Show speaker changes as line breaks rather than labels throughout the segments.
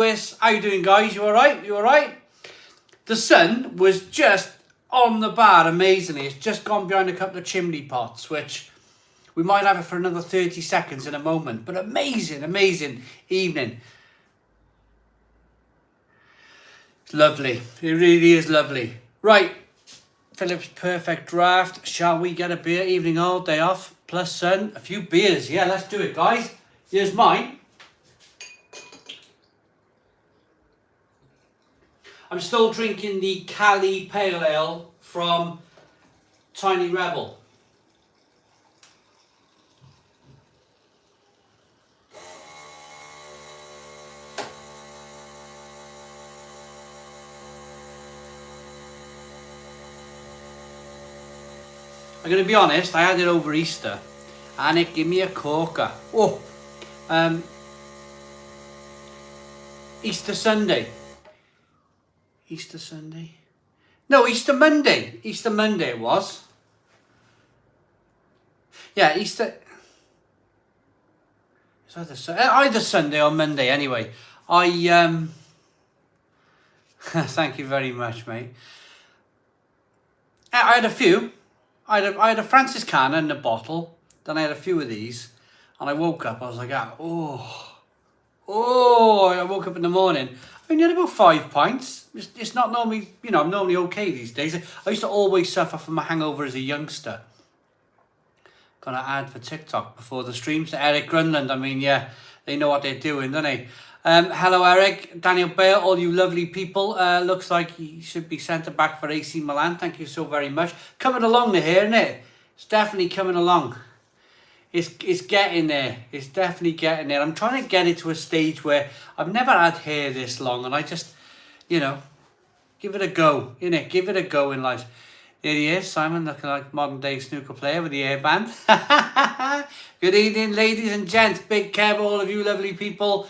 Lewis, how you doing, guys? You all right? You all right? The sun was just on the bar amazingly. It's just gone behind a couple of chimney pots, which we might have it for another 30 seconds in a moment. But amazing, amazing evening. It's lovely. It really is lovely. Right, Philip's perfect draft. Shall we get a beer? Evening all, day off, plus sun, a few beers. Yeah, let's do it, guys. Here's mine. I'm still drinking the Cali Pale Ale from Tiny Rebel. I'm going to be honest, I had it over Easter and it gave me a corker. Oh, Easter Sunday. Easter Sunday? No, Easter Monday. Easter Monday it was. Yeah, Easter. It's either Sunday or Monday anyway. Thank you very much, mate. I had a few. I had a Francis can in a bottle. Then I had a few of these. And I woke up, I was like, I woke up in the morning. I only had about 5 pints. It's not normally, I'm normally okay these days. I used to always suffer from a hangover as a youngster. Got an ad for TikTok before the streams. Eric Grunland, I mean, yeah, they know what they're doing, don't they? Hello, Eric. Daniel Bale, all you lovely people. Looks like he should be sent back for AC Milan. Thank you so very much. Coming along here, isn't it? It's definitely coming along. It's getting there. It's definitely getting there. I'm trying to get it to a stage where I've never had hair this long, and I just, give it a go, innit? Give it a go in life. There he is, Simon, looking like modern day snooker player with the hairband. Good evening, ladies and gents. Big Kev, all of you lovely people.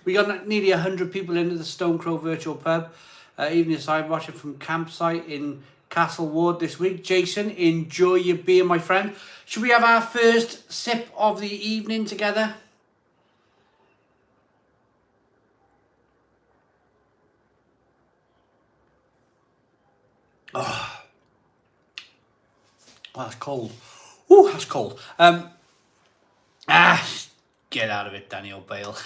We got nearly 100 people into the Stone Crow virtual pub. Evening, Simon, watching from campsite in Castle Ward this week. Jason, enjoy your beer, my friend. Should we have our first sip of the evening together? Oh, that's cold. Ooh, that's cold. Get out of it, Daniel Bale.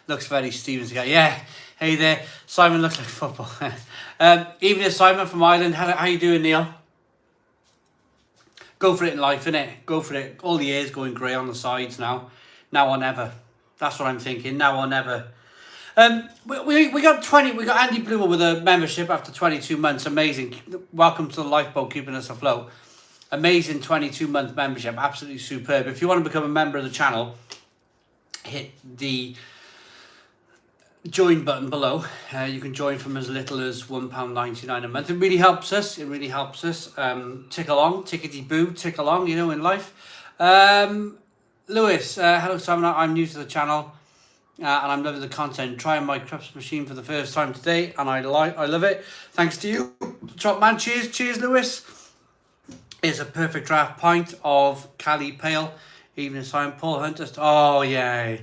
Looks very Stevens guy. Yeah. Hey there. Simon looks like football. Evening, Simon from Ireland. How you doing, Neil? Go for it in life, innit? Go for it. All the hair's going grey on the sides now. Now or never. That's what I'm thinking. Now or never. We got Andy Bloomer with a membership after 22 months. Amazing. Welcome to the lifeboat, keeping us afloat. Amazing 22-month membership. Absolutely superb. If you want to become a member of the channel, hit the join button below. You can join from as little as £1.99 a month. It really helps us. It really helps us. Tick along, tickety boo, tick along, in life. Lewis, hello Simon, I'm new to the channel and I'm loving the content. Trying my craps machine for the first time today and I love it. Thanks to you, top man. Cheers, Lewis. Here's a perfect draft pint of Cali Pale. Evening, Simon. Paul Hunter. Oh yeah.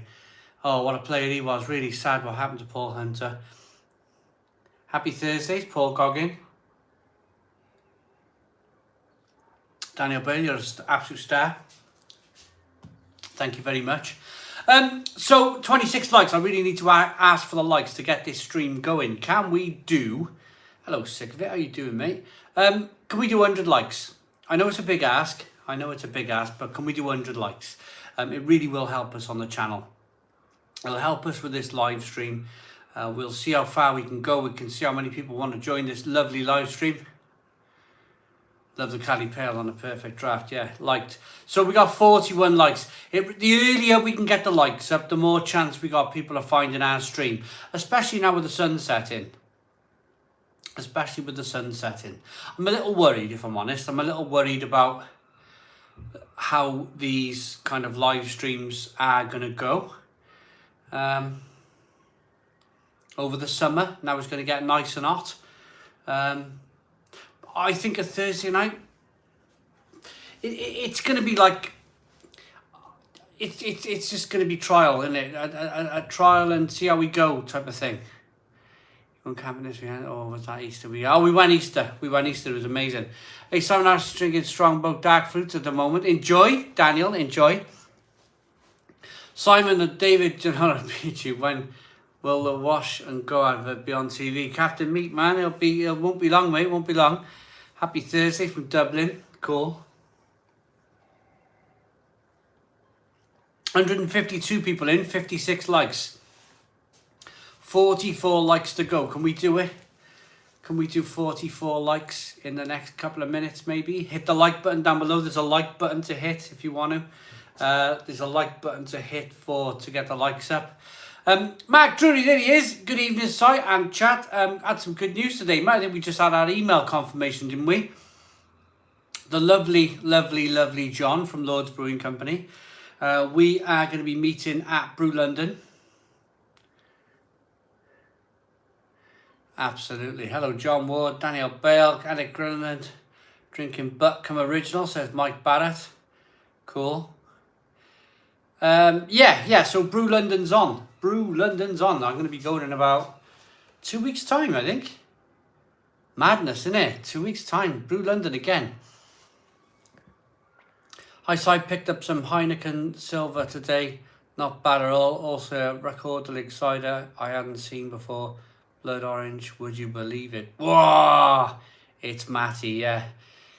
Oh, what a player he was. Really sad what happened to Paul Hunter. Happy Thursdays, Paul Goggin. Daniel Byrne, you're an absolute star. Thank you very much. So, 26 likes. I really need to ask for the likes to get this stream going. Can we do... Hello, sick of it. How you doing, mate? Can we do 100 likes? I know it's a big ask. But can we do 100 likes? It really will help us on the channel. It'll help us with this live stream. We'll see how far we can go. We can see how many people want to join this lovely live stream. Love the Cali Pale on a perfect draft. Yeah, liked. So we got 41 likes. The earlier we can get the likes up, the more chance we got people of finding our stream. Especially now with the sun setting. I'm a little worried, if I'm honest. I'm a little worried about how these kind of live streams are going to go. Over the summer, now it's going to get nice and hot. I think a Thursday night, it's going to be like, it's just going to be trial, isn't it? A trial and see how we go type of thing. You went camping this weekend? Oh, was that Easter? We went Easter. We went Easter. It was amazing. Hey, Simon Ash drinking Strongbow dark fruits at the moment. Enjoy, Daniel. Enjoy. Simon and David, you know, when will the wash and go advert be on TV? Captain Meat, man. It won't be long, mate. Won't be long. Happy Thursday from Dublin. Cool. 152 people in, 56 likes. 44 likes to go. Can we do it? Can we do 44 likes in the next couple of minutes maybe? Hit the like button down below. There's a like button to hit if you want to. There's a like button to hit to get the likes up. Mark Drury, there he is. Good evening, Si and chat. Had some good news today, Matt. I think we just had our email confirmation, didn't we? The lovely John from Lord's Brewing Company. We are going to be meeting at Brew London. Absolutely. Hello, John Ward, Daniel Bale, Alec Grilland, drinking Butcombe Original, says Mike Barrett. Cool. Yeah, so Brew London's on. Brew London's on. I'm going to be going in about 2 weeks' time, I think. Madness, isn't it? 2 weeks' time. Brew London again. I picked up some Heineken Silver today. Not bad at all. Also a Record League cider I hadn't seen before. Blood orange, would you believe it? Whoa! It's Matty, yeah.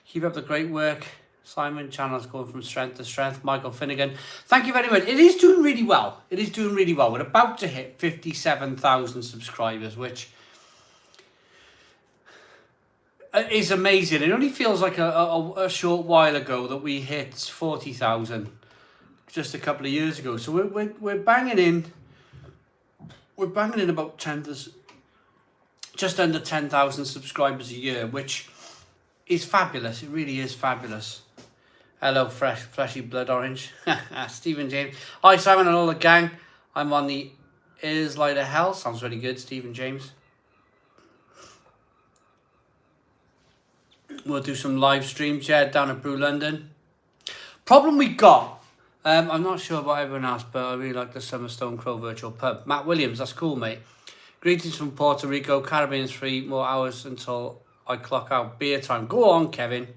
Keep up the great work. Simon, channel's going from strength to strength. Michael Finnegan, thank you very much. It is doing really well. It is doing really well. We're about to hit 57,000 subscribers, which is amazing. It only feels like a short while ago that we hit 40,000 just a couple of years ago. So we're banging in. We're banging in about just under 10,000 subscribers a year, which is fabulous. It really is fabulous. Hello, fleshy blood orange. Stephen James. Hi, Simon and all the gang. I'm on the Is Light of Hell. Sounds really good, Stephen James. We'll do some live streams, yeah, down at Brew London. Problem we got, I'm not sure about everyone else, but I really like the Summerstone Crow Virtual Pub. Matt Williams, that's cool, mate. Greetings from Puerto Rico. Caribbean's 3 more hours until I clock out. Beer time. Go on, Kevin.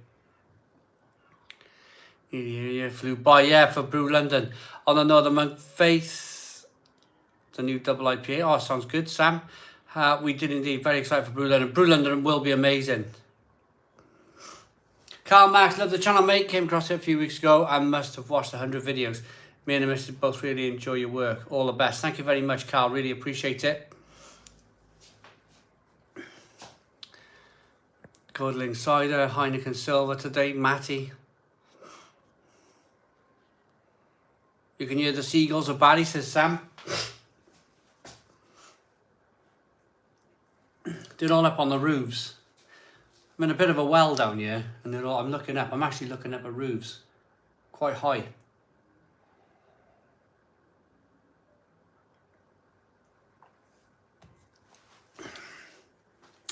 Yeah, flew by, yeah, for Brew London. On the Northern Monk Faith, the new double IPA. Oh, sounds good, Sam. We did indeed. Very excited for Brew London. Brew London will be amazing. Carl Max, love the channel, mate. Came across it a few weeks ago and must have watched 100 videos. Me and the missus both really enjoy your work. All the best. Thank you very much, Carl. Really appreciate it. Codling cider, Heineken Silver today, Matty. You can hear the seagulls of Barry, says Sam. They're all up on the roofs. I'm in a bit of a well down here, and I'm looking up. I'm actually looking up at roofs, quite high.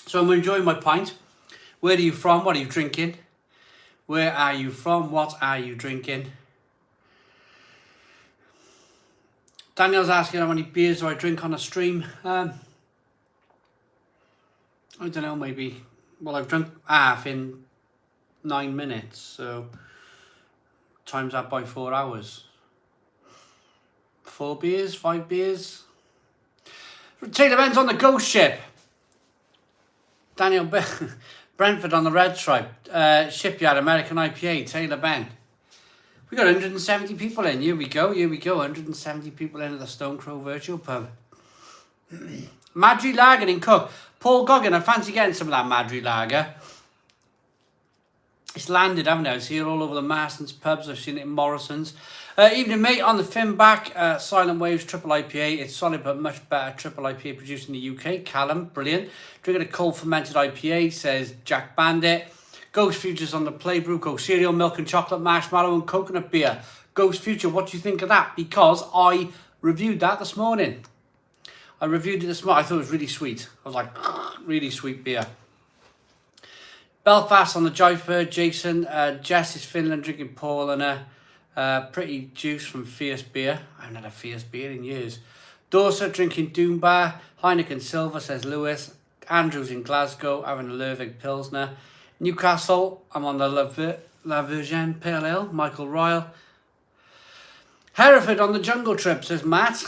So I'm enjoying my pint. Where are you from? What are you drinking? Where are you from? What are you drinking? Daniel's asking how many beers do I drink on a stream. I don't know, maybe. Well, I've drunk half in 9 minutes, so times that by 4 hours. 4 beers, 5 beers. Taylor Ben's on the ghost ship. Daniel Brentford on the Red Stripe. Shipyard American IPA, Taylor Ben. We got 170 people in. Here we go. 170 people in at the Stone Crow Virtual Pub. Madry Lager in Cook. Paul Goggin, I fancy getting some of that Madry Lager. It's landed, haven't I? It's here all over the Marston's pubs. I've seen it in Morrison's. Evening, mate. On the Finback, Silent Waves Triple IPA. It's solid but much better triple IPA produced in the UK. Callum, brilliant. Drinking a cold fermented IPA, says Jack Bandit. Ghost Future's on the Playbrew. Ghost Cereal, Milk and Chocolate, Marshmallow and Coconut Beer. Ghost Future, what do you think of that? Because I reviewed that this morning. I reviewed it this morning. I thought it was really sweet. I was like, really sweet beer. Belfast on the Jive Bird, Jason. Jess is Finland, drinking Paul and Pretty Juice from Fierce Beer. I haven't had a Fierce Beer in years. Dorset drinking Doombar. Heineken Silver, says Lewis. Andrew's in Glasgow having a Lervig Pilsner. Newcastle, I'm on the La Virgin Pale Ale. Michael Ryle. Hereford on the Jungle Trip, says Matt.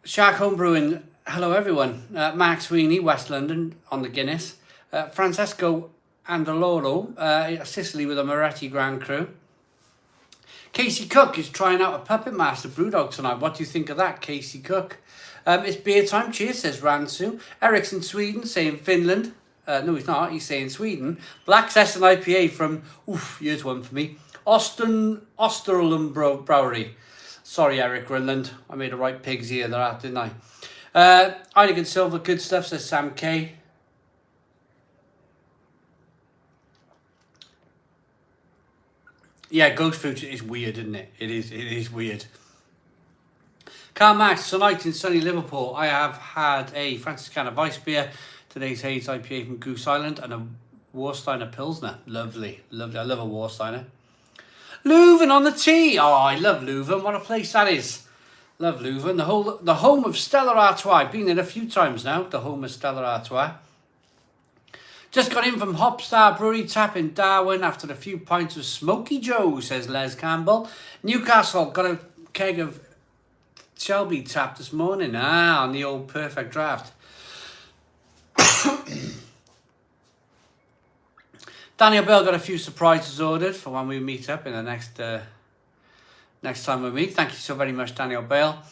Shark Homebrewing, hello everyone. Mark Sweeney, West London on the Guinness. Francesco Andaloro, Sicily with a Moretti Grand Cru. Casey Cook is trying out a Puppet Master Brewdog tonight. What do you think of that, Casey Cook? It's beer time. Cheers, says Ransu. Eric's in Sweden, saying Finland. No, he's not. He's saying Sweden. Black Cess and IPA from, here's one for me. Osterlund Brewery. Sorry, Eric Grinland. I made a right pig's ear there, didn't I? Heineken Silver, good stuff, says Sam K. Yeah, Ghost Fruit is weird, isn't it? It is weird. Carl Max, tonight in sunny Liverpool, I have had a Franciscana Weiss beer, today's Hayes IPA from Goose Island, and a Warsteiner Pilsner. Lovely, lovely. I love a Warsteiner. Leuven on the tee. Oh, I love Leuven. What a place that is. Love Leuven. The home of Stella Artois. I've been there a few times now. The home of Stella Artois. Just got in from Hopstar Brewery Tap in Darwin after a few pints of Smoky Joe, says Les Campbell. Newcastle got a keg of Shelby Tap this morning. On the old Perfect Draft. Daniel Bell got a few surprises ordered for when we meet up in the next time we meet. Thank you so very much, Daniel Bell.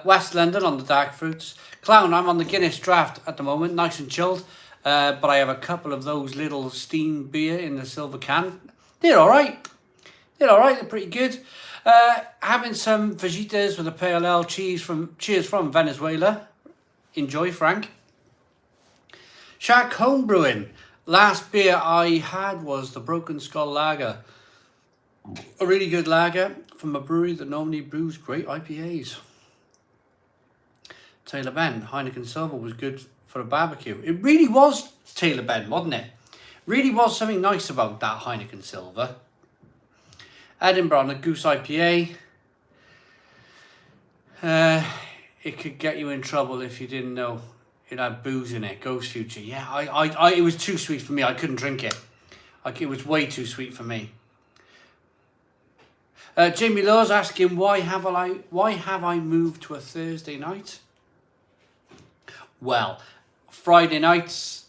West London on the dark fruits. Clown, I'm on the Guinness Draft at the moment, nice and chilled. But I have a couple of those little steam beer in the silver can. They're all right. They're pretty good. Having some fajitas with a pale ale. Cheers from Venezuela. Enjoy, Frank. Shark Homebrewing. Last beer I had was the Broken Skull Lager. A really good lager from a brewery that normally brews great IPAs. Taylor Ben. Heineken Silver was good for a barbecue. It really was Taylor Ben, wasn't it? Really was something nice about that Heineken Silver. Edinburgh on a Goose IPA. It could get you in trouble if you didn't know it had booze in it. Ghost Future. Yeah, it was too sweet for me. I couldn't drink it. It was way too sweet for me. Jamie Law's asking, why have I moved to a Thursday night? Well, Friday nights,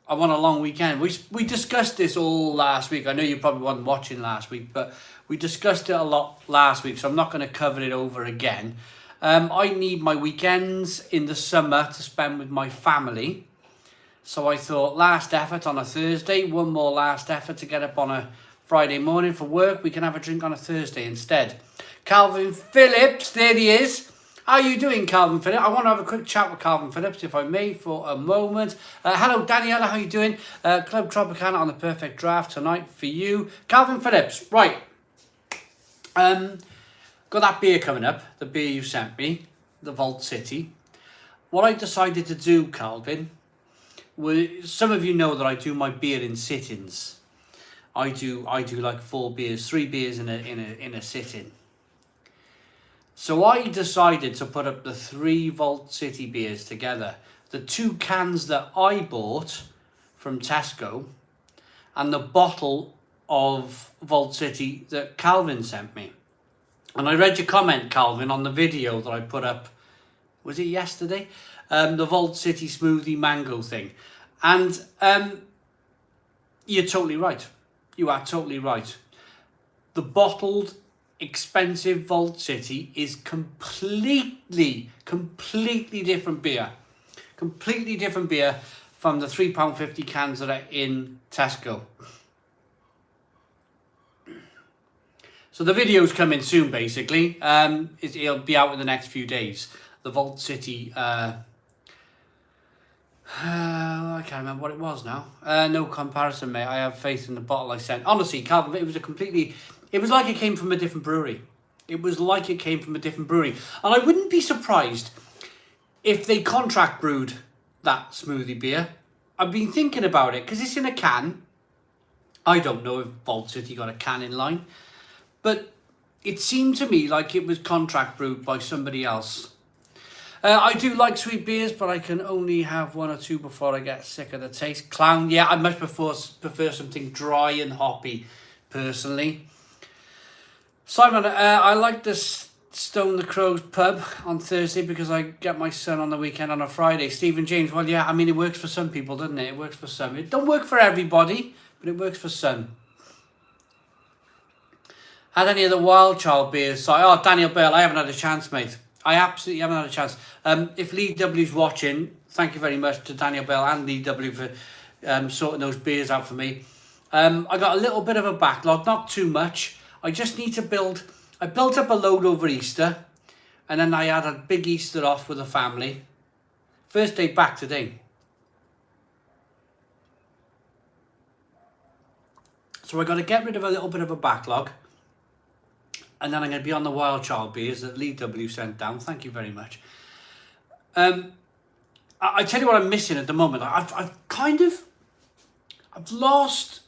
I want a long weekend. We discussed this all last week. I know you probably weren't watching last week, but we discussed it a lot last week, so I'm not going to cover it over again. I need my weekends in the summer to spend with my family. So I thought, last effort on a Thursday, one more last effort to get up on a Friday morning for work. We can have a drink on a Thursday instead. Calvin Phillips, there he is. How are you doing, Calvin Phillips? I want to have a quick chat with Calvin Phillips, if I may, for a moment. Hello, Daniela, how are you doing? Club Tropicana on the Perfect Draft tonight for you. Calvin Phillips, right. Got that beer coming up, the beer you sent me, the Vault City. What I decided to do, Calvin, was, some of you know that I do my beer in sit-ins. I do like 4 beers, 3 beers in a sit-in. So I decided to put up the 3 Vault City beers together. The 2 cans that I bought from Tesco and the bottle of Vault City that Calvin sent me. And I read your comment, Calvin, on the video that I put up, was it yesterday? The Vault City smoothie mango thing. And you're totally right. You are totally right. The bottled, expensive Vault City is completely different beer. Completely different beer from the £3.50 cans that are in Tesco. So the video's coming soon, basically. It'll be out in the next few days. The Vault City, I can't remember what it was now. No comparison, mate. I have faith in the bottle I sent. Honestly, Calvin, it was like it came from a different brewery. It was like it came from a different brewery. And I wouldn't be surprised if they contract brewed that smoothie beer. I've been thinking about it, because it's in a can. I don't know if Vault City got a can in line. But it seemed to me like it was contract brewed by somebody else. I do like sweet beers, but I can only have one or two before I get sick of the taste. Clown, yeah, I much prefer something dry and hoppy, personally. Simon, I like this Stone the Crows pub on Thursday because I get my son on the weekend on a Friday. Stephen James, well, yeah, I mean, it works for some people, doesn't it? It works for some. It don't work for everybody, but it works for some. Had any of the Wild Child beers? So, oh, Daniel Bell, I haven't had a chance, mate. I absolutely haven't had a chance. If Lee W's watching, thank you very much to Daniel Bell and Lee W for sorting those beers out for me. I got a little bit of a backlog, not too much. I just need to build. I built up a load over Easter, and then I had a big Easter off with the family. First day back today. So I got to get rid of a little bit of a backlog. And then I'm going to be on the Wild Child beers that Lee W sent down. Thank you very much. I tell you what I'm missing at the moment. I've lost.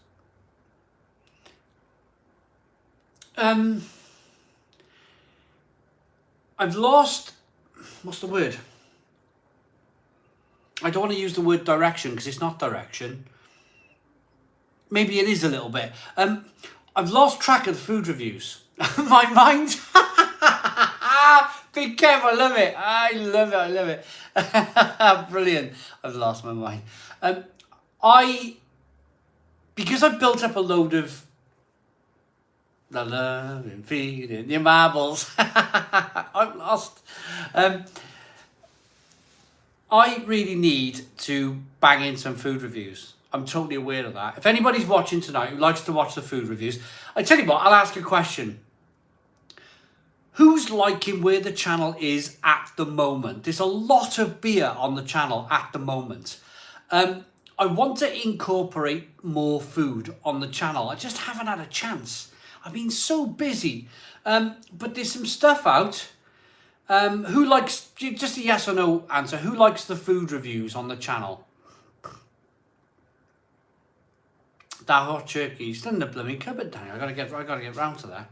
I've lost. What's the word? I don't want to use the word direction because it's not direction. Maybe it is a little bit. I've lost track of the food reviews. My mind. Big Kev, I love it. I love it. Brilliant. I've lost my mind. Because I've built up a load of the love and feeding your marbles. I'm lost. I really need to bang in some food reviews. I'm totally aware of that. If anybody's watching tonight who likes to watch the food reviews, I tell you what, I'll ask a question. Who's liking where the channel is at the moment? There's a lot of beer on the channel at the moment. I want to incorporate more food on the channel. I just haven't had a chance. I've been so busy. But there's some stuff out. Who likes, just a yes or no answer, who likes the food reviews on the channel? That hot turkey, it's still in the blooming cupboard, Danny. I gotta get round to that.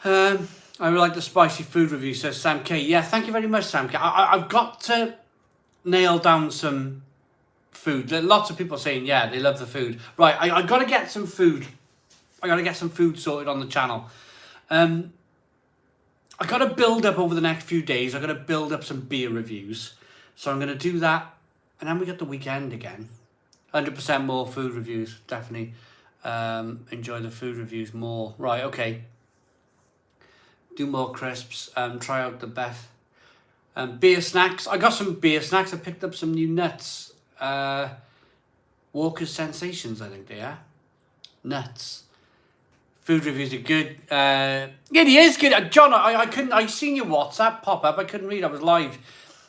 I would like the spicy food review, says Sam K. Yeah, thank you very much, Sam K. I've got to nail down some food. Lots of people saying, yeah, they love the food. Right, I got to get some food. I got to get some food sorted on the channel. I got to build up over the next few days. I got to build up some beer reviews. So I'm going to do that. And then we got the weekend again. 100% more food reviews. Definitely enjoy the food reviews more. Right, okay. Do more crisps. Try out the best. Beer snacks. I got some beer snacks. I picked up some new nuts. Walker's Sensations, I think they are. Nuts. Food reviews are good. Yeah, he is good. John, I couldn't. I seen your WhatsApp pop up. I couldn't read. I was live.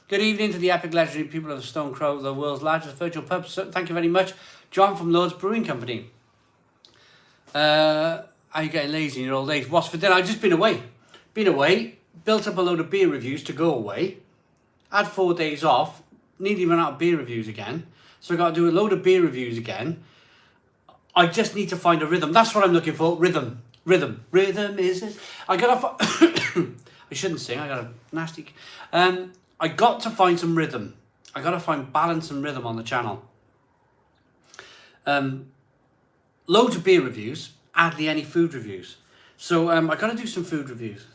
Good evening to the epic legendary people of the Stone Crow, the world's largest virtual pub. So, thank you very much, John from Lord's Brewing Company. Are you getting lazy in your old age? What's for dinner? I've just been away. Built up a load of beer reviews to go away. Had 4 days off. Nearly run out of beer reviews again. So I got to do a load of beer reviews again. I just need to find a rhythm. That's what I'm looking for. Rhythm is it? I shouldn't sing. I got a nasty. I got to find some rhythm. I got to find balance and rhythm on the channel. Loads of beer reviews. Hardly any food reviews. So I got to do some food reviews.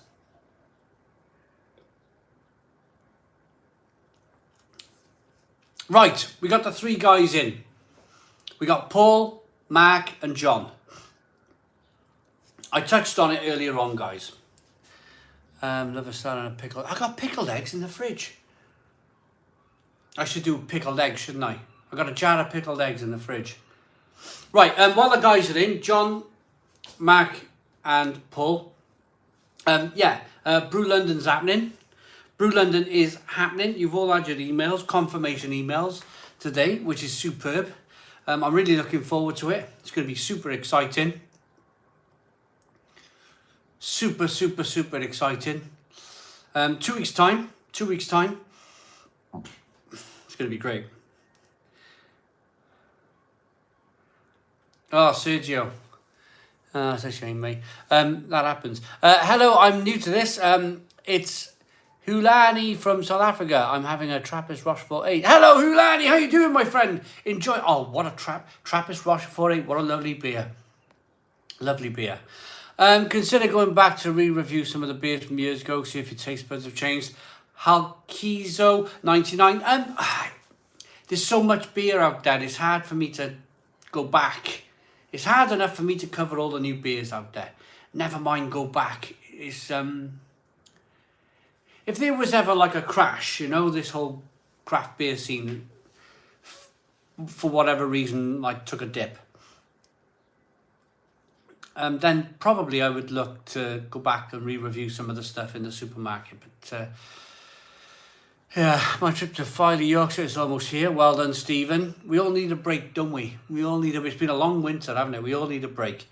Right, we got the three guys in. We got Paul, Mark and John. I touched on it earlier on, guys. Love a salad and a pickle. I got pickled eggs in the fridge. I should do pickled eggs, shouldn't I? I got a jar of pickled eggs in the fridge. Right, while the guys are in, John, Mark and Paul. Brew London's happening. Brew London is happening. You've all had your emails, confirmation emails today, which is superb. I'm really looking forward to it. It's going to be super exciting. Super exciting. 2 weeks time. 2 weeks time. It's going to be great. Oh, Sergio. It's a shame, mate. That happens. Hello, I'm new to this. It's Hulani from South Africa. I'm having a Trappist Rochefort 8. Hello, Hulani. How you doing, my friend? Enjoy. Oh, what a Trappist Rochefort 8. What a lovely beer. Lovely beer. Consider going back to re-review some of the beers from years ago. See if your taste buds have changed. Halkizo 99. There's so much beer out there. It's hard for me to go back. It's hard enough for me to cover all the new beers out there. Never mind go back. It's if there was ever like a crash, you know, this whole craft beer scene, for whatever reason, like took a dip, then probably I would look to go back and re-review some of the stuff in the supermarket. But yeah, my trip to Filey, Yorkshire is almost here. Well done, Stephen. We all need a break, don't we? We all need it's been a long winter, haven't it? We all need a break.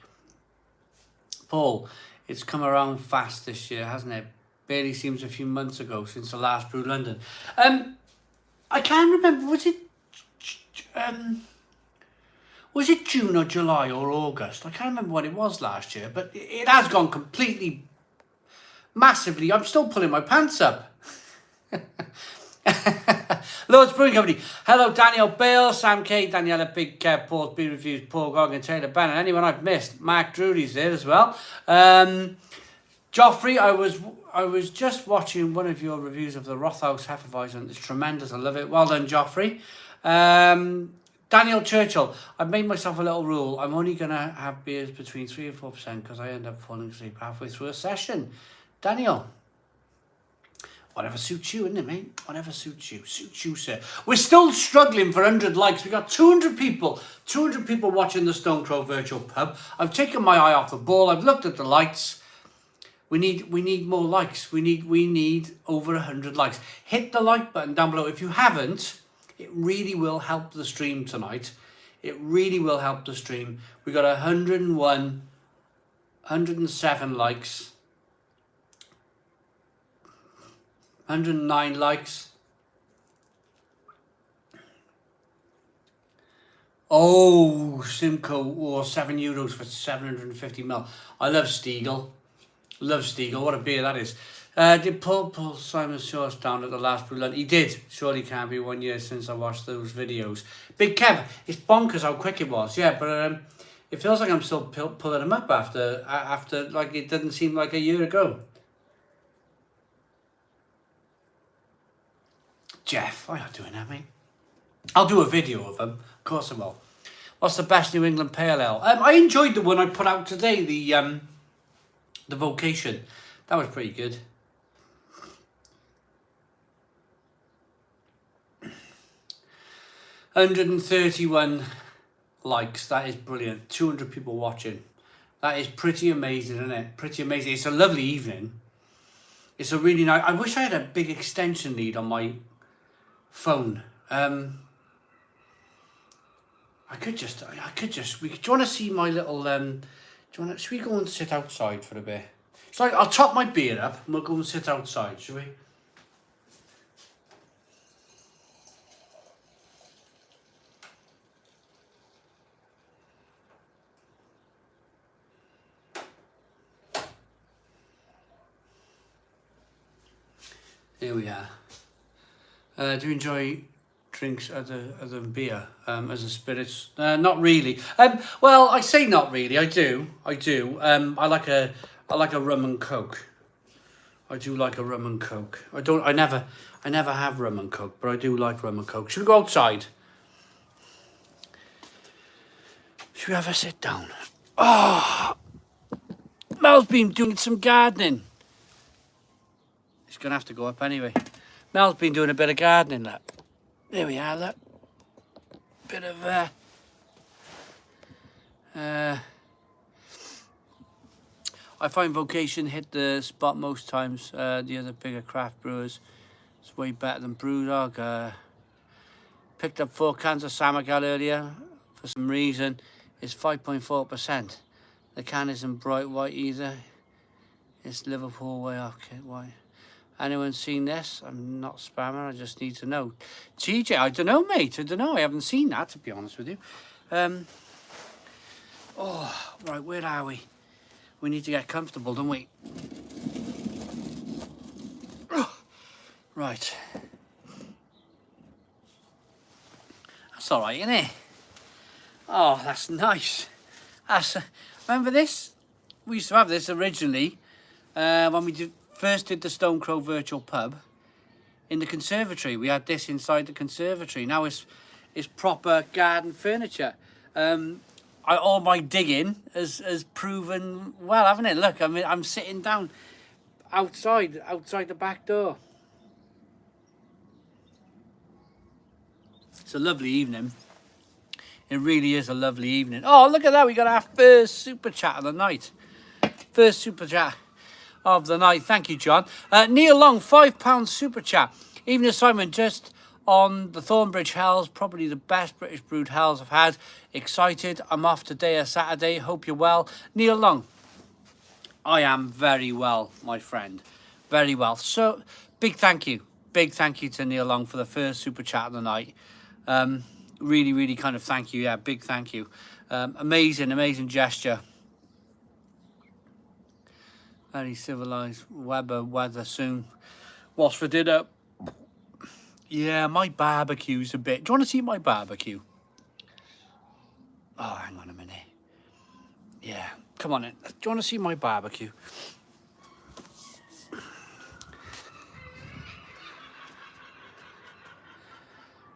Paul, it's come around fast this year, hasn't it? Barely seems a few months ago since the last Brew London. I can't remember, was it June or July or August? I can't remember what it was last year, but it has gone completely, massively. I'm still pulling my pants up. Lord's Brewing Company. Hello, Daniel Bale, Sam K, Daniela Big Kev, Paul's Beer Reviews, Paul Goggin, Taylor Bannon. Anyone I've missed? Mark Drury's there as well. Joffrey, I was just watching one of your reviews of the Rothaus Hefeweizen, and it's tremendous. I love it. Well done, Joffrey. Daniel Churchill, I've made myself a little rule. I'm only going to have beers between 3 and 4% because I end up falling asleep halfway through a session. Daniel, whatever suits you, isn't it, mate? Whatever suits you. Suits you, sir. We're still struggling for 100 likes. We got 200 people. 200 people watching the Stone Crow Virtual Pub. I've taken my eye off the ball. I've looked at the lights. We need more likes. We need over 100 likes. Hit the like button down below. If you haven't, it really will help the stream tonight. It really will help the stream. We got 101, 107 likes, 109 likes. Oh, Simcoe, or €7 for 750ml. I love Stiegel. Love Stiegel. What a beer that is. Did Paul pull Simon Shaw's down at the last Brew London? He did. Surely can't be 1 year since I watched those videos. Big Kev, it's bonkers how quick it was. Yeah, but it feels like I'm still pulling him up after like it didn't seem like a year ago. Jeff, why are you doing that, mate? I'll do a video of him. Of course I will. What's the best New England Pale Ale? I enjoyed the one I put out today, the Vocation. That was pretty good. $131 likes. That is brilliant. 200 people watching. That is pretty amazing, isn't it? Pretty amazing. It's a lovely evening. It's a really nice... I wish I had a big extension lead on my phone. I could just... Do you want to see my little... should we go and sit outside for a bit? It's like, I'll top my beer up and we'll go and sit outside, shall we? Here we are. Do you enjoy drinks other than beer as a spirits? Not really. Well, I say not really. I do. I like a rum and coke. I do like a rum and coke. I never have rum and coke, but I do like rum and coke. Should we go outside? Should we have a sit down? Oh, Mel's been doing some gardening. He's gonna have to go up anyway. Mel's been doing a bit of gardening, look. There we are, look. Bit of I find Vocation hit the spot most times. The other bigger craft brewers, it's way better than Brewdog. Picked up 4 cans of Samagal earlier for some reason. It's 5.4%. The can isn't bright white either. It's Liverpool way off kit white. Anyone seen this? I'm not spamming, I just need to know. TJ, I don't know, mate. I don't know. I haven't seen that, to be honest with you. Oh, right, where are we? We need to get comfortable, don't we? Right. That's all right, isn't it? Oh, that's nice. Remember this? We used to have this originally when we first did the Stone Crow virtual pub in the conservatory. We had this inside the conservatory. Now it's proper garden furniture. All my digging has proven well, haven't it? Look, I'm sitting down outside the back door. It's a lovely evening. It really is a lovely evening. Oh, look at that. We got our first super chat of the night. First super chat of the night. Thank you, John. Neil Long, £5 super chat. Evening assignment just on the Thornbridge Hells. Probably the best British brewed hells I've had. Excited. I'm off today, a Saturday. Hope you're well. Neil Long. I am very well, my friend. Very well. So, big thank you. Big thank you to Neil Long for the first super chat of the night. Really kind of thank you. Yeah, big thank you. Amazing gesture. Very civilized. Weather soon. What's for dinner? Yeah, my barbecue's a bit. Do you want to see my barbecue? Oh, hang on a minute. Yeah, come on in. Do you want to see my barbecue?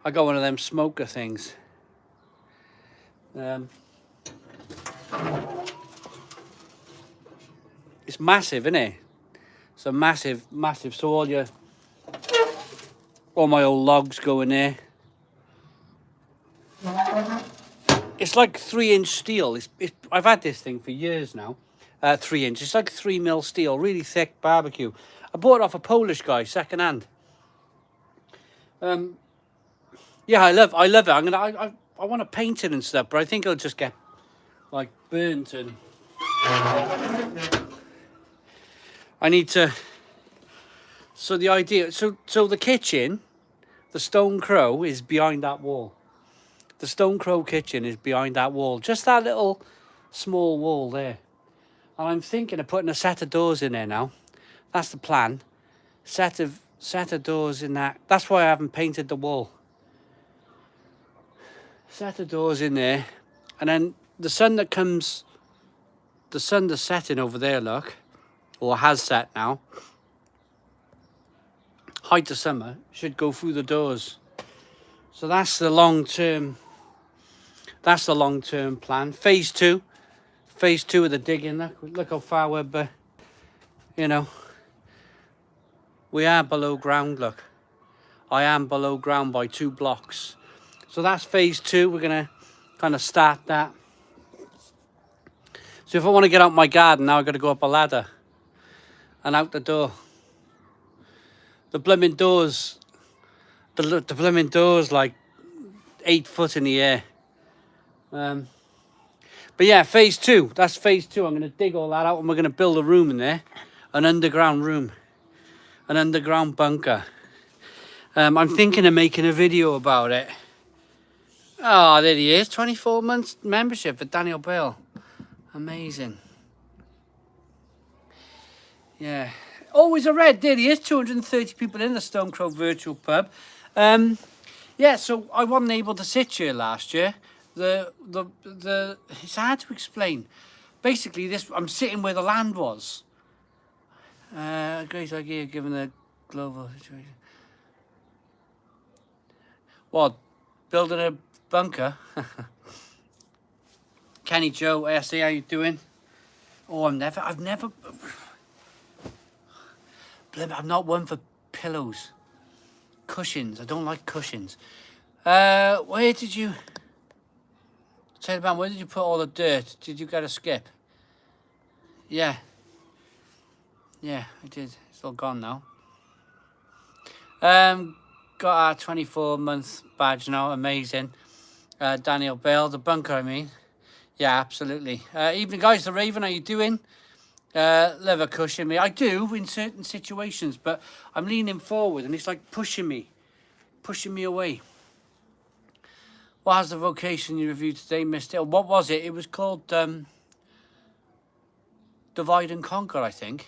I got one of them smoker things. It's massive, isn't it? So massive. So all my old logs go in there. It's like 3-inch steel. I've had this thing for years now. 3 inch. It's like 3mm steel, really thick barbecue. I bought it off a Polish guy, second hand. Yeah, I love it. I want to paint it and stuff, but I think it'll just get like burnt and I need to. So the idea, so the kitchen, the Stone Crow is behind that wall. The Stone Crow kitchen is behind that wall, just that little small wall there. And I'm thinking of putting a set of doors in there now. That's the plan. Set of doors in that. That's why I haven't painted the wall. Set of doors in there, and then the sun that's setting over there, look, or has set now, height of summer, should go through the doors. So that's the long-term plan. Phase two of the digging. Look how far we're, we are below ground, look. I am below ground by 2 blocks. So that's phase 2. We're going to kind of start that. So if I want to get out my garden, now I've got to go up a ladder and out the door. The blooming doors like 8 foot in the air. But yeah, phase 2. That's phase 2. I'm going to dig all that out and we're going to build a room in there. An underground room. An underground bunker. I'm thinking of making a video about it. Oh, there he is. 24 months membership for Daniel Bale. Amazing. Yeah. Always a red. There he is. 230 people in the Stone Crow virtual pub. Yeah, so I wasn't able to sit here last year. It's hard to explain. Basically, I'm sitting where the land was. Great idea given the global situation. What? Building a bunker? Kenny Joe, ASA, how you doing? Oh, I'm not one for pillows. Cushions. I don't like cushions. Where did you... Tell me, where did you put all the dirt? Did you get a skip? Yeah. Yeah, I did. It's all gone now. Got our 24-month badge now. Amazing. Daniel Bale, the bunker, I mean. Yeah, absolutely. Evening, guys. The Raven, how you doing? Leather cushion me. I do in certain situations, but I'm leaning forward and it's like pushing me away. What has the vocation you reviewed today, Mr. What was it? It was called divide and conquer, I think.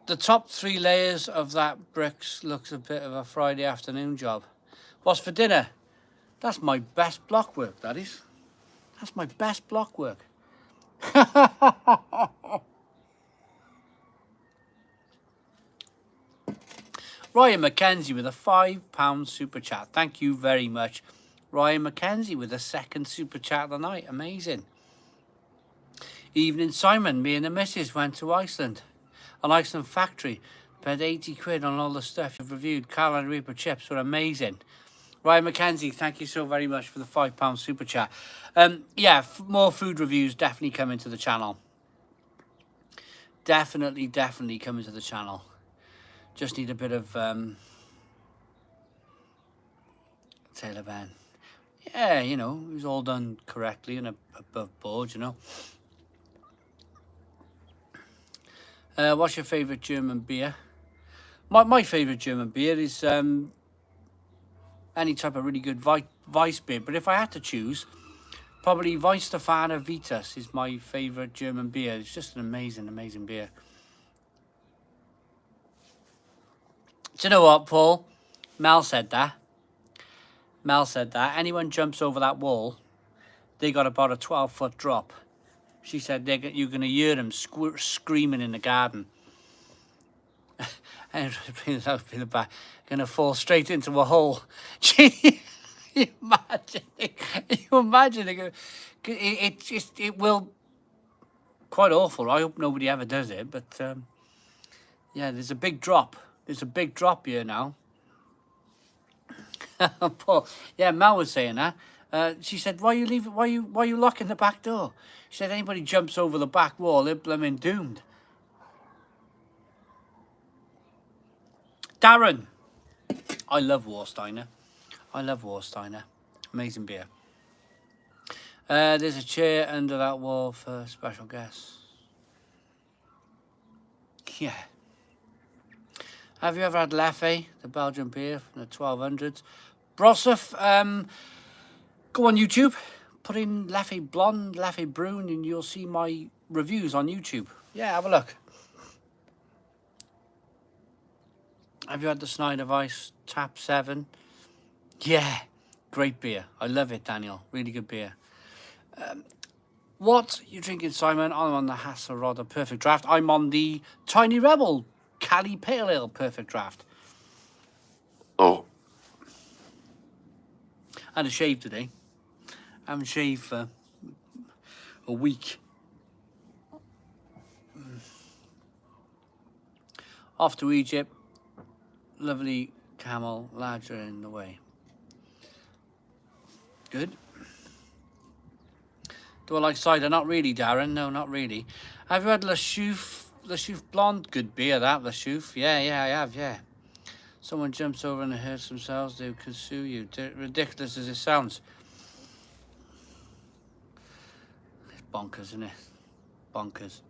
The top 3 layers of that bricks looks a bit of a Friday afternoon job. What's for dinner? That's my best block work, that is. That's my best block work. Ryan Mackenzie with a £5 super chat. Thank you very much. Ryan Mackenzie with a second super chat of the night. Amazing. Evening Simon, me and the missus went to Iceland. An Iceland factory. Paid 80 quid on all the stuff you've reviewed. Carolina Reaper chips were amazing. Ryan Mackenzie, thank you so very much for the £5 super chat. Yeah, more food reviews definitely coming to the channel. Definitely coming to the channel. Just need a bit of Taylor Van. Yeah, you know, it was all done correctly and above board, you know. What's your favourite German beer? My favourite German beer is any type of really good Weiss beer. But if I had to choose, probably Weihenstephaner Vitus is my favourite German beer. It's just an amazing beer. Do you know what, Paul? Mel said that. Anyone jumps over that wall, they got about a 12-foot drop. She said you're going to hear them screaming in the garden. And brings out the back, going to fall straight into a hole. You imagine it will quite awful. I hope nobody ever does it, but yeah, there's a big drop. There's a big drop here now. Paul, yeah, Mel was saying that. She said, "Why you leave? Why you locking the back door?" She said, "Anybody jumps over the back wall, they're blooming doomed." Darren, I love Warsteiner. Amazing beer. There's a chair under that wall for special guests. Yeah. Have you ever had Leffe, the Belgian beer from the 1200s? Broseph, go on YouTube, put in Leffe Blonde, Leffe Brune, and you'll see my reviews on YouTube. Yeah, have a look. Have you had the Snyder Weiss Tap 7? Yeah, great beer. I love it, Daniel. Really good beer. What you drinking, Simon? I'm on the Hasselrodder Perfect Draft. I'm on the Tiny Rebel Cali Pale Ale Perfect Draft.
Oh.
I had a shave today. I haven't shaved for a week. Off to Egypt. Lovely camel, larger in the way. Good. Do I like cider? Not really, Darren. No, not really. Have you had Le Chouffe Blonde? Good beer, that, Le Chouffe. Yeah, I have, yeah. Someone jumps over and hurts themselves, they could sue you. Ridiculous as it sounds. It's bonkers, isn't it? Bonkers.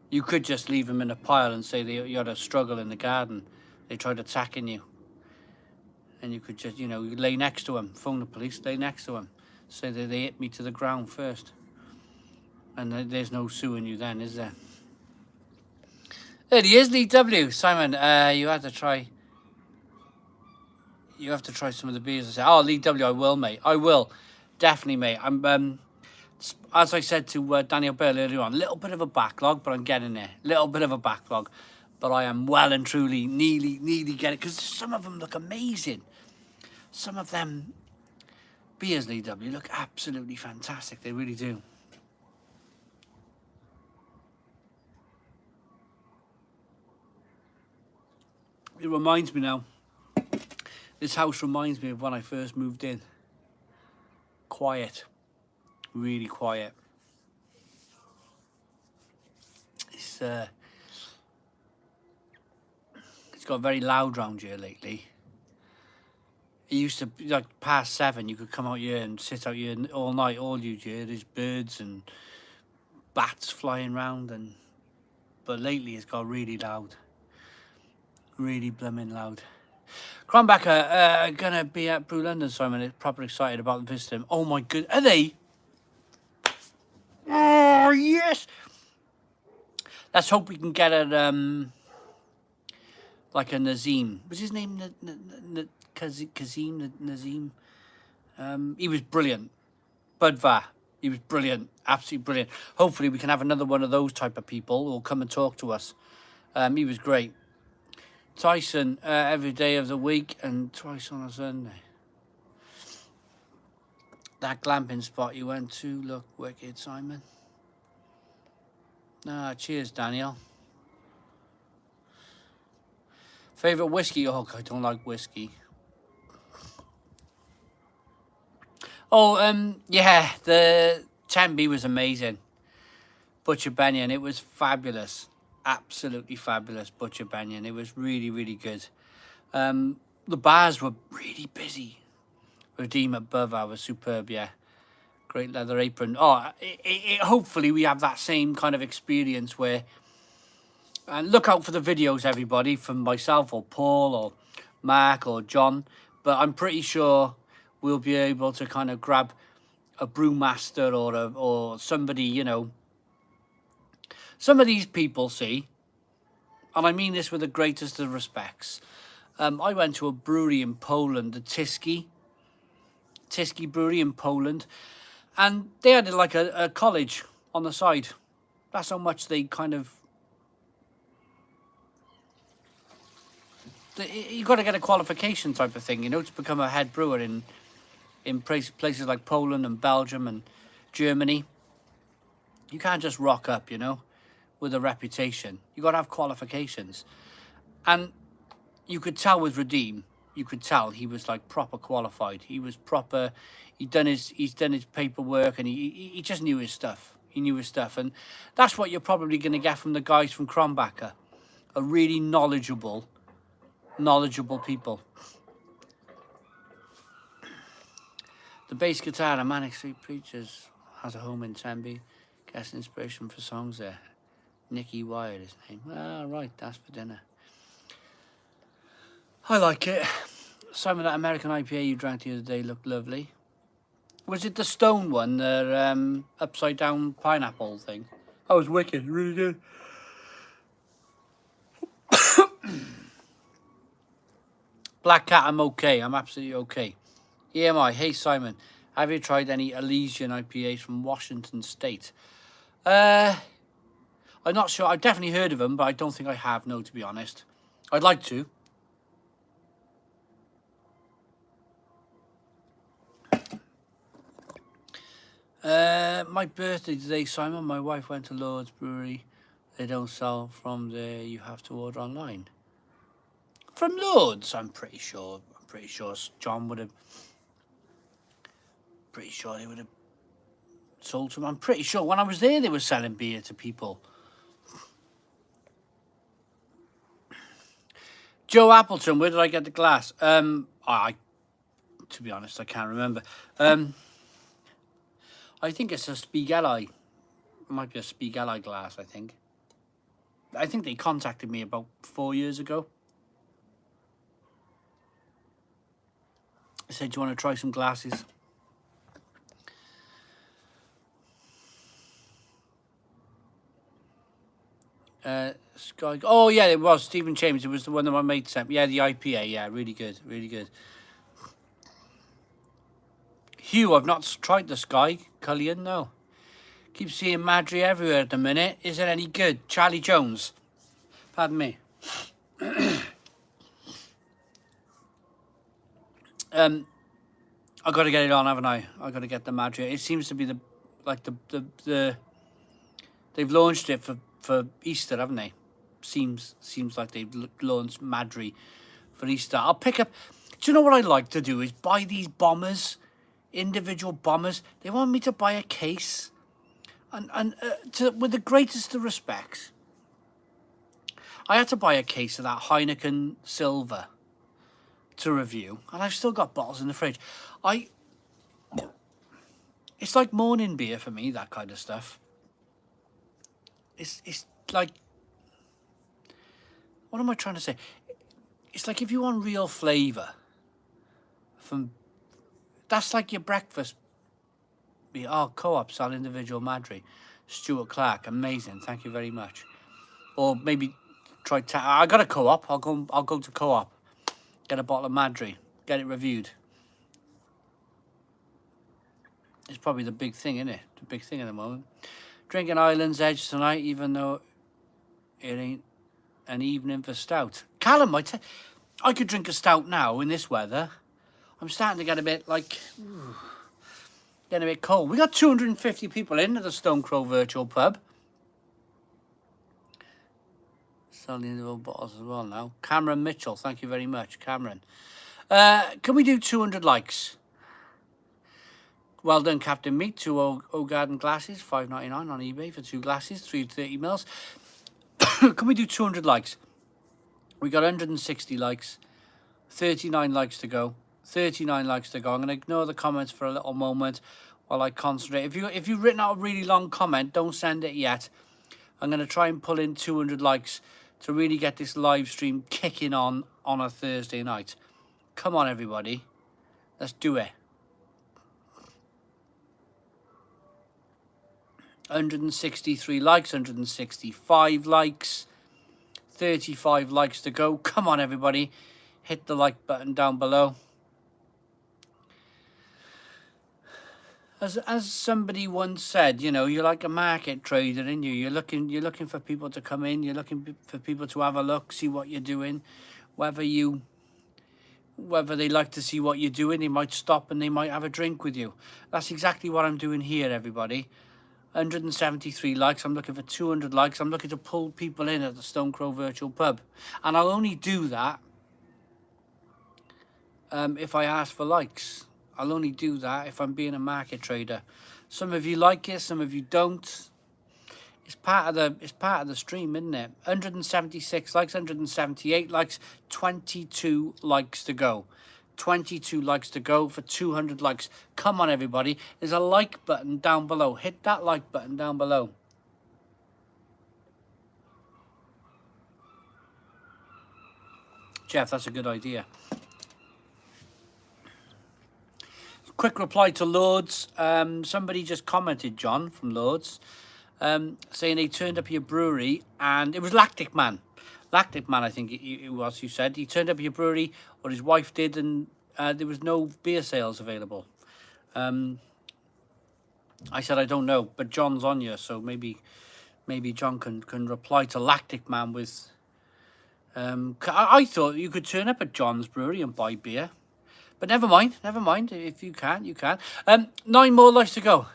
You could just leave them in a pile and say you had a struggle in the garden. They tried attacking you. And you could just, you know, lay next to them. Phone the police, lay next to them. Say that they hit me to the ground first. And there's no suing you then, is there? There he is, Lee W. Simon, you have to try some of the beers. I said, oh, Lee W, I will, mate. I will. Definitely, mate. I'm, as I said to Daniel Bell earlier on, a little bit of a backlog, but I'm getting there. Little bit of a backlog. But I am well and truly nearly getting it. Because some of them look amazing. Some of them beers, Lee W, look absolutely fantastic. They really do. It reminds me now. This house reminds me of when I first moved in. Quiet. Really quiet. It's got very loud round here lately. It used to be like past 7, you could come out here and sit out here all night, all you hear. There's birds and bats flying round, but lately it's got really loud. Really blooming loud. Cronbacker, gonna be at Brew London, Simon. Proper excited about visiting. Oh my good, are they? Oh, Oh, yes. Let's hope we can get a, like a Nazim. Was his name Kazim Nazim? He was brilliant. Budva. He was brilliant. Absolutely brilliant. Hopefully we can have another one of those type of people who will come and talk to us. He was great. Tyson, every day of the week and twice on a Sunday. That glamping spot you went to, look wicked, Simon. Ah, cheers, Daniel. Favourite whiskey? Oh, I don't like whiskey. Oh, yeah, the Tenby was amazing. Butcher Benyon, it was fabulous. Absolutely fabulous, Butcher Benyon. It was really, really good. The bars were really busy. Redeem above was superb, yeah. Great leather apron. Oh, hopefully we have that same kind of experience where... And look out for the videos, everybody, from myself or Paul or Mark or John. But I'm pretty sure we'll be able to kind of grab a brewmaster or somebody, you know. Some of these people, see, and I mean this with the greatest of respects. I went to a brewery in Poland, the Tiski Brewery in Poland, and they had like a college on the side. That's how much they kind of... You got to get a qualification type of thing, you know, to become a head brewer in places like Poland and Belgium and Germany. You can't just rock up, you know, with a reputation. You got to have qualifications. And you could tell with Redeem, you could tell he was like proper qualified. He was proper. He's done his paperwork, and he just knew his stuff. He knew his stuff, and that's what you're probably going to get from the guys from Krombacher, a really knowledgeable people. The bass guitar and Manic Street Preachers has a home in Tenby. Gets inspiration for songs there. Nicky Wyatt, his name. Ah, right, that's for dinner. I like it. Some of that American IPA you drank the other day looked lovely. Was it the Stone one, the upside down pineapple thing? That was wicked, really good. Black Cat, I'm okay. I'm absolutely okay. EMI, hey Simon, have you tried any Elysian IPAs from Washington State? I'm not sure. I've definitely heard of them, but I don't think I have, no, to be honest. I'd like to. My birthday today, Simon. My wife went to Lord's Brewery. They don't sell from there. You have to order online. From Lord's, I'm pretty sure John would have... Pretty sure they would have sold to them. I'm pretty sure when I was there, they were selling beer to people. Joe Appleton, where did I get the glass? To be honest, I can't remember. I think it's a Spiegelei. It might be a Spiegelei glass, I think. I think they contacted me about 4 years ago. I said, do you want to try some glasses? Sky. Oh, yeah, it was. Stephen Chambers. It was the one that my mate sent me. Yeah, the IPA. Yeah, really good. Really good. Hugh, I've not tried the Sky. Cullion, no. Keep seeing Madry everywhere at the minute. Is it any good? Charlie Jones. Pardon me. I got to get it on, haven't I? I got to get the Madry. It seems to be the they've launched it for Easter, haven't they? Seems like they've launched Madry for Easter. I'll pick up. Do you know what I'd like to do is buy these bombers, individual bombers. They want me to buy a case, and with the greatest of respects, I had to buy a case of that Heineken Silver to review, and I've still got bottles in the fridge. It's like morning beer for me, that kind of stuff. It's like, what am I trying to say? It's like if you want real flavour that's like your breakfast beer. Oh, Co-op sell individual Madry. Stuart Clark, amazing. Thank you very much. Or maybe try. I got a co-op. I'll go to co-op. Get a bottle of Madry. Get it reviewed. It's probably the big thing, isn't it? The big thing at the moment. Drinking Island's Edge tonight, even though it ain't an evening for stout. Callum, I could drink a stout now in this weather. I'm starting to get a bit like, getting a bit cold. We got 250 people in at the Stone Crow Virtual Pub. Selling individual bottles as well now. Cameron Mitchell, thank you very much, Cameron. Can we do 200 likes? Well done, Captain Meat. 2 O Garden glasses, $5.99 on eBay for 2 glasses, 330 mils. Can we do 200 likes? We got 160 likes, 39 likes to go, 39 likes to go. I'm going to ignore the comments for a little moment while I concentrate. If you've written out a really long comment, don't send it yet. I'm going to try and pull in 200 likes to really get this live stream kicking on a Thursday night. Come on, everybody. Let's do it. 163 likes, 165 likes, 35 likes to go. Come on, everybody. Hit the like button down below. As somebody once said, you know, you're like a market trader, aren't you? You're looking for people to come in. You're looking for people to have a look, see what you're doing. Whether they like to see what you're doing, they might stop and they might have a drink with you. That's exactly what I'm doing here, everybody. 173 likes. I'm looking for 200 likes. I'm looking to pull people in at the Stone Crow Virtual Pub. And I'll only do that if I ask for likes. I'll only do that if I'm being a market trader. Some of you like it, some of you don't. It's part of the stream, isn't it? 176 likes, 178 likes, 22 likes to go. 22 likes to go for 200 likes. Come on, everybody. There's a like button down below. Hit that like button down below. Jeff, that's a good idea. Quick reply to Lords. Somebody just commented, John, from Lords, saying they turned up at your brewery and it was Lactic Man. Lactic Man, I think it was, you said. He turned up at your brewery, or his wife did, and there was no beer sales available. I said, I don't know, but John's on you, so maybe John can reply to Lactic Man with... I thought you could turn up at John's brewery and buy beer. But never mind. If you can, you can. 9 more likes to go.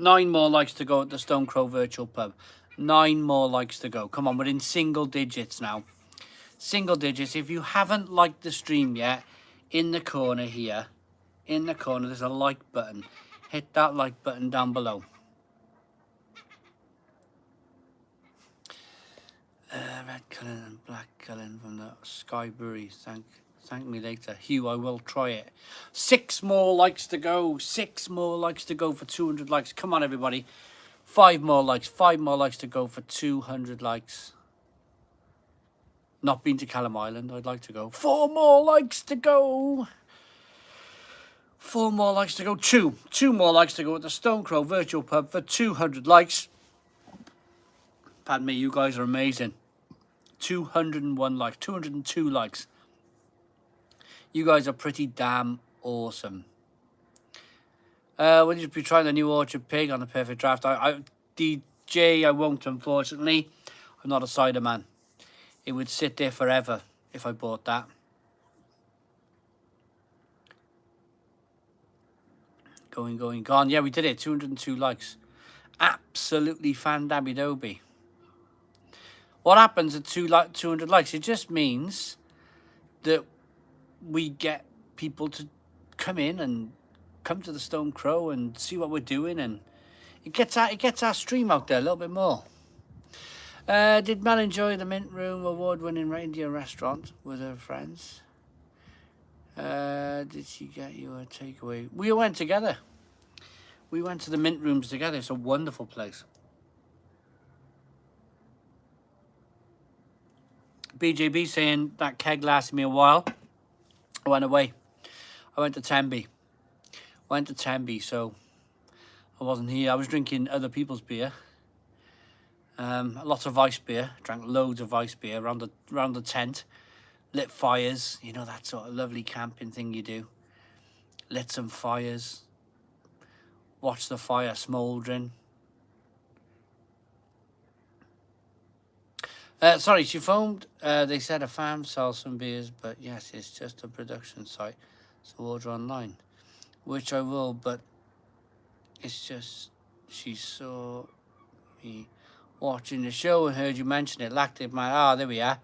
9 more likes to go at the Stone Crow Virtual Pub. 9 more likes to go. Come on, we're in single digits now. Single digits. If you haven't liked the stream yet, in the corner here, in the corner, there's a like button. Hit that like button down below. Red Cullen and Black Cullen from the Sky Brewery. Thank me later. Hugh, I will try it. 6 more likes to go. 6 more likes to go for 200 likes. Come on, everybody. 5 more likes. 5 more likes to go for 200 likes. Not been to Callum Island. I'd like to go. 4 more likes to go. 4 more likes to go. 2 more likes to go at the Stone Crow Virtual Pub for 200 likes. Pardon me, you guys are amazing. 201 likes, 202 likes. You guys are pretty damn awesome. Will you be trying the new Orchard Pig on the Perfect Draft? DJ, I won't, unfortunately. I'm not a cider man. It would sit there forever if I bought that. Going, gone. Yeah, we did it. 202 likes. Absolutely fan-dabby-doby. What happens at 200 likes? It just means that we get people to come in and come to the Stone Crow and see what we're doing, and it gets our stream out there a little bit more. Did Mel enjoy the Mint Room award-winning reindeer restaurant with her friends? Did she get you a takeaway? We went together. We went to the Mint Rooms together. It's a wonderful place. BJB saying that keg lasted me a while. I went away. I went to Tenby. Went to Tenby, so I wasn't here. I was drinking other people's beer. Lots of ice beer. Drank loads of ice beer around the tent. Lit fires. You know, that sort of lovely camping thing you do. Lit some fires. Watched the fire smouldering. Sorry, she phoned. They said a farm sells some beers, but yes, it's just a production site. So order online. Which I will, but it's just she saw me watching the show and heard you mention it. Lactic man. Ah, there we are.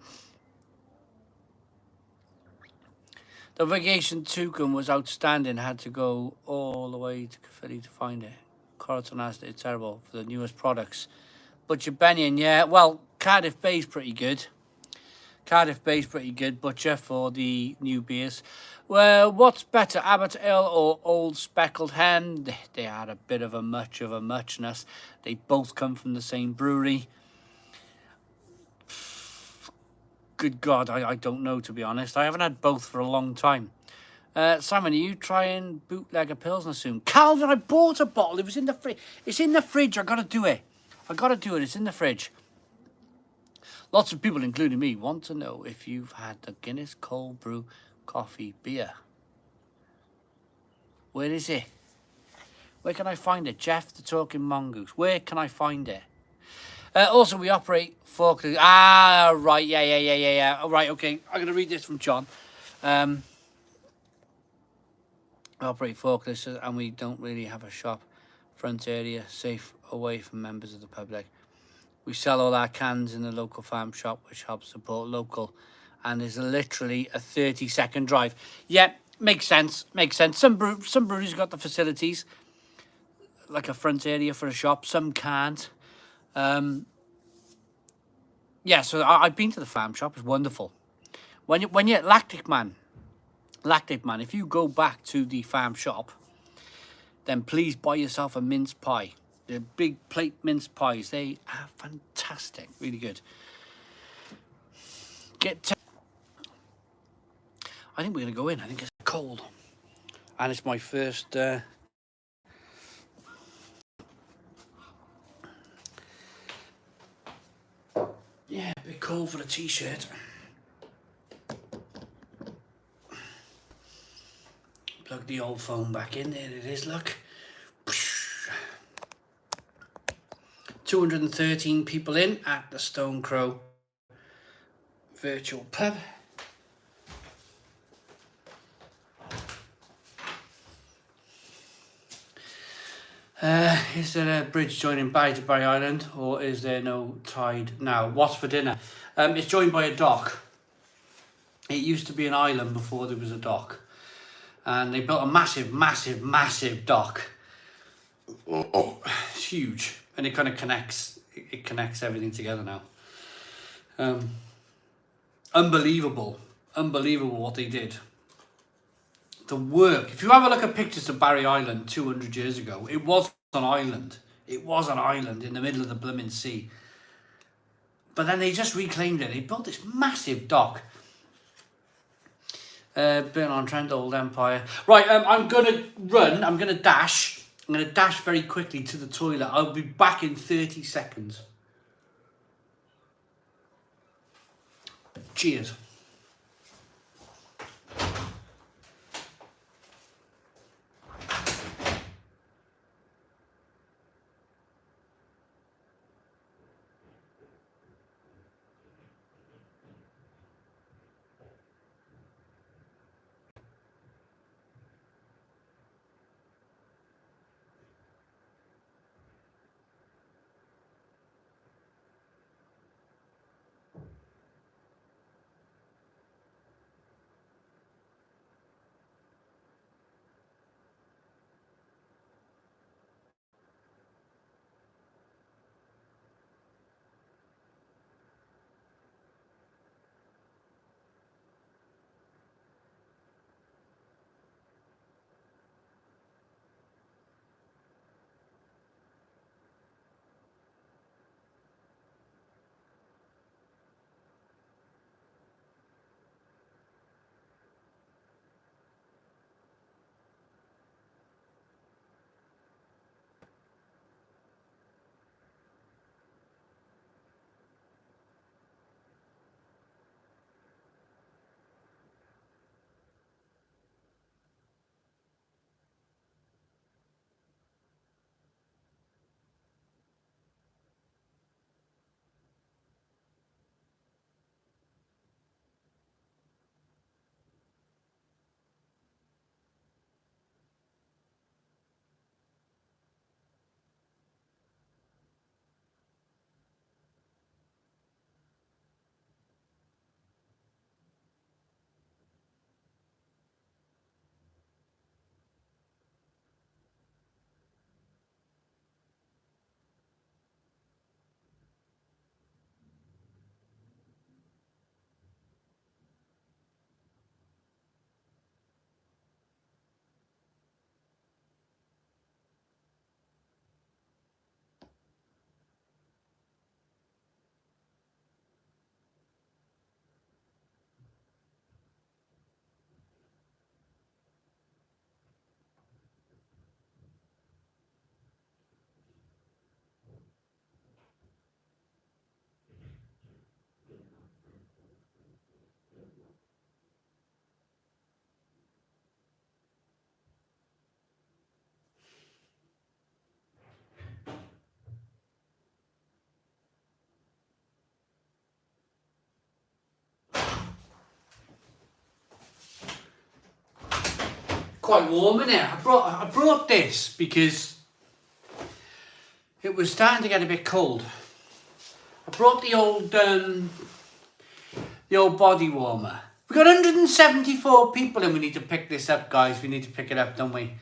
The vacation toucan was outstanding. Had to go all the way to Caerphilly to find it. Corrigan asked it's terrible for the newest products. Butcher Bennion, yeah. Well, Cardiff Bay's pretty good. Butcher for the new beers. Well, what's better, Abbot Ale or Old Speckled Hen? They had a bit of a muchness. They both come from the same brewery. Good God, I don't know, to be honest. I haven't had both for a long time. Simon, are you trying bootlegger Pilsner soon? Calvin, I bought a bottle. It was in the fridge. It's in the fridge. I got to do it. It's in the fridge. Lots of people, including me, want to know if you've had the Guinness Cold Brew Coffee Beer. Where is it? Where can I find it? Jeff the Talking Mongoose. Where can I find it? Also, we operate forklifts. Ah, right. Yeah. All right, okay. I'm going to read this from John. We operate forklifts and we don't really have a shop front area safe away from members of the public. We sell all our cans in the local farm shop, which helps support local and is literally a 30-second drive. Yeah, makes sense. Some breweries got the facilities, like a front area for a shop. Some can't. Yeah, so I've been to the farm shop. It's wonderful. When you're Lactic Man, if you go back to the farm shop, then please buy yourself a mince pie. The big plate mince pies, they are fantastic, really good. I think we're going to go in. I think it's cold. And it's my first... Yeah, a bit cold for a t-shirt. Plug the old phone back in. There it is, look. 213 people in at the Stone Crow virtual pub. Is there a bridge joining Barry to Barry Island, or is there no tide now? What's for dinner? It's joined by a dock. It used to be an island before there was a dock. And they built a massive dock. It's huge. And it kind of connects. It connects everything together now. Unbelievable what they did. The work. If you have a look at pictures of Barry Island 200 years ago, it was an island. It was an island in the middle of the blooming sea. But then they just reclaimed it. They built this massive dock. Burn-on-Trent, Old Empire. Right, I'm going to run. I'm going to dash. I'm going to dash very quickly to the toilet. I'll be back in 30 seconds. Cheers. quite warm in here. I brought this because it was starting to get a bit cold. I brought the old body warmer. We got 174 people and we need to pick this up, guys. We need to pick it up, don't we?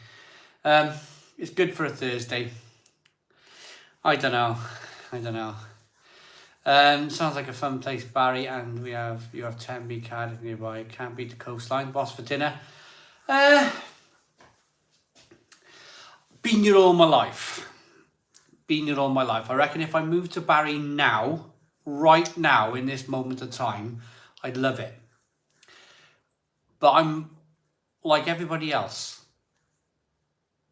It's good for a Thursday. I don't know. Sounds like a fun place, Barry. And you have 10B Cardiff nearby. Can't beat the coastline. Boss for dinner. Been here all my life. I reckon if I moved to Barry now, right now, in this moment of time, I'd love it. But I'm like everybody else.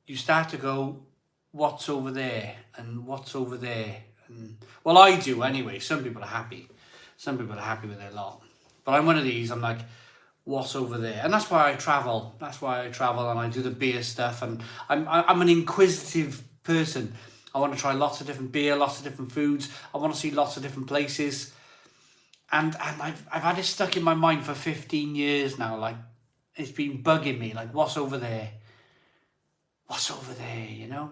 You start to go, what's over there? And what's over there? And, well, I do anyway. Some people are happy. Some people are happy with their lot. But I'm one of these. I'm like, what's over there? And that's why I travel. And I do the beer stuff. And I'm an inquisitive person. I want to try lots of different beer, lots of different foods. I want to see lots of different places. And I've had it stuck in my mind for 15 years now. Like, it's been bugging me. Like, what's over there? What's over there, you know?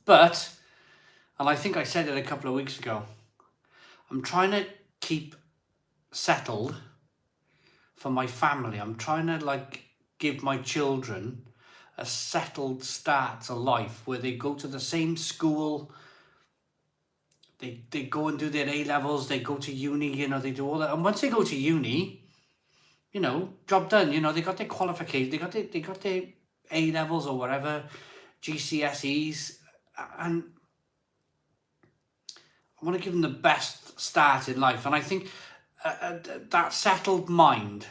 But, and I think I said it a couple of weeks ago, I'm trying to keep settled for my family. I'm trying to, like, give my children a settled start to life where they go to the same school. They go and do their A-levels, they go to uni, you know, they do all that. And once they go to uni, you know, job done, you know, they got their qualifications, they got their A-levels or whatever, GCSEs, and I want to give them the best start in life. And I think that settled mind,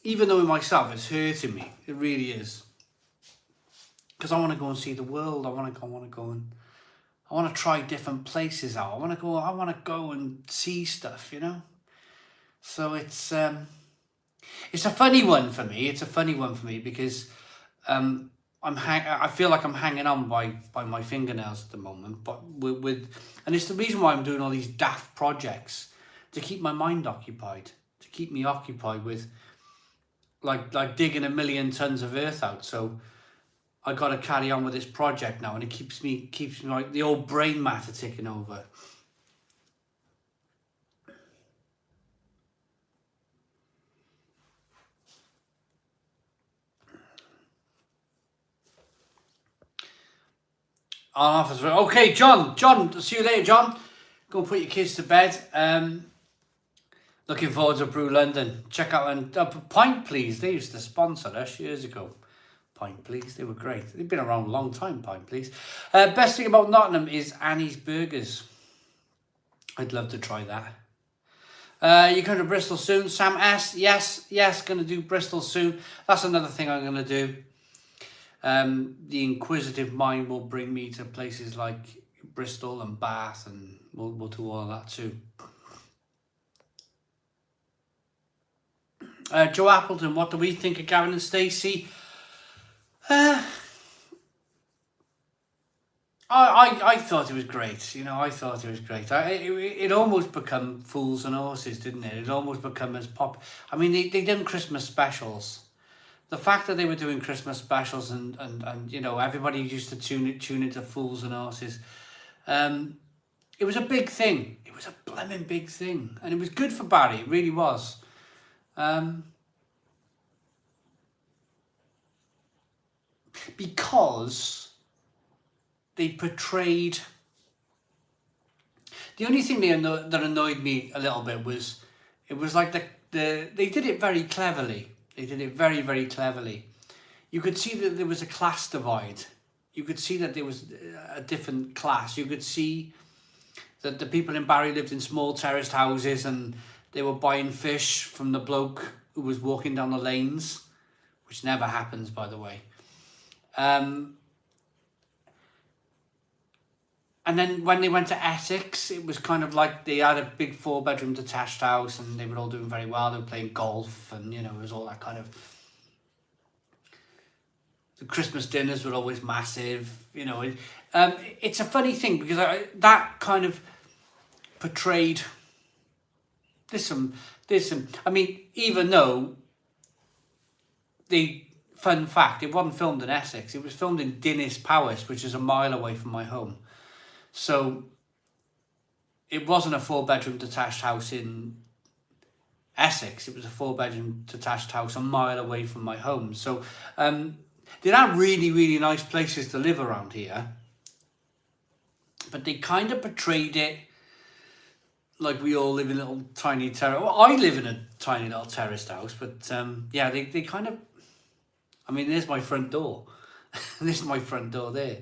even though in myself it's hurting me, it really is. Because I want to go and see the world. I want to try different places out. I want to go and see stuff, you know. So it's a funny one for me. Because I feel like I'm hanging on by my fingernails at the moment. But and it's the reason why I'm doing all these daft projects, to keep my mind occupied, to keep me occupied with like digging 1 million tons of earth out. So I got to carry on with this project now, and it keeps me like the old brain matter ticking over. Okay, John, see you later, John. Go and put your kids to bed. Looking forward to Brew London. Check out Pint Please. They used to sponsor us years ago. Pint Please, they were great. They've been around a long time, Pint Please. Best thing about Nottingham is Annie's Burgers. I'd love to try that. You're going to Bristol soon, Sam S. Yes, going to do Bristol soon. That's another thing I'm going to do. The inquisitive mind will bring me to places like Bristol and Bath, and we'll do all that too. Joe Appleton, what do we think of Gavin and Stacey? I thought it was great. You know, I thought it was great. It almost become Fools and Horses, didn't it? It almost become as pop. I mean, they done Christmas specials. The fact that they were doing Christmas specials and you know, everybody used to tune into Fools and Horses. It was a big thing. It was a blooming big thing. And it was good for Barry. It really was. Because they portrayed... The only thing that annoyed me a little bit was... It was like they did it very cleverly. They did it very, very cleverly. You could see that there was a class divide. You could see that there was a different class. You could see that the people in Barry lived in small terraced houses and they were buying fish from the bloke who was walking down the lanes, which never happens, by the way. And then when they went to Essex, it was kind of like they had a big 4-bedroom detached house and they were all doing very well. They were playing golf and, you know, it was all that kind of... The Christmas dinners were always massive, you know. It's a funny thing because that kind of portrayed There's some. I mean, even though fun fact, it wasn't filmed in Essex. It was filmed in Dinas Powys, which is a mile away from my home. So it wasn't a 4-bedroom detached house in Essex. It was a 4-bedroom detached house a mile away from my home. So they're not really, really nice places to live around here. But they kind of portrayed it like we all live in little tiny terrace. Well, I live in a tiny little terraced house, but yeah, they kind of. I mean, there's my front door. This is my front door there.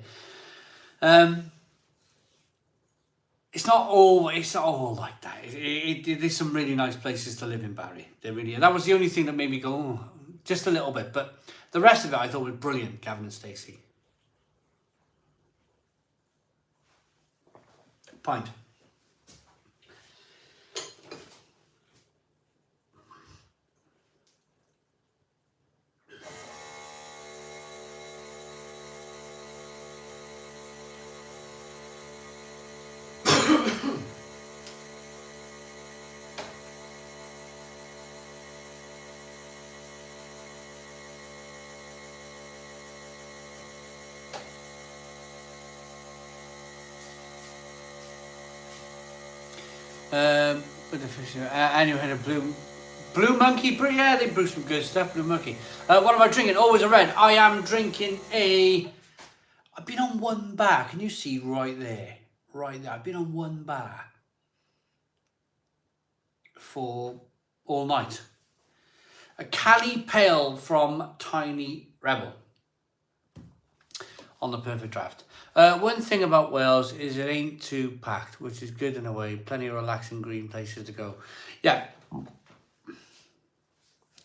It's not all like that. There's some really nice places to live in Barry. There really are. That was the only thing that made me go, oh, just a little bit. But the rest of it I thought was brilliant, Gavin and Stacey. Pint. With the fish, anyway, had a blue monkey. Yeah, they brew some good stuff. Blue monkey. What am I drinking? Always a red. I am drinking I've been on one bar. Can you see right there? Right there. I've been on one bar for all night. A Cali Pale from Tiny Rebel on the Perfect Draft. One thing about Wales is it ain't too packed, which is good in a way. Plenty of relaxing green places to go. Yeah,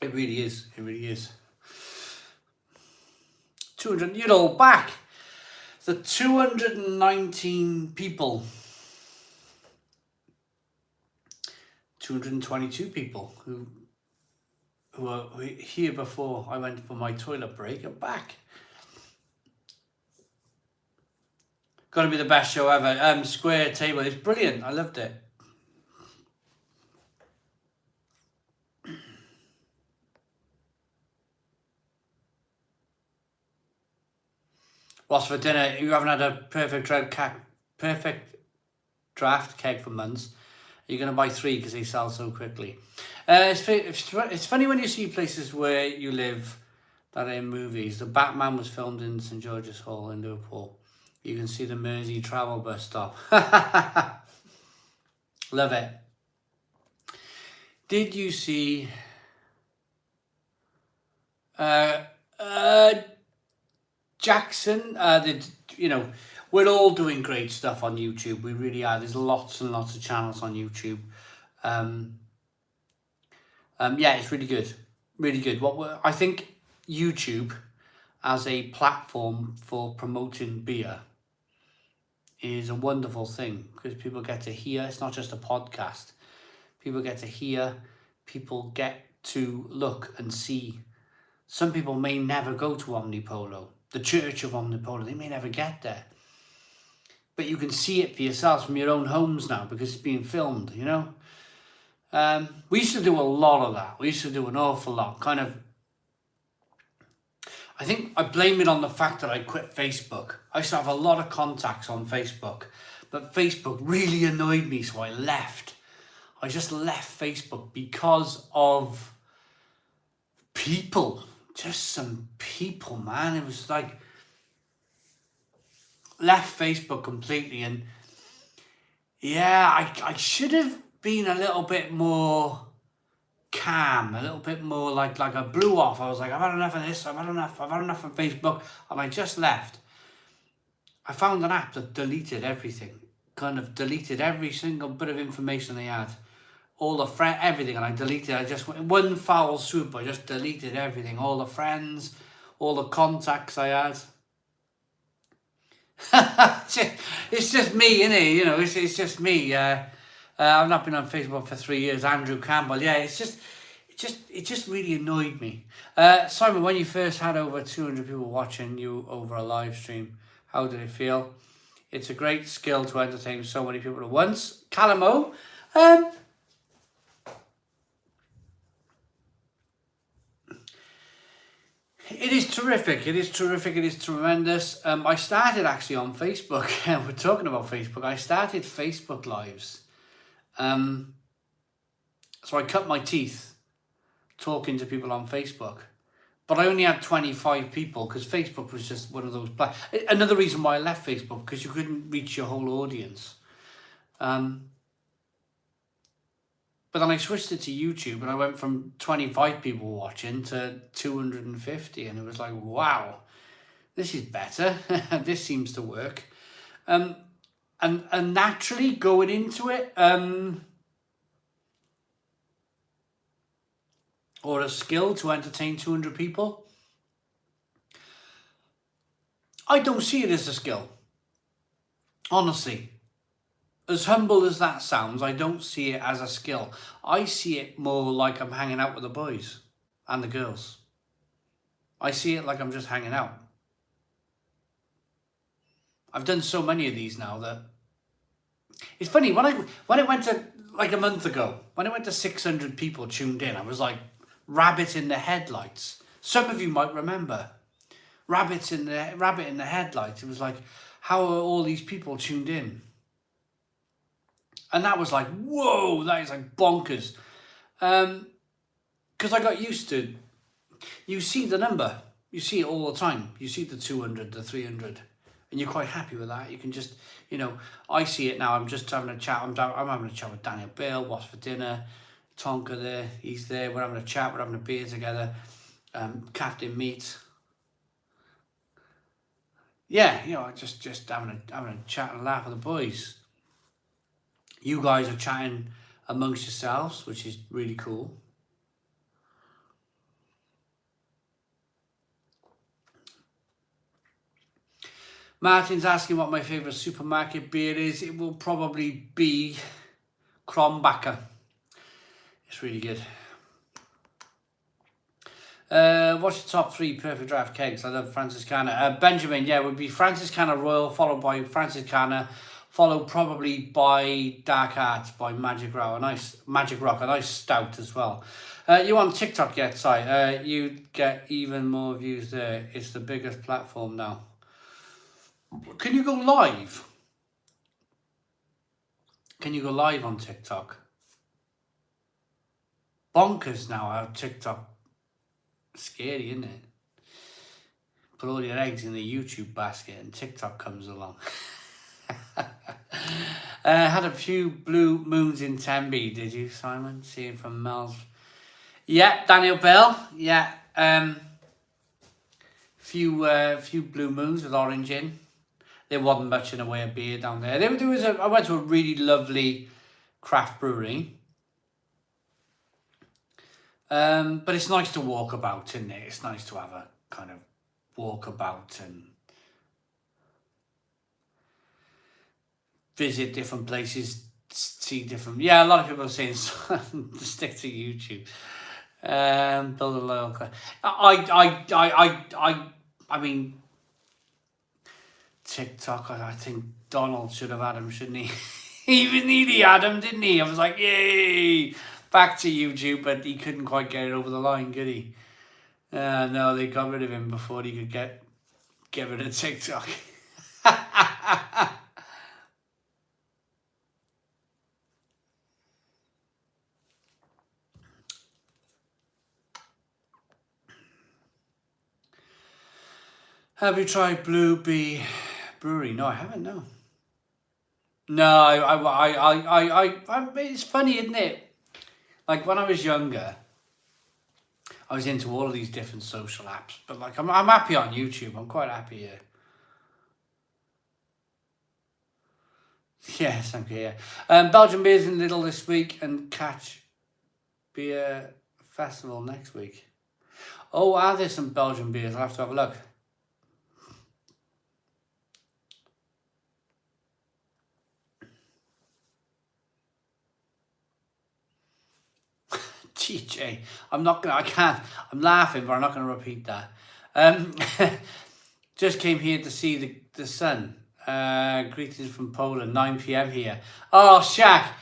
it really is. It really is. 200, back. The 219 people. 222 people who were here before I went for my toilet break are back. Got to be the best show ever. Square Table is brilliant. I loved it. What's for dinner? You haven't had a perfect draft keg for months. You're going to buy 3 because they sell so quickly. It's funny when you see places where you live that are in movies. The Batman was filmed in St George's Hall in Liverpool. You can see the Mersey travel bus stop. Love it. Did you see Jackson? We're all doing great stuff on YouTube. We really are. There's lots and lots of channels on YouTube. Yeah, it's really good. Really good. I think YouTube as a platform for promoting beer is a wonderful thing because people get to hear. It's not just a podcast. People get to hear. People get to look and see. Some people may never go to Omnipolo, the Church of Omnipolo. They may never get there. But you can see it for yourselves from your own homes now because it's being filmed, We used to do a lot of that. We used to do an awful lot. I think I blame it on the fact that I quit Facebook. I used to have a lot of contacts on Facebook, but Facebook really annoyed me, so I left. I just left Facebook because of people. Just some people, man. It was like, left Facebook completely, and yeah, I should have been a little bit more calm, a little bit more like I blew off. I was like, I've had enough of this, I've had enough of Facebook, and I just left. I found an app that deleted everything, kind of deleted every single bit of information they had, all the everything, and I deleted. I just went one foul swoop. I just deleted everything, all the friends, all the contacts I had. It's just me, innit? It's just me. I've not been on Facebook for 3 years. Andrew Campbell. Yeah, it just really annoyed me. Simon, when you first had over 200 people watching you over a live stream, how did it feel? It's a great skill to entertain so many people at once. Calamo, It is terrific. It is terrific. It is tremendous. I started actually on Facebook. We're talking about Facebook. I started Facebook Lives. So I cut my teeth talking to people on Facebook. But I only had 25 people because Facebook was just one of those... Another reason why I left Facebook, because you couldn't reach your whole audience. But then I switched it to YouTube and I went from 25 people watching to 250. And it was like, wow, this is better. This seems to work. And naturally going into it... or a skill to entertain 200 people. I don't see it as a skill. Honestly. As humble as that sounds, I don't see it as a skill. I see it more like I'm hanging out with the boys and the girls. I see it like I'm just hanging out. I've done so many of these now that... It's funny, when I went to, like a month ago, when I went to 600 people tuned in, I was like, rabbit in the headlights. Some of you might remember. Rabbit in the headlights. It was like, how are all these people tuned in? And that was like, whoa, that is like bonkers. Because I got used to, you see the number. You see it all the time. You see the 200, the 300. And you're quite happy with that. You can just, I see it now. I'm just having a chat. I'm having a chat with Daniel Bill. What's for dinner? Tonka there, he's there, we're having a chat, we're having a beer together. Captain Meat. Yeah, just having a chat and laugh with the boys. You guys are chatting amongst yourselves, which is really cool. Martin's asking what my favourite supermarket beer is. It will probably be Krombacher. It's really good. What's your top 3 perfect draft kegs? I love Franciscana. Benjamin, yeah, would be Franciscana Royal, followed by Franciscana, followed probably by Dark Arts by Magic Rock, a nice stout as well. You on TikTok yet, Si? You get even more views there. It's the biggest platform now. Can you go live? Can you go live on TikTok? Bonkers now how TikTok. Scary, isn't it? Put all your eggs in the YouTube basket and TikTok comes along. Had a few blue moons in Tenby, did you, Simon? Seeing from Mel's. Yeah, Daniel Bell. Yeah. Few blue moons with orange in. There wasn't much in the way of beer down there. I went to a really lovely craft brewery. But it's nice to walk about, isn't it? It's nice to have a kind of walk about and visit different places, see different... Yeah, a lot of people are saying to stick to YouTube. Build a loyal... I mean, TikTok, I think Donald should have had him, shouldn't he? Even he had him, didn't he? I was like, yay! Back to YouTube, but he couldn't quite get it over the line, could he? No, they got rid of him before he could get rid of TikTok. Have you tried Blue Bee Brewery? No, I haven't. No. It's funny, isn't it? Like when I was younger, I was into all of these different social apps, but like I'm happy on YouTube. I'm quite happy here. Yes, I'm here. Belgian beers in Lidl this week and Catch Beer Festival next week. Oh, are there some Belgian beers? I'll have to have a look. TJ, I'm laughing, but I'm not gonna repeat that. Just came here to see the sun. Greetings from Poland, 9 p.m. here. Oh, Shaq,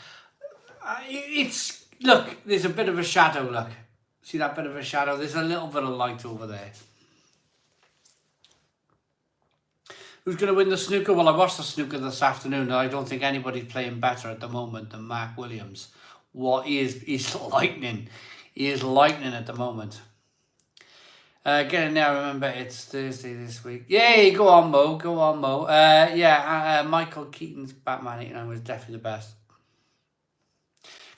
look, there's a bit of a shadow, look. See that bit of a shadow? There's a little bit of light over there. Who's going to win the snooker? Well, I watched the snooker this afternoon, and I don't think anybody's playing better at the moment than Mark Williams. He's lightning. He is lightning at the moment. Get in there, remember it's Thursday this week. Yay, go on, Mo. Go on, Mo. Michael Keaton's Batman 89 was definitely the best.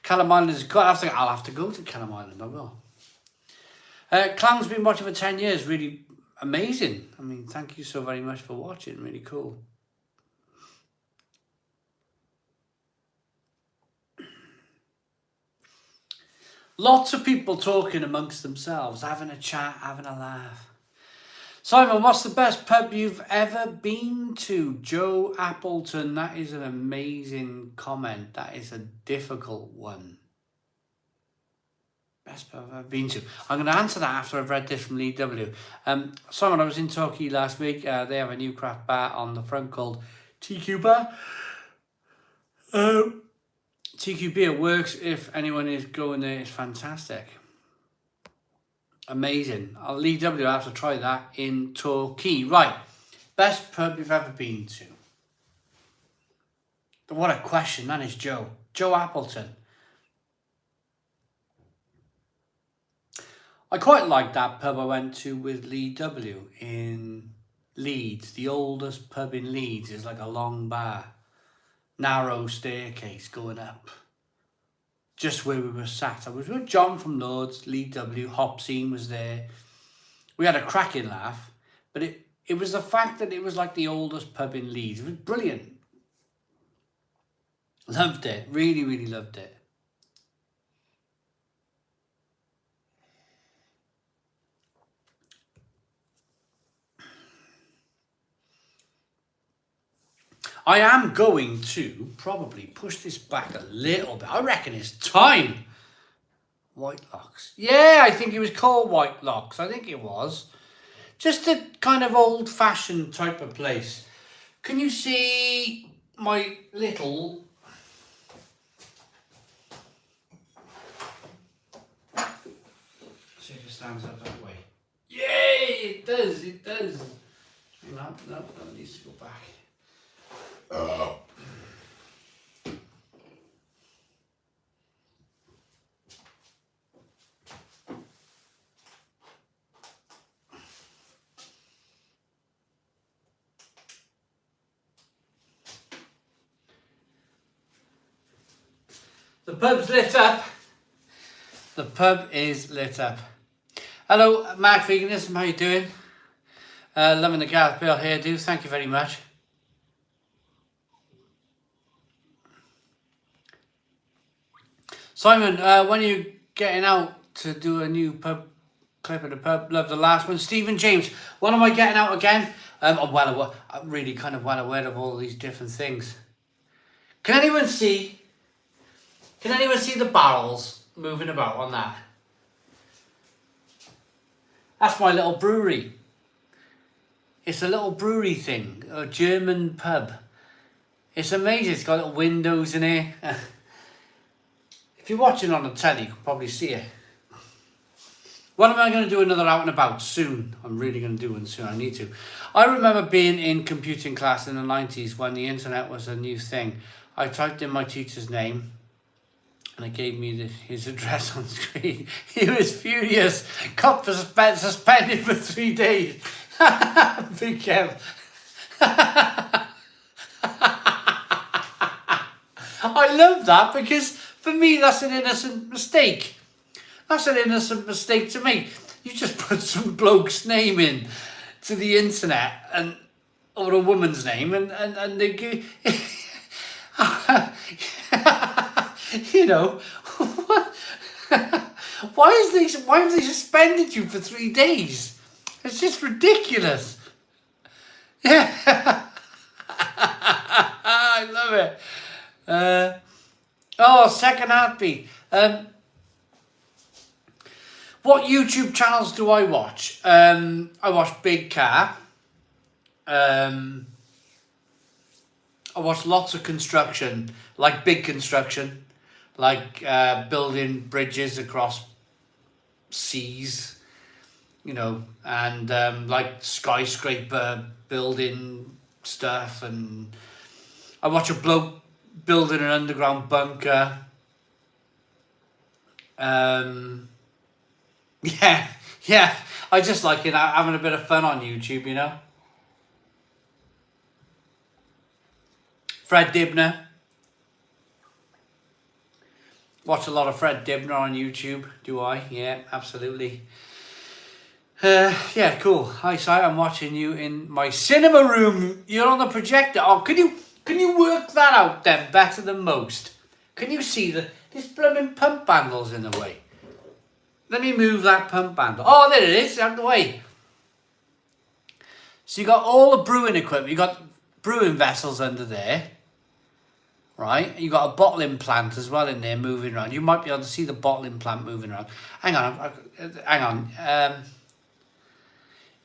Callum Island is good. I'll have to go to Callum Island, I will. Clown's been watching for 10 years. Really amazing. I mean, thank you so very much for watching. Really cool. Lots of people talking amongst themselves, having a chat, having a laugh. Simon, what's the best pub you've ever been to? Joe Appleton, that is an amazing comment. That is a difficult one. Best pub I've ever been to. I'm going to answer that after I've read this from Lee W. Simon, I was in Torquay last week. They have a new craft bar on the front called TQ Bar. TQ Beer works if anyone is going there. It's fantastic. Amazing. Lee W, I have to try that in Torquay. Right. Best pub you've ever been to? What a question. That is Joe. Joe Appleton. I quite liked that pub I went to with Lee W in Leeds. The oldest pub in Leeds is like a long bar. Narrow staircase going up. Just where we were sat. I was with John from Lords, Lee W, Hopsine was there. We had a cracking laugh, but it was the fact that it was like the oldest pub in Leeds. It was brilliant. Loved it. Really, really loved it. I am going to probably push this back a little bit. I reckon it's time. White Locks. Yeah, I think it was called White Locks. I think it was. Just a kind of old-fashioned type of place. Can you see my little... See if it stands up that way. Yay! It does, it does. No, that needs to go back. The pub's lit up. The pub is lit up. Hello, Mark Veganism, how you doing? Loving the Gareth Bale hairdo, thank you very much. Simon, when are you getting out to do a new pub clip of the pub? Love the last one. Stephen James, when am I getting out again? I'm really kind of well aware of all these different things. Can anyone see the barrels moving about on that? That's my little brewery. It's a little brewery thing, a German pub. It's amazing. It's got little windows in here. If you're watching on the telly, you can probably see it. When am I going to do another out and about? Soon. I'm really going to do one soon. I need to. I remember being in computing class in the 90s when the internet was a new thing. I typed in my teacher's name and it gave me his address on screen. He was furious. Got suspended for 3 days. Big Kev. I love that because for me that's an innocent mistake. That's an innocent mistake to make. You just put some bloke's name in to the internet or a woman's name and they go, you know, why have they suspended you for 3 days? It's just ridiculous. Yeah. I love it. Second heartbeat. What YouTube channels do I watch? I watch Big Car. I watch lots of construction, like big construction, like building bridges across seas, you know, and like skyscraper building stuff, and I watch a bloke building an underground bunker. Yeah, yeah. I just like having a bit of fun on YouTube, you know. Fred Dibner. Watch a lot of Fred Dibner on YouTube. Do I? Yeah, absolutely. Yeah, cool. Hi, Si. I'm watching you in my cinema room. You're on the projector. Oh, can you work that out then better than most? Can you see this blooming pump handle's in the way? Let me move that pump handle. Oh, there it is, out the way. So you got all the brewing equipment. You got brewing vessels under there, right? You got a bottling plant as well in there moving around. You might be able to see the bottling plant moving around. Hang on.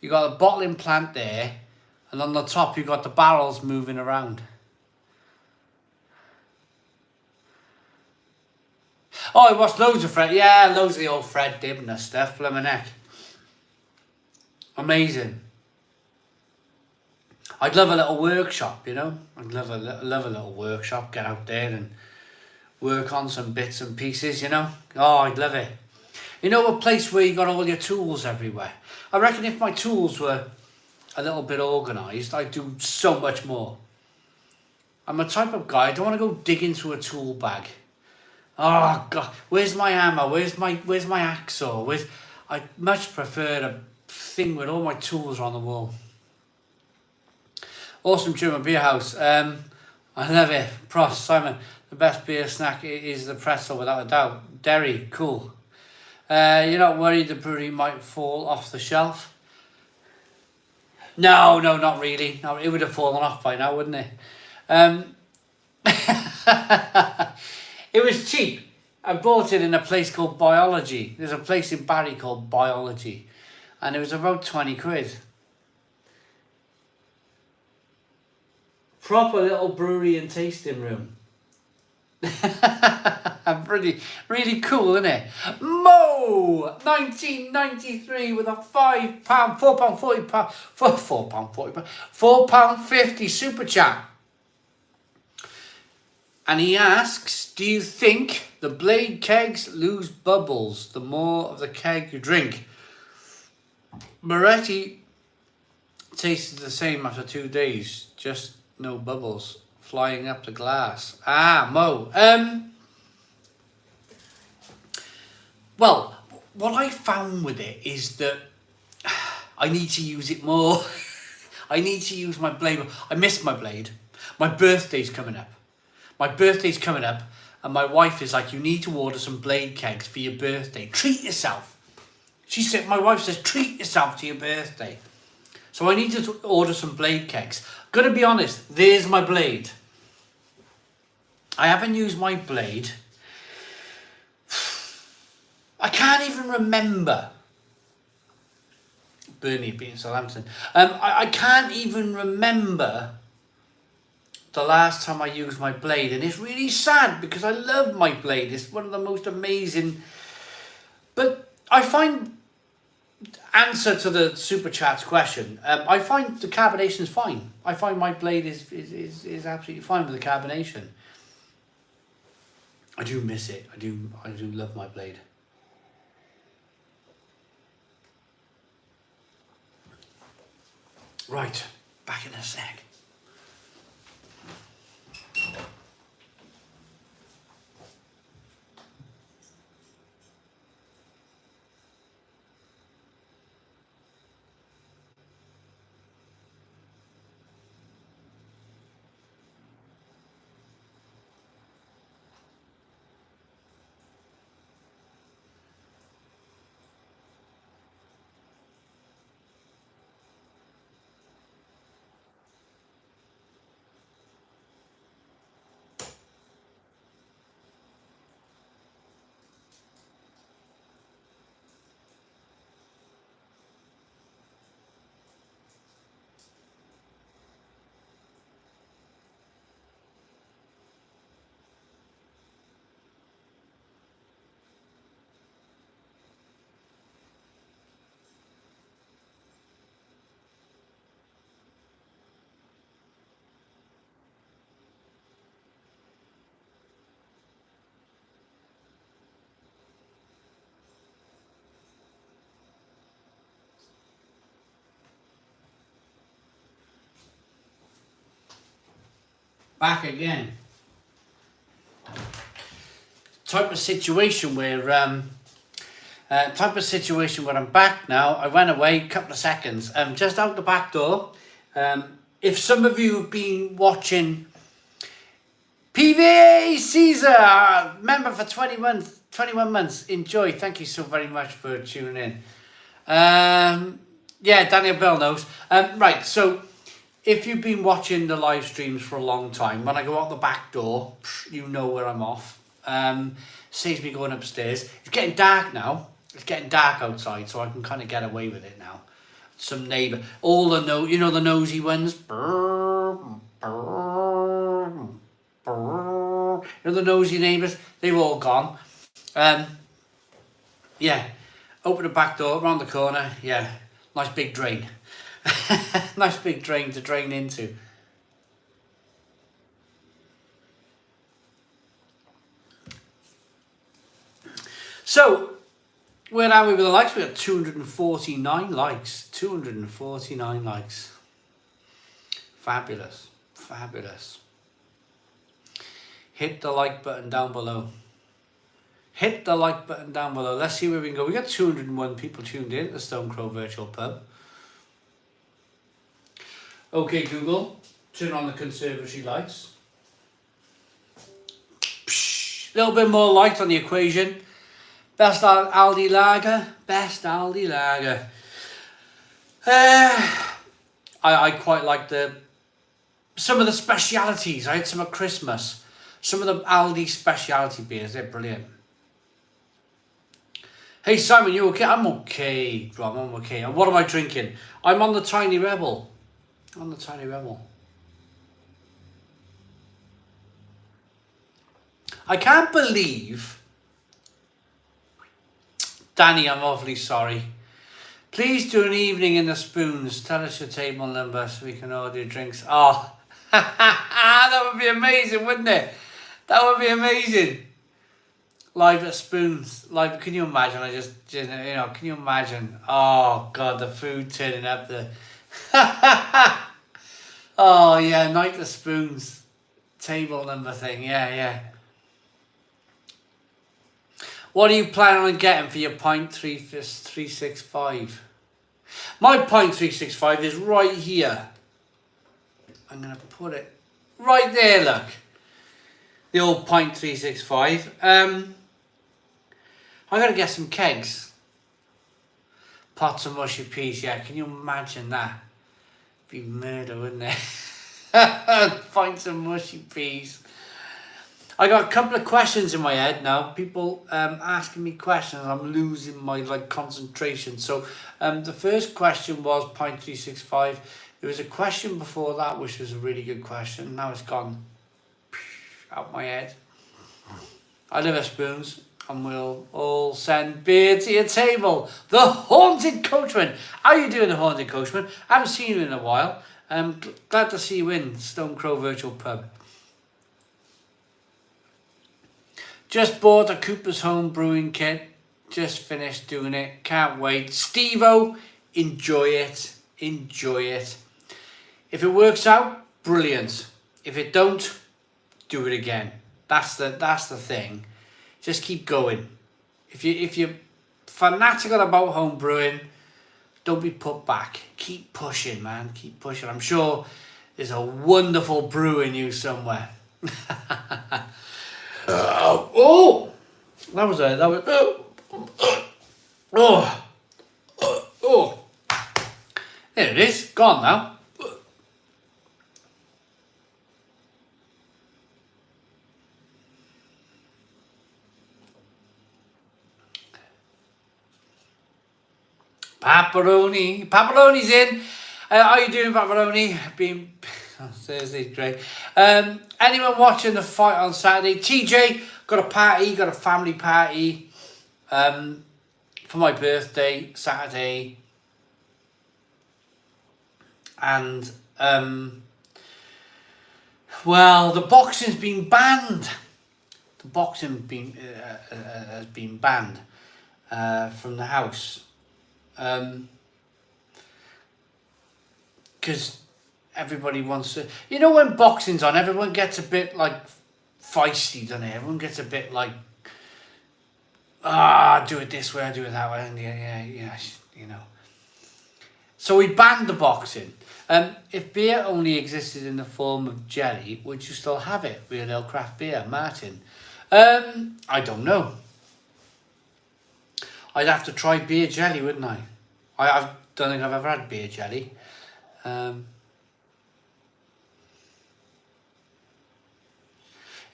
You got a bottling plant there, and on the top you got the barrels moving around. Oh, I watched loads of Fred. Yeah, loads of the old Fred Dibner stuff. Blooming heck. Amazing. I'd love a little workshop, you know. I'd love a little workshop. Get out there and work on some bits and pieces, you know. Oh, I'd love it. You know, a place where you got all your tools everywhere. I reckon if my tools were a little bit organised, I'd do so much more. I'm a type of guy, I don't want to go dig into a tool bag. Oh God, where's my hammer? Where's my hacksaw? I much prefer a thing with all my tools on the wall. Awesome German beer house. I love it. Prost, Simon. The best beer snack is the pretzel, without a doubt. Derry, cool. You're not worried the brewery might fall off the shelf? No, not really. No, it would have fallen off by now, wouldn't it? It was cheap. I bought it in a place called Biology. There's a place in Barry called Biology. And it was about 20 quid. Proper little brewery and tasting room. Really cool, isn't it? Mo 1993 with a £4.50 super chat. And he asks, do you think the blade kegs lose bubbles the more of the keg you drink? Moretti tasted the same after 2 days, just no bubbles flying up the glass. Mo. Well, what I found with it is that I need to use it more. I need to use my blade. I miss my blade. My birthday's coming up. And my wife is like, you need to order some blade kegs for your birthday. Treat yourself. My wife says, treat yourself to your birthday. So I need to order some blade kegs. Gotta be honest, there's my blade. I haven't used my blade. I can't even remember. Bernie being Southampton. I can't even remember the last time I used my blade. And it's really sad because I love my blade. It's one of the most amazing. But I find, answer to the super chat's question, I find the carbonation's fine. I find my blade is absolutely fine with the carbonation. I do miss it. I do love my blade. Right, back in a sec. back again. Type of situation where I'm back now. I went away a couple of seconds. Just out the back door. If some of you have been watching PVA Caesar, member for 21 months, enjoy. Thank you so very much for tuning in. Yeah, Daniel Bell knows. Right, so if you've been watching the live streams for a long time, when I go out the back door, you know where I'm off. Saves me going upstairs. It's getting dark now. It's getting dark outside, so I can kind of get away with it now. Some neighbour, all the the nosy ones. The nosy neighbours, they've all gone. Yeah, open the back door, around the corner. Yeah, nice big drain. Nice big drain to drain into. So, where are we with the likes? We got 249 likes. 249 likes. Fabulous. Fabulous. Hit the like button down below. Hit the like button down below. Let's see where we can go. We got 201 people tuned in at the Stone Crow Virtual Pub. Okay, Google, turn on the conservatory lights. A little bit more light on the equation. Best Aldi lager. Best Aldi lager. I quite like some of the specialities. I had some at Christmas. Some of the Aldi speciality beers. They're brilliant. Hey Simon, you okay? I'm okay. Rob, I'm okay. And what am I drinking? I'm on the Tiny Rebel. On the Tiny Rebel. I can't believe... Danny, I'm awfully sorry. Please do an evening in the Spoons. Tell us your table number so we can order your drinks. Oh, that would be amazing, wouldn't it? That would be amazing. Live at Spoons. Live. Can you imagine? Can you imagine? Oh, God, the food turning up the... Oh, yeah, night at Spoons. Table number thing. Yeah. What are you planning on getting for your pint 365? My pint 365 is right here. I'm going to put it right there, look. The old pint 365. I got to get some kegs. Pots of mushy peas, yeah. Can you imagine that? It'd be murder, wouldn't it? Find some mushy peas. I got a couple of questions in my head now. People asking me questions. I'm losing my concentration. So the first question was pint 365. There was a question before that which was a really good question. Now it's gone out my head. I live at Spoons and we'll all send beer to your table. The Haunted Coachman. How are you doing, the Haunted Coachman? I haven't seen you in a while. I'm glad to see you in Stone Crow Virtual Pub. Just bought a Cooper's Home brewing kit. Just finished doing it. Can't wait. Steve-O, enjoy it. Enjoy it. If it works out, brilliant. If it don't, do it again. That's the thing. Just keep going. If you're fanatical about home brewing, don't be put back. Keep pushing, man. Keep pushing. I'm sure there's a wonderful brew in you somewhere. There it is, gone now. Pepperoni's in. How are you doing, Pepperoni? Thursday's great. Anyone watching the fight on Saturday? TJ, got a family party for my birthday, Saturday. And, well, the boxing's been banned. The boxing has been banned from the house. Because everybody wants to... You know when boxing's on, everyone gets a bit like feisty, doesn't it? Everyone gets a bit like, do it this way, do it that way, and yeah, you know. So we banned the boxing. If beer only existed in the form of jelly, would you still have it? Real Ale Craft Beer, Martin. I don't know. I'd have to try beer jelly, wouldn't I? I don't think I've ever had beer jelly.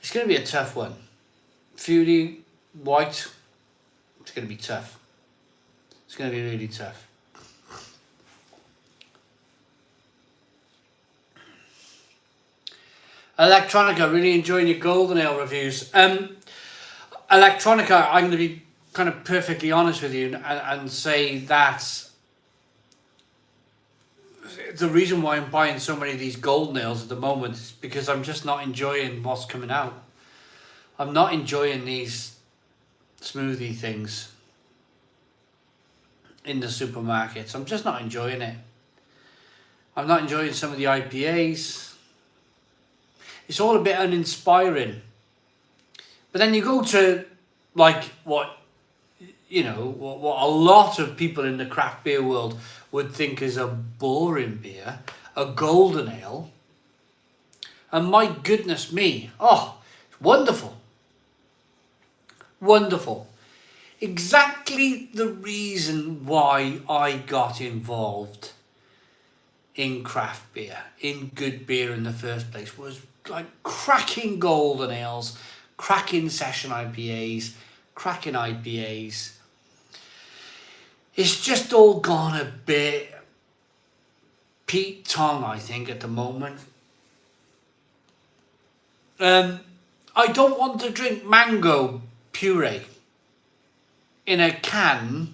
It's going to be a tough one. Fury, white, it's going to be tough. It's going to be really tough. Electronica, really enjoying your Golden Ale reviews. Electronica, I'm going to be kind of perfectly honest with you and say that the reason why I'm buying so many of these Golden Ales at the moment is because I'm just not enjoying what's coming out. I'm not enjoying these smoothie things in the supermarkets. I'm just not enjoying it. I'm not enjoying some of the IPAs. It's all a bit uninspiring. But then you go to like what a lot of people in the craft beer world would think is a boring beer, a Golden Ale. And my goodness me, it's wonderful. Wonderful. Exactly the reason why I got involved in craft beer, in good beer in the first place, was like cracking Golden Ales, cracking session IPAs, cracking IPAs. It's just all gone a bit Pete Tong, I think, at the moment. I don't want to drink mango puree in a can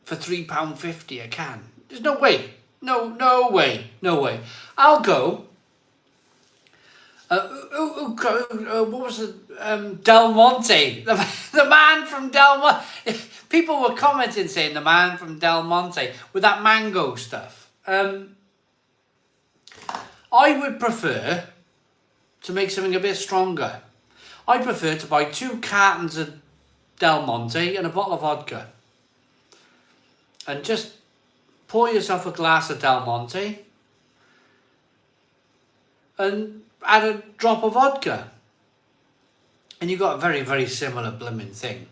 for £3.50 a can. There's no way. No way. I'll go. What was it? Del Monte. The man from Del Monte. People were commenting saying the man from Del Monte with that mango stuff. I would prefer to make something a bit stronger. I prefer to buy 2 cartons of Del Monte and a bottle of vodka. And just pour yourself a glass of Del Monte and add a drop of vodka. And you've got a very, very similar blooming thing.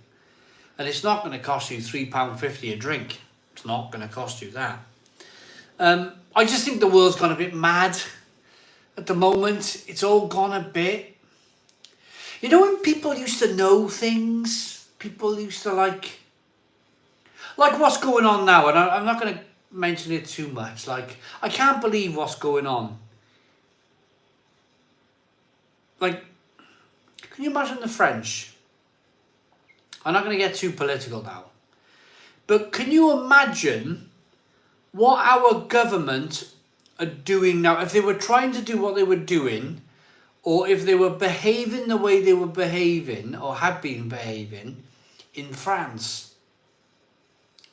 And it's not going to cost you £3.50 a drink. It's not going to cost you that. I just think the world's gone a bit mad at the moment. It's all gone a bit... You know when people used to know things? People used to like what's going on now, and I'm not going to mention it too much. Like, I can't believe what's going on. Like, can you imagine the French? I'm not going to get too political now. But can you imagine what our government are doing now? If they were trying to do what they were doing, or if they were behaving the way they were behaving, or have been behaving, in France.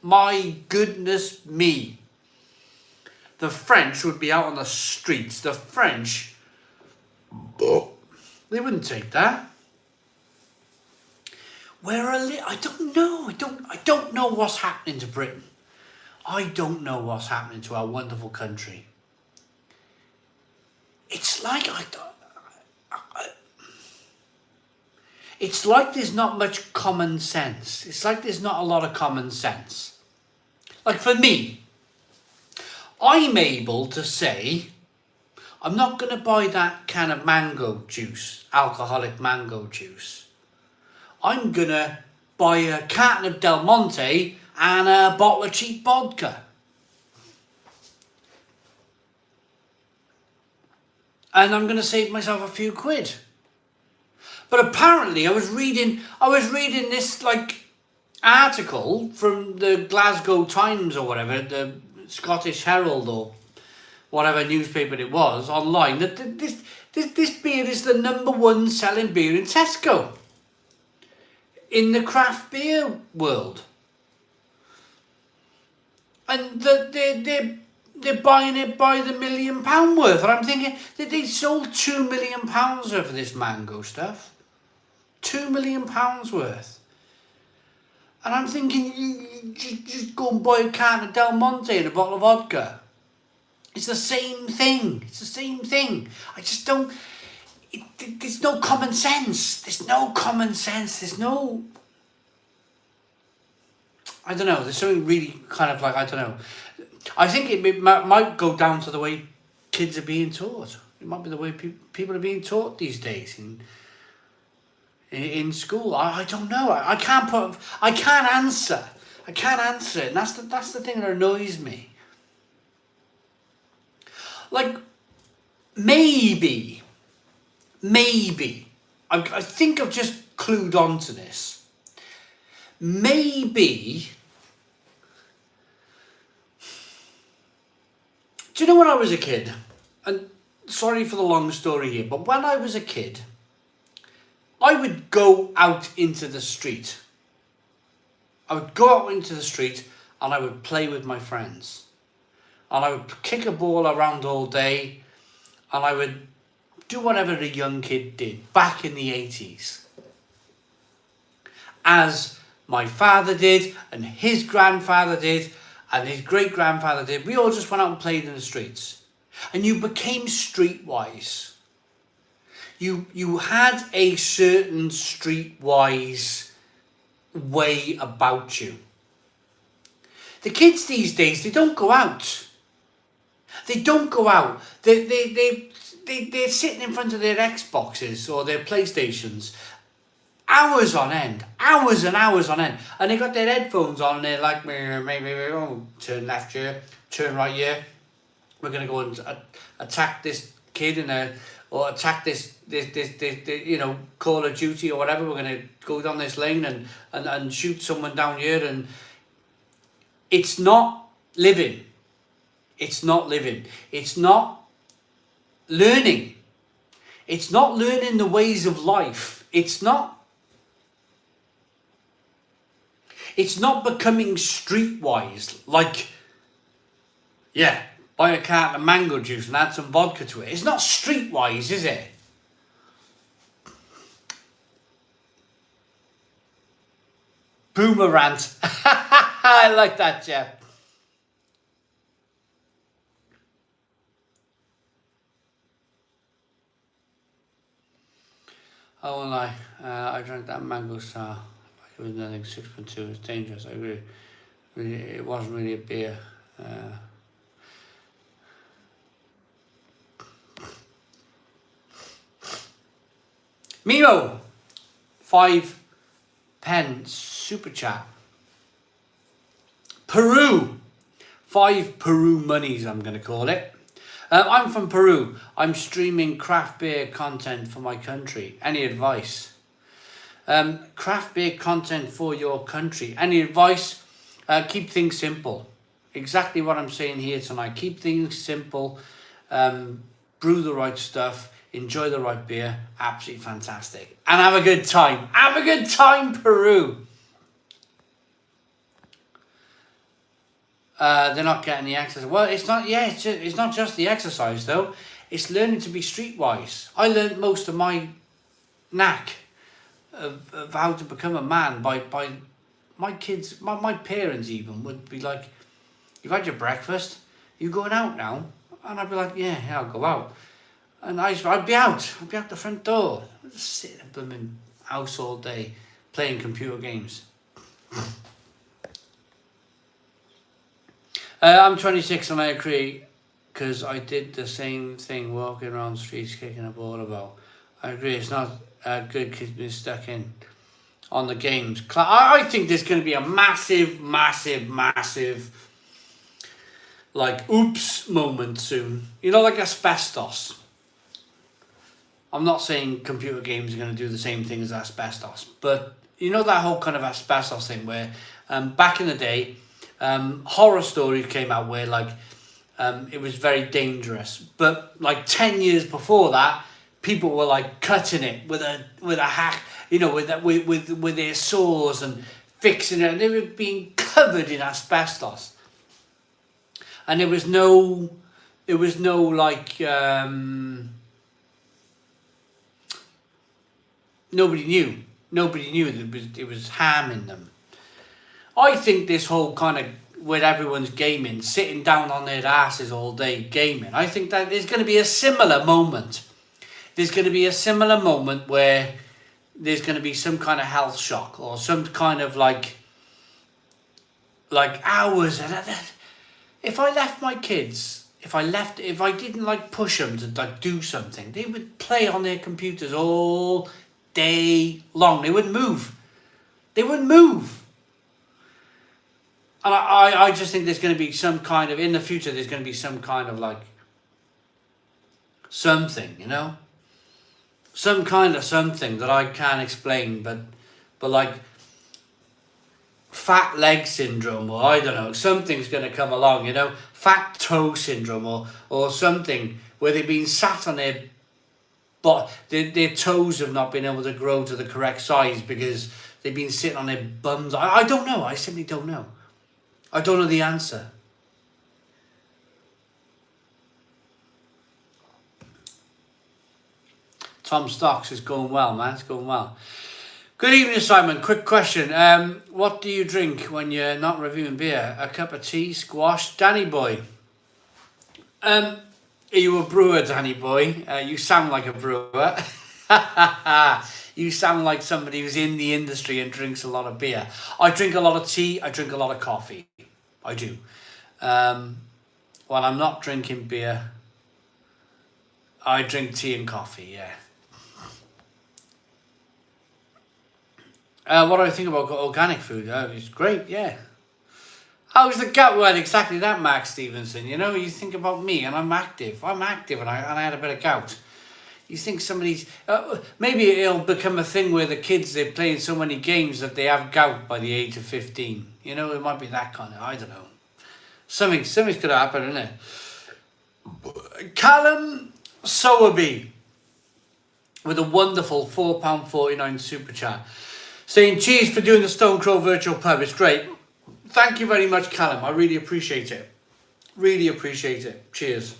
My goodness me. The French would be out on the streets. The French, they wouldn't take that. I don't know. I don't know what's happening to Britain. I don't know what's happening to our wonderful country. It's like it's like there's not much common sense. It's like there's not a lot of common sense. Like for me, I'm able to say, I'm not going to buy that can of mango juice, alcoholic mango juice. I'm going to buy a carton of Del Monte and a bottle of cheap vodka. And I'm going to save myself a few quid. But apparently I was reading this like article from the Glasgow Times or whatever, the Scottish Herald or whatever newspaper it was online, that this beer is the #1 selling beer in Tesco. In the craft beer world. And they're they're buying it by the £1 million worth. And I'm thinking, they sold £2 million worth of this mango stuff. £2 million worth. And I'm thinking, you just go and buy a carton of Del Monte and a bottle of vodka. It's the same thing. It's the same thing. I just don't... there's no common sense. There's no common sense. There's no... I don't know. There's something really kind of like, I don't know. I think it might go down to the way kids are being taught. It might be the way people are being taught these days in school. I don't know. I can't answer. I can't answer it. And that's the thing that annoys me. Like, maybe, I think I've just clued on to this. Maybe, do you know when I was a kid, and sorry for the long story here, but when I was a kid, I would go out into the street. I would go out into the street and I would play with my friends. And I would kick a ball around all day, and I would do whatever a young kid did back in the 80s. As my father did, and his grandfather did, and his great-grandfather did. We all just went out and played in the streets. And you became streetwise. You had a certain streetwise way about you. The kids these days, they don't go out. They don't go out. They're sitting in front of their Xboxes or their PlayStations hours on end, hours and hours on end, and they got their headphones on and they're like, maybe, oh, turn left here, turn right here. We're gonna go and attack this kid or attack this Call of Duty or whatever. We're gonna go down this lane and shoot someone down here, and it's not living. It's not living. It's not learning. It's not learning the ways of life. It's not becoming streetwise. Like, yeah, buy a carton of mango juice and add some vodka to it. It's not streetwise, is it? Boomer rant. I like that, Jeff. I won't lie. I drank that mango star. It was nothing. 6.2. It was dangerous. I agree. Really, it wasn't really a beer. Mimo, 5 pence super chat. Peru, 5 Peru monies. I'm going to call it. I'm from Peru. I'm streaming craft beer content for my country. Any advice? Craft beer content for your country. Any advice? Keep things simple. Exactly what I'm saying here tonight. Keep things simple. Brew the right stuff. Enjoy the right beer. Absolutely fantastic. And have a good time. Have a good time, Peru. They're not getting the exercise. Well, it's not. Yeah, it's not just the exercise though. It's learning to be streetwise. I learned most of my knack of how to become a man by my kids. My parents even would be like, "You've had your breakfast. You going out now?" And I'd be like, "Yeah, I'll go out." And I'd be out. I'd be out the front door. I'd just sit in a blooming house all day playing computer games. I'm 26 and I agree, because I did the same thing walking around the streets kicking a ball about. I agree, it's not good kids being stuck in on the games. I think there's going to be a massive like oops moment soon. You know, like asbestos. I'm not saying computer games are going to do the same thing as asbestos, but you know that whole kind of asbestos thing where back in the day, horror stories came out where like it was very dangerous, but like 10 years before that, people were like cutting it with a hack, you know, with their saws and fixing it, and they were being covered in asbestos. and there was no like nobody knew that it was ham in them. I think this whole kind of where everyone's gaming, sitting down on their asses all day gaming, I think that there's going to be a similar moment. There's going to be a similar moment where there's going to be some kind of health shock or some kind of like hours. And if I left my kids, if I didn't like push them to like do something, they would play on their computers all day long. They wouldn't move. And I just think there's going to be some kind of, in the future, there's going to be some kind of like something, you know? Some kind of something that I can't explain, but like fat leg syndrome, or I don't know, something's going to come along, you know? Fat toe syndrome or something where they've been sat on their their toes have not been able to grow to the correct size because they've been sitting on their bums. I don't know. I simply don't know. I don't know the answer. Tom Stocks is going well, man. It's going well. Good evening, Simon. Quick question. What do you drink when you're not reviewing beer? A cup of tea, squash? Danny boy. Are you a brewer, Danny boy? You sound like a brewer. You sound like somebody who's in the industry and drinks a lot of beer. I drink a lot of tea. I drink a lot of coffee. I do. When I'm not drinking beer, I drink tea and coffee, yeah. What do I think about organic food? It's great, yeah. How's the gout? Well, exactly that, Max Stevenson. You know, you think about me and I'm active. And I had a bit of gout. You think somebody's... maybe it'll become a thing where the kids, they're playing so many games that they have gout by the age of 15. You know, it might be that kind of... I don't know. Something's going to happen, isn't it? Callum Sowerby with a wonderful £4.49 super chat. Saying, cheers for doing the Stone Crow virtual pub. It's great. Thank you very much, Callum. I really appreciate it. Really appreciate it. Cheers.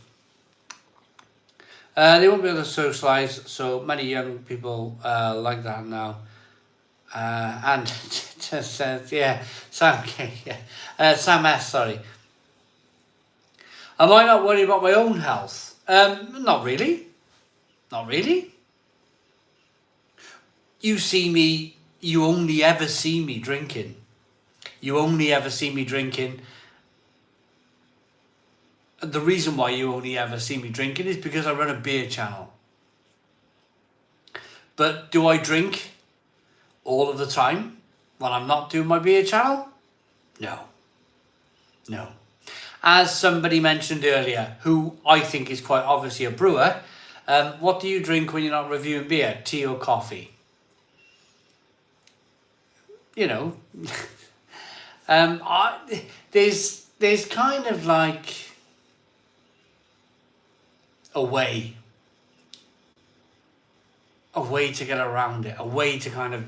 They won't be able to socialise, so many young people like that now. And just says, yeah, Sam K, yeah. Sam S, sorry. Am I not worried about my own health? Not really. Not really. You see me, you only ever see me drinking. You only ever see me drinking. The reason why you only ever see me drinking is because I run a beer channel. But do I drink all of the time when I'm not doing my beer channel? No. No. As somebody mentioned earlier, who I think is quite obviously a brewer, what do you drink when you're not reviewing beer? Tea or coffee? You know, there's kind of like a way to get around it, a way to kind of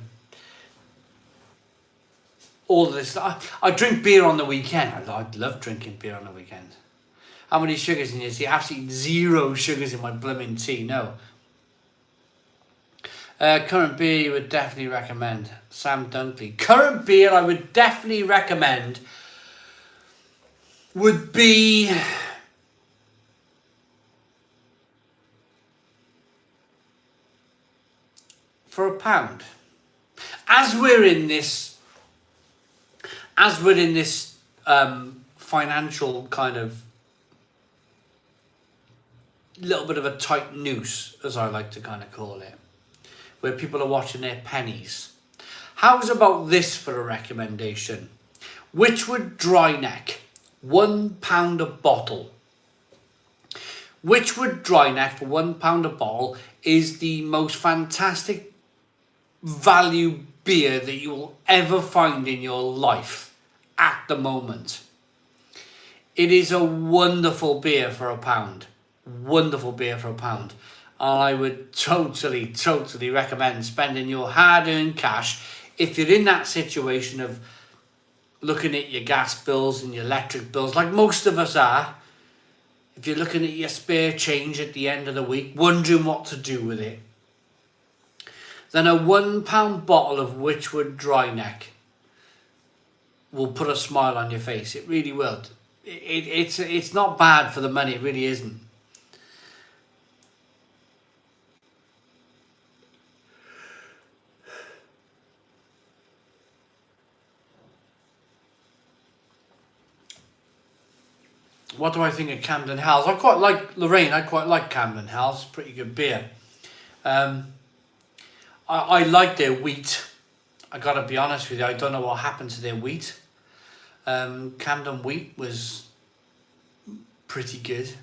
all of this. I drink beer on the weekend. I love drinking beer on the weekend. How many sugars in you? See, absolutely 0 sugars in my blooming tea. No. Current beer you would definitely recommend. Sam Dunkley. Current beer I would definitely recommend would be for £1. As we're in this financial kind of little bit of a tight noose, as I like to kind of call it, where people are watching their pennies. How's about this for a recommendation? Witchwood Dry Neck, £1 a bottle. Witchwood Dry Neck for £1 a bottle is the most fantastic value beer that you will ever find in your life at the moment. It is a wonderful beer for £1. Wonderful beer for £1. And I would totally recommend spending your hard-earned cash if you're in that situation of looking at your gas bills and your electric bills, like most of us are, if you're looking at your spare change at the end of the week, wondering what to do with it, then a £1 bottle of Witchwood Dry Neck will put a smile on your face. It really will. It's not bad for the money. It really isn't. What do I think of Camden Hells? I quite like Lorraine. I quite like Camden Hells. Pretty good beer. I like their wheat. I gotta be honest with you. I don't know what happened to their wheat. Camden wheat was pretty good.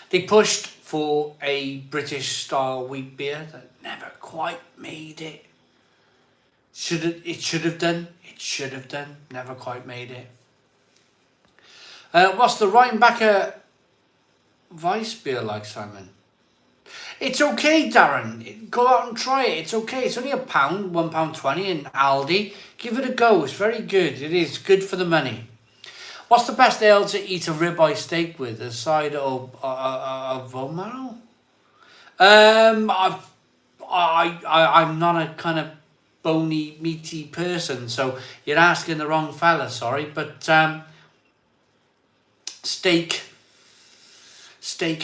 They pushed for a British style wheat beer that never quite made it. It should have done. Never quite made it. What's the Rheinbacher Weiss beer like, Simon? It's okay, Darren. Go out and try it. It's okay. It's only £1.20 in Aldi. Give it a go. It's very good. It is good for the money. What's the best ale to eat a ribeye steak with? A side of bone marrow? I'm not a kind of bony, meaty person, so you're asking the wrong fella. Sorry, but steak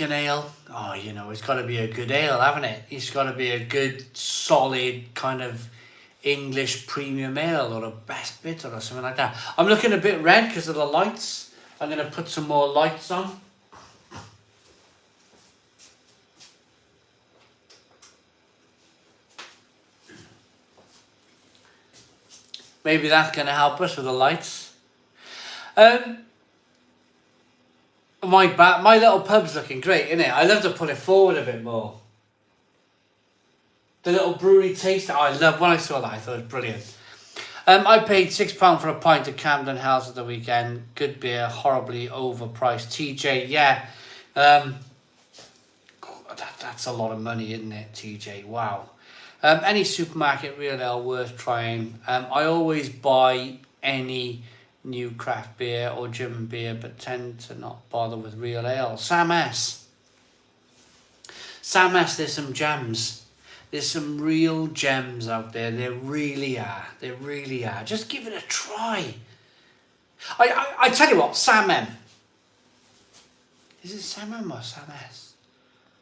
and ale. Oh, you know, it's got to be a good ale, haven't it? It's got to be a good, solid kind of English premium ale or a best bitter or something like that. I'm looking a bit red because of the lights. I'm going to put some more lights on. Maybe that's going to help us with the lights. My little pub's looking great, isn't it? I love to pull it forward a bit more. The little brewery taster. I love when I saw that. I thought it was brilliant. I paid £6 for a pint of Camden House at the weekend. Good beer, horribly overpriced. TJ, yeah. That's a lot of money, isn't it, TJ? Wow. Any supermarket real ale worth trying. I always buy any new craft beer or German beer, but tend to not bother with real ale. Sam S, there's some gems. There's some real gems out there. There really are. Just give it a try. I tell you what, Sam M. Is it Sam M or Sam S?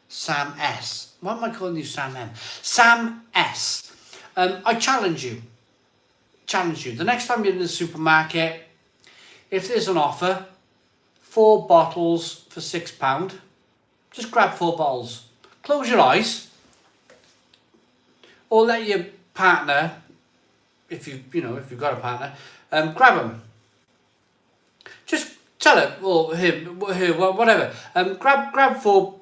Sam S. Why am I calling you Sam M? Sam S. I challenge you. The next time you're in the supermarket, if there's an offer, 4 bottles for £6, just grab 4 bottles. Close your eyes, or let your partner, if you've got a partner, grab them. Just tell her or him, her, whatever. Grab 4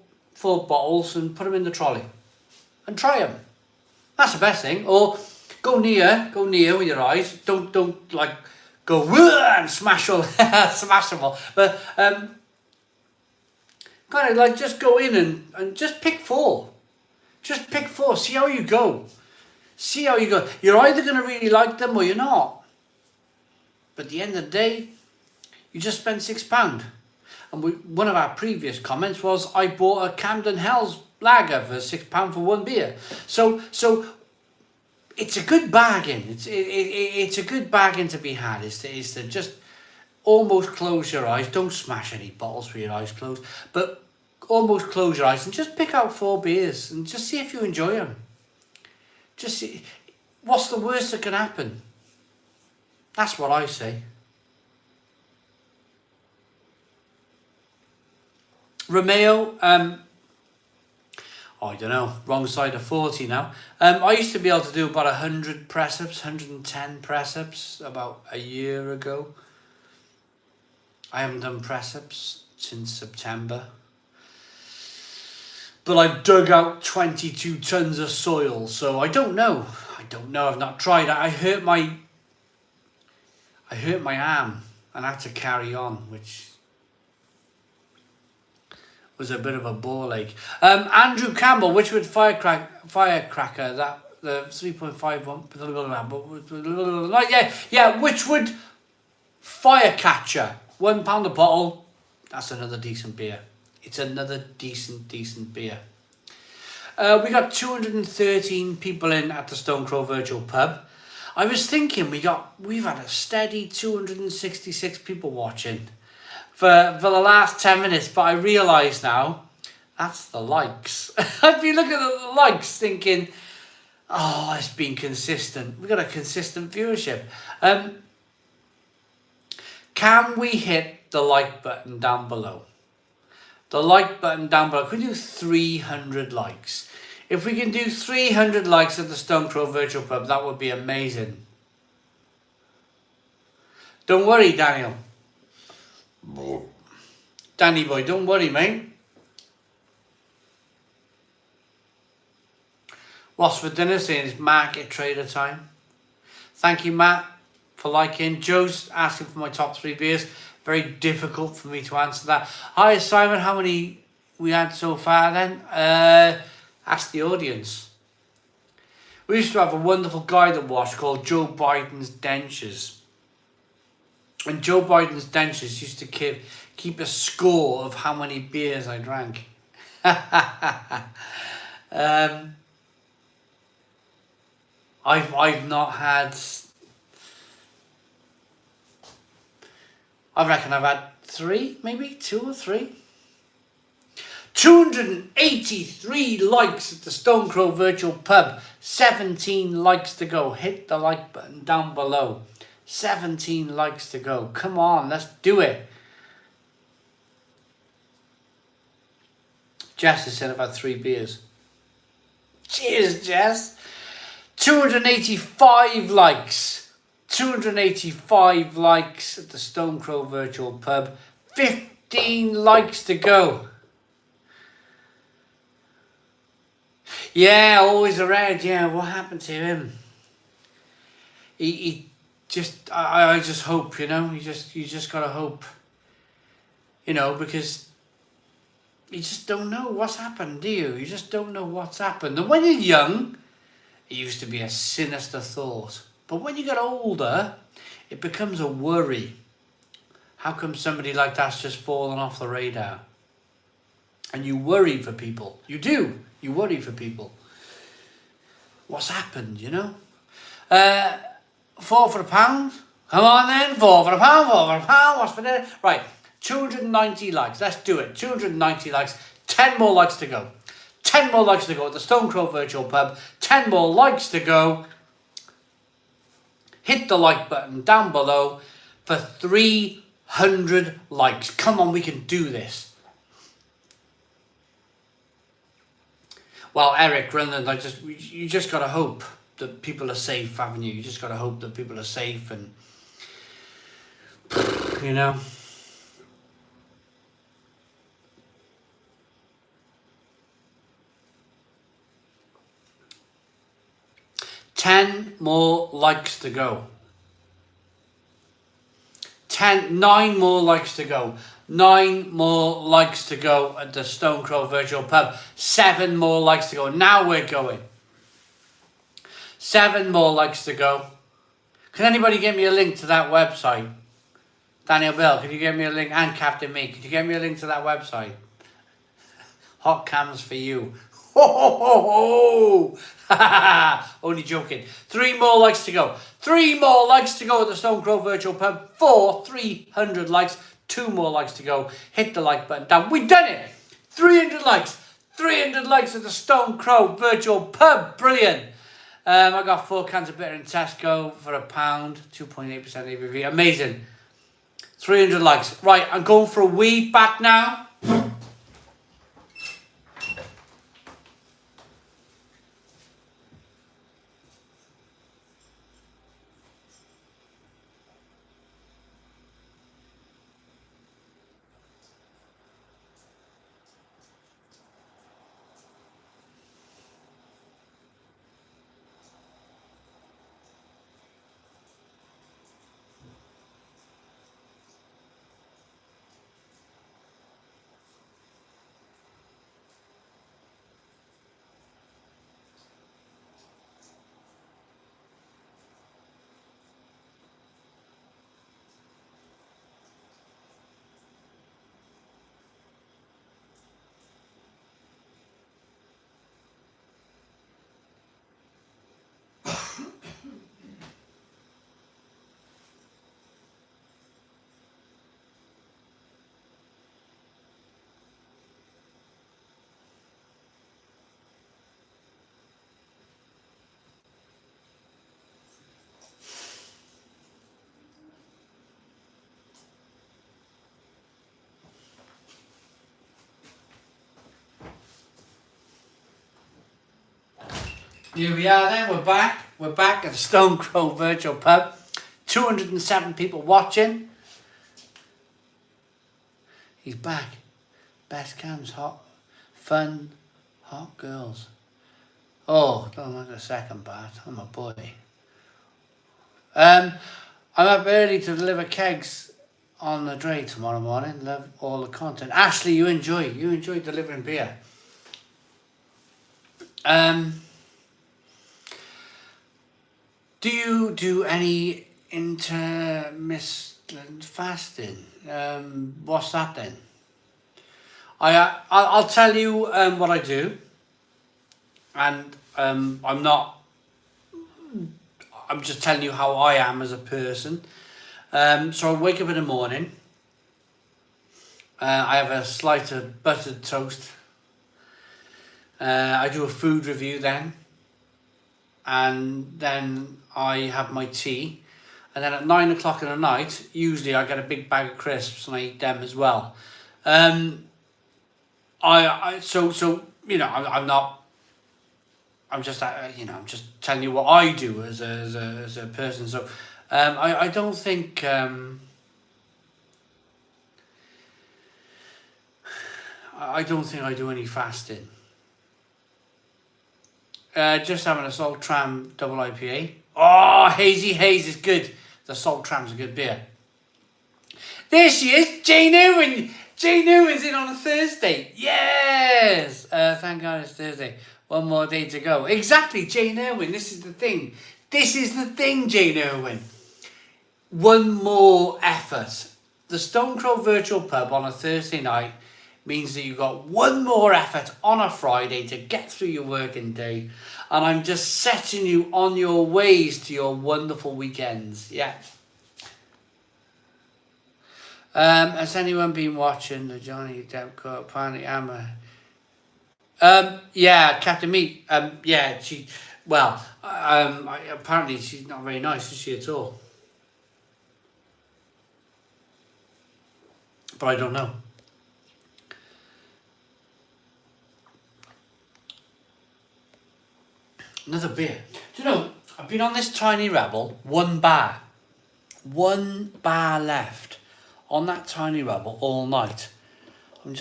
bottles and put them in the trolley, and try them. That's the best thing. Or go near with your eyes. Don't like. Go and smash them all. But kind of like just go in and just pick 4. Just pick 4. See how you go. You're either going to really like them or you're not. But at the end of the day, you just spent £6. And one of our previous comments was, I bought a Camden Hells lager for £6 for 1 beer. So it's a good bargain. It's a good bargain to be had. Is to just almost close your eyes. Don't smash any bottles with your eyes closed, but almost close your eyes and just pick out 4 beers and just see if you enjoy them. Just see, what's the worst that can happen? That's what I say. Romeo, I don't know, wrong side of 40 now. I used to be able to do about 100 press-ups, 110 press-ups about a year ago. I haven't done press-ups since September. But I've dug out 22 tons of soil, so I don't know. I've not tried. I hurt my arm and I had to carry on, which was a bit of a ball ache. Andrew Campbell, Witchwood Firecracker, the 3.51. Yeah, Whichwood Firecatcher, £1 a bottle. That's another decent beer. It's another decent beer. We got 213 people in at the Stone Crow Virtual Pub. I was thinking we've had a steady 266 people watching for the last 10 minutes, but I realise now that's the likes. I've been looking at the likes thinking, oh, it's been consistent. We've got a consistent viewership. Can we hit the like button down below? The like button down below. Can we do 300 likes? If we can do 300 likes at the Stone Crow Virtual Pub, that would be amazing. Don't worry, Daniel. Danny boy, don't worry, mate. What's for dinner? Saying it's market trader time. Thank you, Matt, for liking. Joe's asking for my top 3 beers. Very difficult for me to answer that. Hi, Simon. How many we had so far then? Ask the audience. We used to have a wonderful guy that watched called Joe Biden's Dentures. And Joe Biden's Dentures used to keep a score of how many beers I drank. I've not had... I reckon I've had 3, maybe 2 or 3. 283 likes at the Stone Crow Virtual Pub. 17 likes to go. Hit the like button down below. 17 likes to go. Come on, let's do it. Jess has said I've had 3 beers. Cheers, Jess. 285 likes. 285 likes at the Stone Crow Virtual Pub. 15 likes to go. Yeah, always around. Yeah, what happened to him? He just, I just hope, you know, you just gotta hope, you know, because you just don't know what's happened, do you? You just don't know what's happened. And when you're young, it used to be a sinister thought. But when you get older, it becomes a worry. How come somebody like that's just fallen off the radar? And you worry for people. You do. You worry for people. What's happened, you know? 4 for £1. Come on then. 4 for £1. 4 for £1. What's for dinner? Right. 290 likes. Let's do it. 290 likes. 10 more likes to go. 10 more likes to go at the Stone Crow Virtual Pub. 10 more likes to go. Hit the like button down below for 300 likes. Come on, we can do this. Well, Eric, Greenland, you just got to hope that people are safe, haven't you? You just got to hope that people are safe and, you know. Ten more likes to go. 9 more likes to go. 9 more likes to go at the Stone Crow Virtual Pub. 7 more likes to go. Now we're going. 7 more likes to go. Can anybody get me a link to that website? Daniel Bell, can you get me a link? And Captain Me, can you get me a link to that website? Hot cams for you. Ho ho ho ho! Only joking. 3 more likes to go. 3 more likes to go at the Stone Crow Virtual Pub. 300 likes. 2 more likes to go. Hit the like button down. We've done it! 300 likes. 300 likes at the Stone Crow Virtual Pub. Brilliant. I got 4 cans of bitter in Tesco for £1. 2.8% ABV. Amazing. 300 likes. Right, I'm going for a wee back now. Here we are then, we're back. We're back at the Stone Crow Virtual Pub. 207 people watching. He's back. Best cams, hot, fun, hot girls. Oh, don't like the second part. I'm a boy. I'm up early to deliver kegs on the dray tomorrow morning. Love all the content. Ashley, you enjoy delivering beer. Do you do any intermittent fasting? What's that then? I'll tell you what I do, and I'm just telling you how I am as a person. So I wake up in the morning. I have a slice of buttered toast. I do a food review then, and then I have my tea, and then at 9 o'clock in the night, usually I get a big bag of crisps and I eat them as well. So you know, I'm just I'm just telling you what I do as a person. So I don't think I do any fasting. Just having a Salt Tram double IPA. Oh, Hazy Haze is good. The Salt Tram's a good beer. There she is, Jane Owen. Jane Owen's in on a Thursday. Yes. Thank God it's Thursday. One more day to go. Exactly, Jane Owen. This is the thing. Jane Owen. One more effort. The Stone Crow Virtual Pub on a Thursday night means that you've got one more effort on a Friday to get through your working day, and I'm just setting you on your ways to your wonderful weekends. Yeah. Has anyone been watching the Johnny Depp court? Apparently Emma. Yeah, Captain Meat. Yeah, she. Well, apparently she's not very nice, is she at all? But I don't know. Another beer. Do you know, I've been on this tiny rebel, one bar left on that tiny rebel all night. Do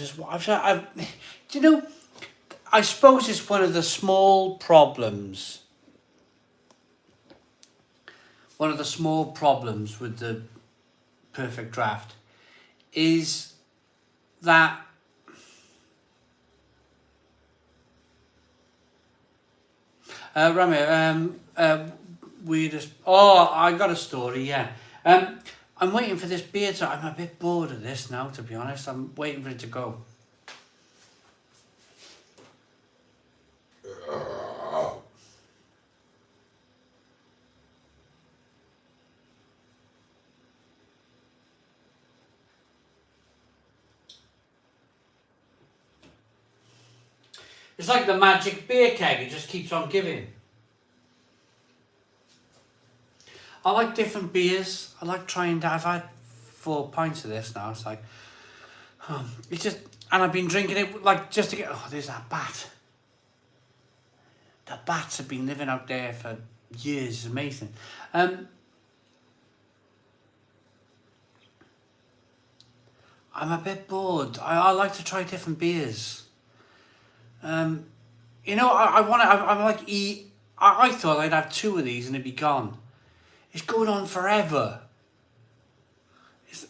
you know, I suppose it's one of the small problems. One of the small problems with the perfect draft is that Rami, weirdest. Oh, I got a story. Yeah. I'm waiting for this beer to. I'm a bit bored of this now, to be honest. I'm waiting for it to go. It's like the magic beer keg, it just keeps on giving. I like different beers. I like trying that. I've had 4 pints of this now. It's like, it's just, and I've been drinking it like just to get, oh, there's that bat. The bats have been living out there for years. It's amazing. I'm a bit bored. I like to try different beers. You know, I thought I'd have 2 of these and it'd be gone. It's going on forever. It's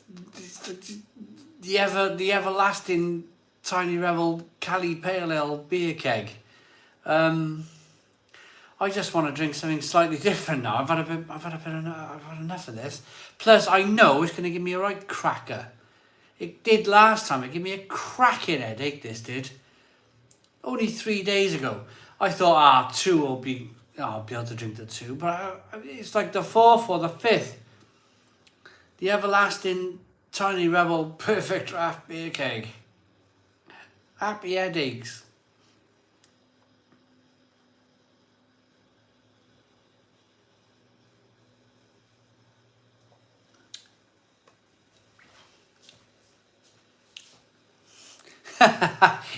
the everlasting Tiny Rebel Cali Pale Ale beer keg. I just want to drink something slightly different now. I've had enough of this. Plus, I know it's going to give me a right cracker. It did last time. It gave me a cracking headache. This did. Only 3 days ago, I thought, 2 will be. I'll be able to drink the 2, but it's like the 4th or the 5th. The everlasting Tiny Rebel perfect draft beer keg. Happy headaches.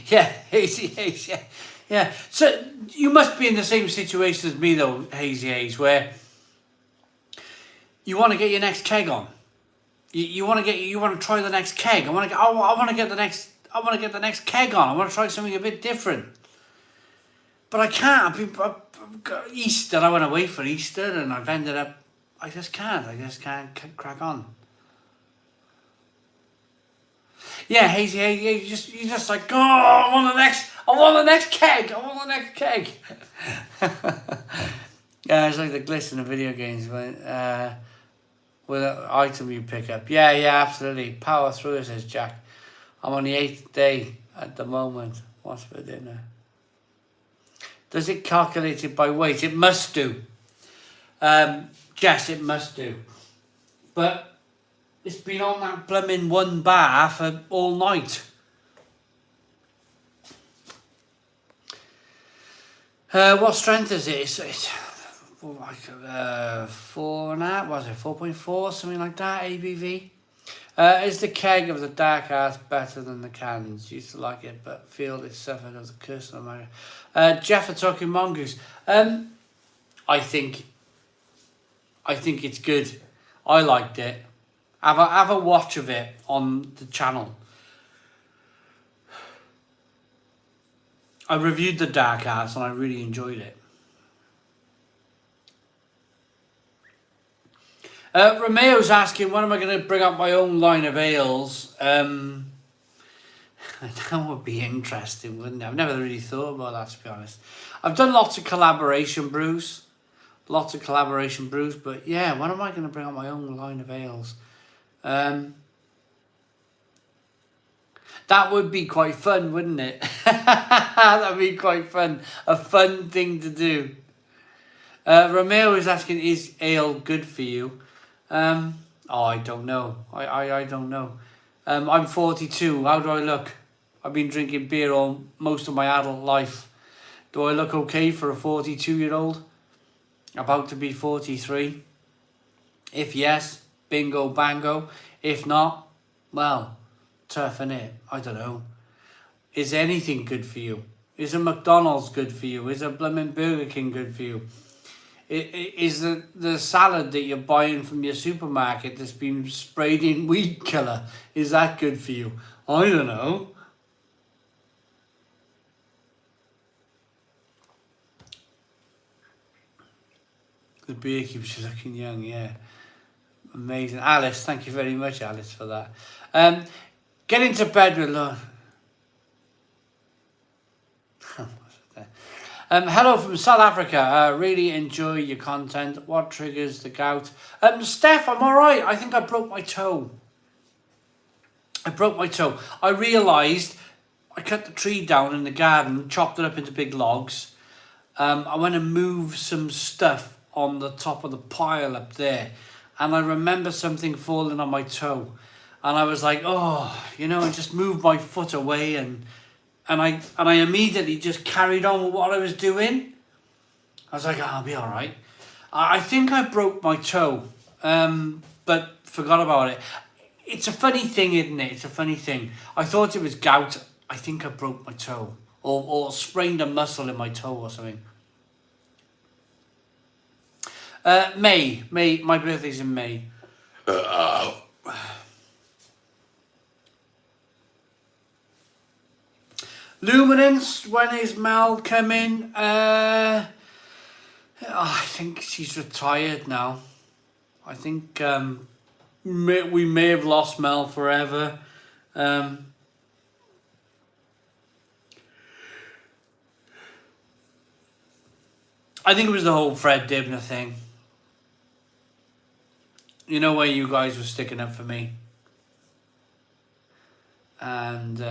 Yeah, Hazy Haze, yeah. Yeah. So you must be in the same situation as me though, Hazy Haze, where you want to get your next keg on. You want to try the next keg. I want to get the next keg on. I want to try something a bit different. But I can't. I've got Easter. I went away for Easter, and I've ended up. I just can't crack on. Yeah, Hazy, you're just like, oh, I want the next keg. Yeah, it's like the glitch in the video games, but with an item you pick up. Yeah, absolutely. Power through it, says Jack. I'm on the 8th day at the moment. What's for dinner? Does it calculate it by weight? It must do. Yes, it must do. But it's been on that blooming one bar for all night. What strength is it? It's 4.5, was it 4.4, something like that, ABV. Is the keg of the dark art better than the cans? Used to like it, but feel it suffered of the curse of America. Jeff are talking mongoose. I think it's good. I liked it. Have a watch of it on the channel. I reviewed the dark arts and I really enjoyed it. Romeo's asking, when am I going to bring up my own line of ales? That would be interesting, wouldn't it? I've never really thought about that, to be honest. I've done lots of collaboration brews. But yeah, when am I going to bring up my own line of ales? That would be quite fun, wouldn't it? That would be quite fun. A fun thing to do. Romeo is asking, is ale good for you? I don't know. I don't know. I'm 42. How do I look? I've been drinking beer all most of my adult life. Do I look okay for a 42-year-old? About to be 43? If yes, bingo bango. If not, well, tough innit? I don't know. Is anything good for you? Is a McDonald's good for you? Is a blooming Burger King good for you? Is the salad that you're buying from your supermarket that's been sprayed in weed killer, is that good for you? I don't know. The beer keeps you looking young, yeah. Amazing. Alice, thank you very much, Alice, for that. Get into bed with love. Hello from South Africa. Really enjoy your content. What triggers the gout? Steph, I'm alright. I think I broke my toe. I realised I cut the tree down in the garden, chopped it up into big logs. I went and moved some stuff on the top of the pile up there. And I remember something falling on my toe. And I was like, oh, I just moved my foot away and I immediately just carried on with what I was doing. I was like, I'll be all right. I think I broke my toe, but forgot about it. It's a funny thing, isn't it? It's a funny thing. I thought it was gout. I think I broke my toe or sprained a muscle in my toe or something. May, my birthday's in May. Luminance, when is Mel coming? I think she's retired now. I think we may have lost Mel forever. I think it was the whole Fred Dibner thing. You know, where you guys were sticking up for me. And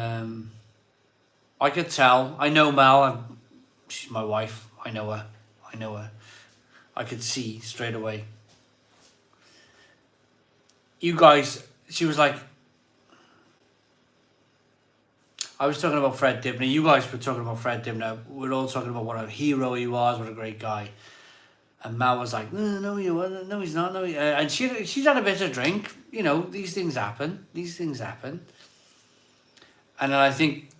I could tell. I know Mel. She's my wife. I know her. I could see straight away. You guys, she was like, I was talking about Fred Dibner. You guys were talking about Fred Dibner. We're all talking about what a hero he was, what a great guy. And Mel was like, no, he wasn't. No, he's not. No, and she's had a bit of drink. These things happen. And then I think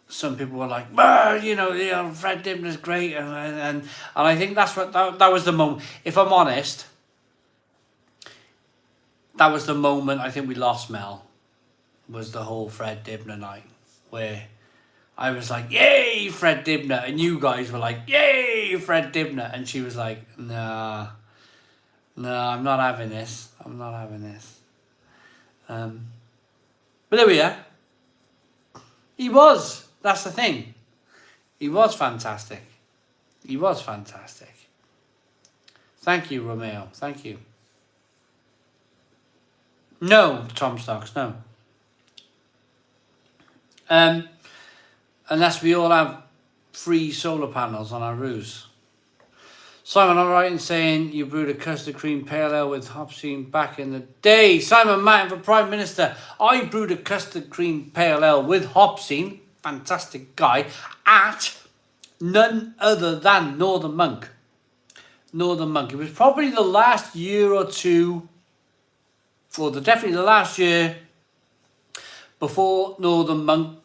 some people were like, Fred Dibner's great, and I think that's what that was the moment. If I'm honest, that was the moment I think we lost Mel. Was the whole Fred Dibner night where I was like, "Yay, Fred Dibner," and you guys were like, "Yay, Fred Dibner," and she was like, "Nah, I'm not having this. I'm not having this." But there we are. He was. That's the thing. He was fantastic. He was fantastic. Thank you, Romeo. Thank you. No, Tom Stocks, no. Unless we all have free solar panels on our roofs. Simon, I'm right in saying you brewed a custard cream pale ale with hopseed back in the day. Simon Martin for Prime Minister. I brewed a custard cream pale ale with hopseed, fantastic guy, at none other than Northern Monk. Northern Monk. It was probably the last year or two, or definitely the last year before Northern Monk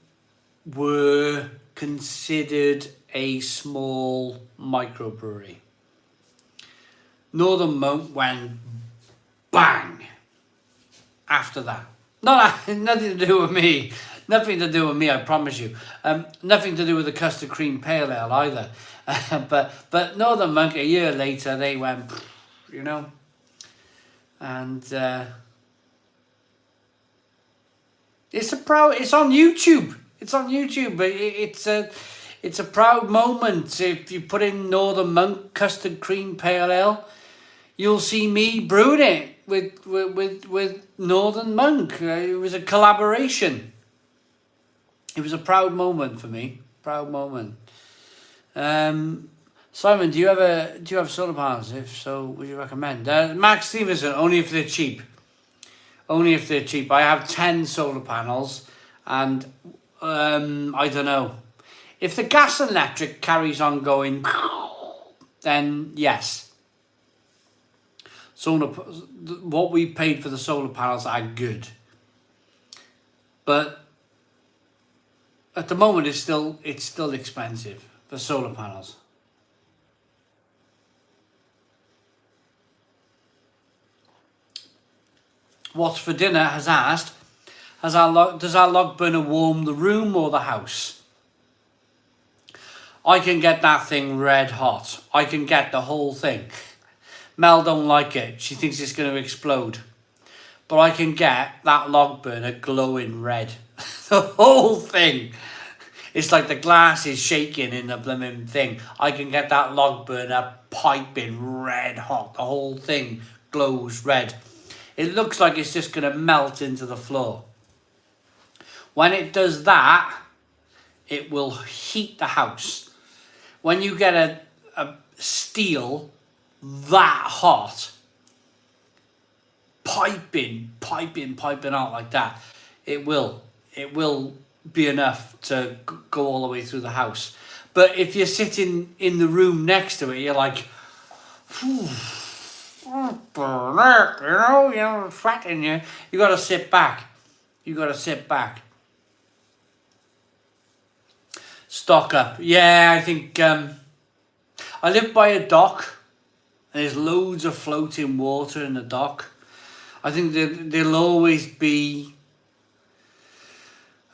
were considered a small microbrewery. Northern Monk went bang after that. Nothing to do with me. Nothing to do with me, I promise you. Nothing to do with the custard cream pale ale either. But Northern Monk, a year later, they went, and it's on YouTube. It's on YouTube, but it's a proud moment. If you put in Northern Monk custard cream pale ale, you'll see me brewing it with Northern Monk. It was a collaboration. It was a proud moment for me. Proud moment. Simon, do you have solar panels? If so, would you recommend? Max Stevenson, only if they're cheap. Only if they're cheap. I have 10 solar panels, and I don't know. If the gas and electric carries on going, then yes. What we paid for the solar panels are good, but at the moment it's still expensive for solar panels. What's for dinner has asked, does our log burner warm the room or the house? I can get that thing red hot. I can get the whole thing. Mel don't like it. She thinks it's going to explode. But I can get that log burner glowing red. The whole thing. It's like the glass is shaking in the blooming thing. I can get that log burner piping red hot. The whole thing glows red. It looks like it's just going to melt into the floor. When it does that, it will heat the house. When you get a steel that hot, piping out like that, it will be enough to go all the way through the house. But if you're sitting in the room next to it, you're like, sweating you. You got to sit back. Stock up. Yeah, I think I live by a dock. There's loads of floating water in the dock. I think there'll always be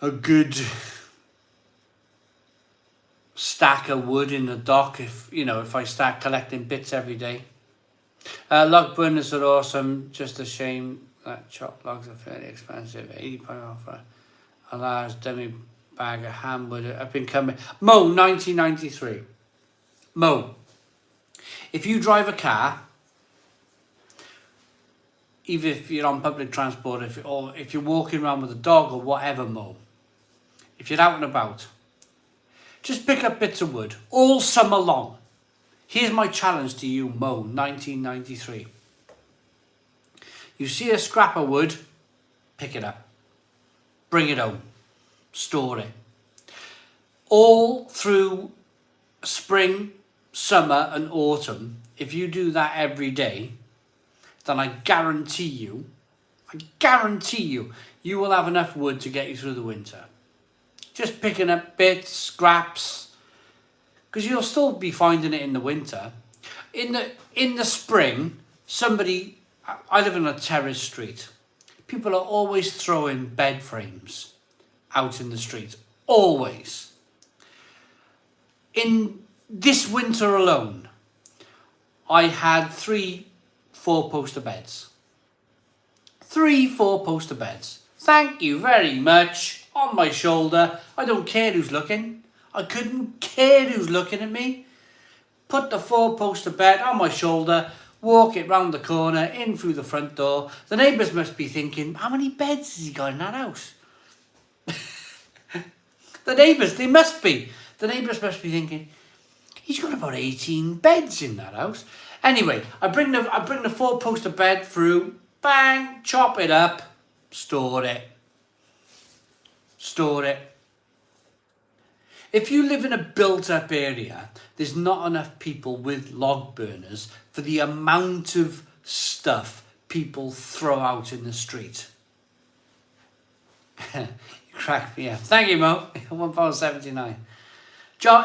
a good stack of wood in the dock if I start collecting bits every day. Log burners are awesome. Just a shame that chopped logs are fairly expensive. £80 off a large dummy bag of ham wood. I've been coming. Mo, 1993. Mo, if you drive a car, even if you're on public transport, if you're walking around with a dog or whatever, Mo, if you're out and about, just pick up bits of wood all summer long. Here's my challenge to you, Mo, 1993. You see a scrap of wood, pick it up, bring it home, store it. All through spring, summer and autumn, if you do that every day, then I guarantee you, you will have enough wood to get you through the winter. just picking up bits, scraps, because you'll still be finding it in the winter. In the spring, I live in a terrace street. People are always throwing bed frames out in the street. Always. In this winter alone, I had 3 4-poster beds. 3 4-poster beds. Thank you very much. On my shoulder. I don't care who's looking. I couldn't care who's looking at me. Put the 4-poster bed on my shoulder. Walk it round the corner, in through the front door. The neighbours must be thinking, how many beds has he got in that house? The neighbours must be thinking, he's got about 18 beds in that house. Anyway, I bring the 4-poster bed through, bang, chop it up, store it. If you live in a built-up area, there's not enough people with log burners for the amount of stuff people throw out in the street. You crack me up. Thank you, Mo. £1.79.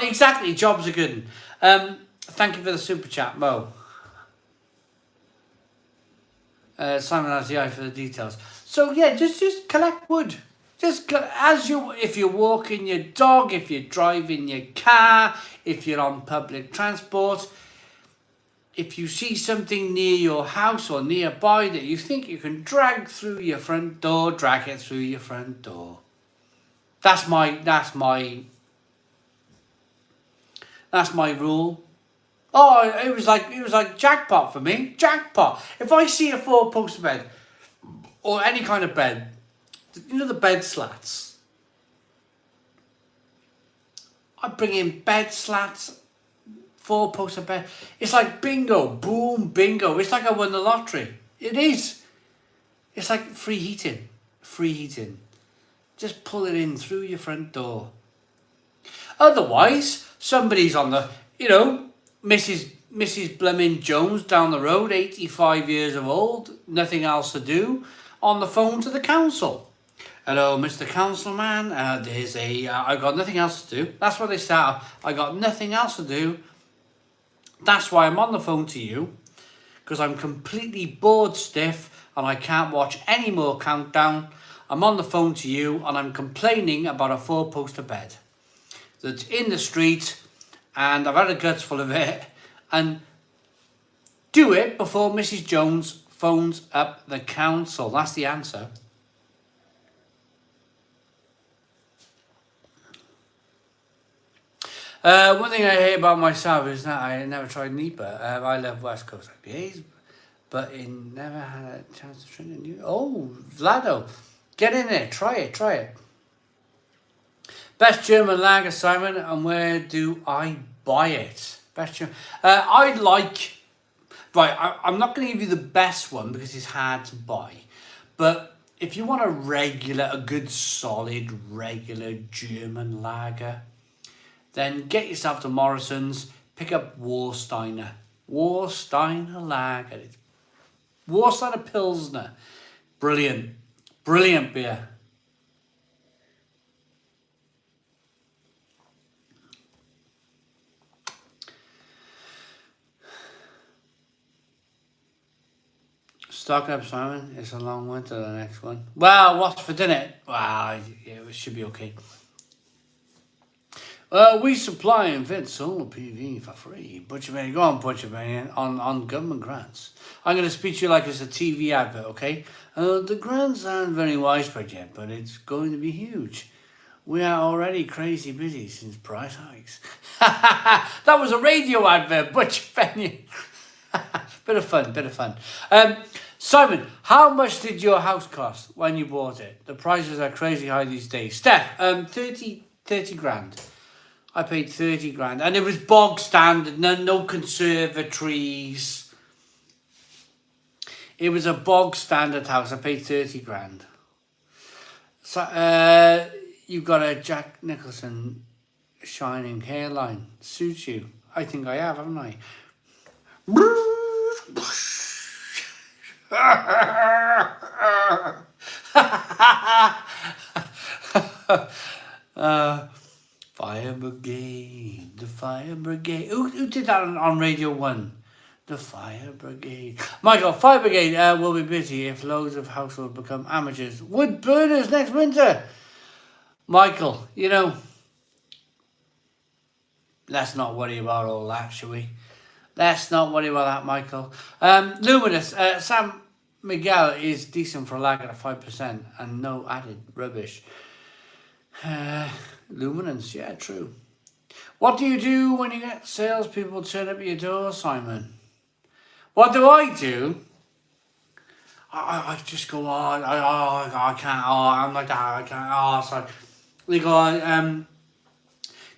Exactly, jobs are good. Thank you for the super chat, Mo. Simon has the eye for the details. So yeah, just collect wood. If you're walking your dog, if you're driving your car, if you're on public transport, if you see something near your house or nearby that you think you can drag through your front door, drag it through your front door. That's my rule. Oh, it was like jackpot for me. Jackpot. If I see a 4-poster bed or any kind of bed, you know the bed slats. I bring in bed slats, 4-poster bed. It's like bingo, boom, bingo. It's like I won the lottery. It is. It's like free heating. Just pull it in through your front door. Otherwise, somebody's on the, Mrs. Blooming Jones down the road, 85 years old, nothing else to do, on the phone to the council. Hello, Mr. Councilman, I got nothing else to do. That's what they start. I got nothing else to do. That's why I'm on the phone to you, because I'm completely bored stiff and I can't watch any more Countdown. I'm on the phone to you and I'm complaining about a 4-poster bed that's in the street and I've had a guts full of it. And do it before Mrs. Jones phones up the council. That's the answer. One thing I hate about myself is that I never tried NEPA. I love West Coast IPAs, but never had a chance to try it. Oh, Vlado, get in there, try it. Best German lager, Simon, and where do I buy it? Best German. I'm not going to give you the best one because it's hard to buy, but if you want a good solid regular German lager, then get yourself to Morrison's, pick up Warsteiner lager. It's Warsteiner Pilsner. Brilliant beer. Stock up, Simon. It's a long winter, the next one. Well, what's for dinner? Well, yeah, it should be okay. We supply and fit solar PV for free. Butcher Benny, go on, Butcher Benny, on government grants. I'm going to speak to you like it's a TV advert, okay? The grants aren't very widespread yet, but it's going to be huge. We are already crazy busy since price hikes. That was a radio advert, Butcher Benny. Bit of fun. Simon, how much did your house cost when you bought it? The prices are crazy high these days. Steph, 30 grand. I paid 30 grand, and it was bog standard, no conservatories. It was a bog standard house. I paid 30 grand. So, you've got a Jack Nicholson shining hairline. Suits you. I think I have, haven't I? Fire Brigade, the Fire Brigade. Who did that on Radio 1? The Fire Brigade. Michael, Fire Brigade will be busy if loads of households become amateurs. Wood burners next winter. Michael, let's not worry about all that, shall we? Let's not worry about that, Michael. Luminous, Sam Miguel is decent for a lager at 5% and no added rubbish. Luminance, yeah, true. What do you do when you get salespeople turn up at your door, Simon? What do I do? I just go on. I can't. I'm like that. I can't. Sorry. We go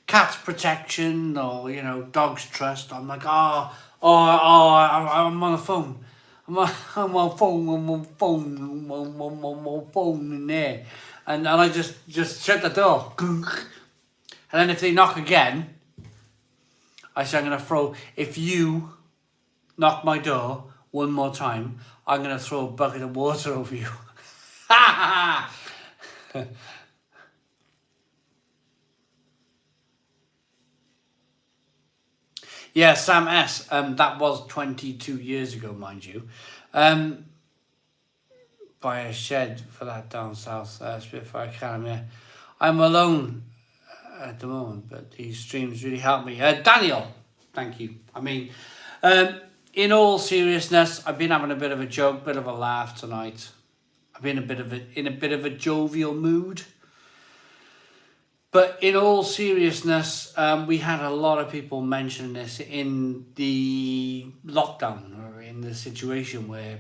cats protection or dogs trust. I'm like I'm on the phone. I'm on phone in there, and I just shut the door. And then if they knock again, I say I'm gonna throw. If you knock my door one more time, I'm gonna throw a bucket of water over you. Yeah, Sam S. That was 22 years ago, mind you. By a shed for that down south, Spitfire Academy. I'm alone at the moment, but these streams really help me. Daniel, thank you. I mean, in all seriousness, I've been having a bit of a joke, bit of a laugh tonight. I've been in a bit of a jovial mood. But in all seriousness, we had a lot of people mention this in the lockdown or in the situation where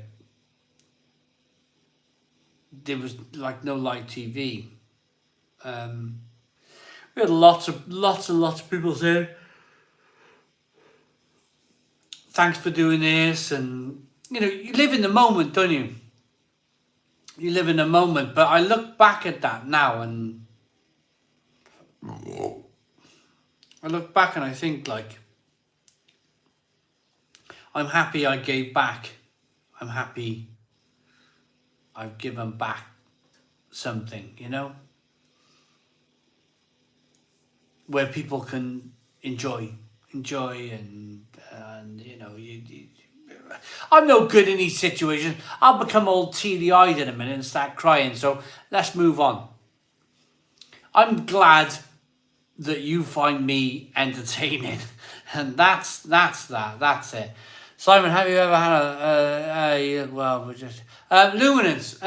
there was like no live TV. We had lots of people saying, thanks for doing this, and you live in the moment, don't you? You live in the moment, but I look back at that now and I think like, I'm happy I gave back. I'm happy I've given back something, where people can enjoy and I'm no good in these situations. I'll become all teary-eyed in a minute and start crying, so let's move on. I'm glad that you find me entertaining, and that's it. Simon, have you ever had Luminance?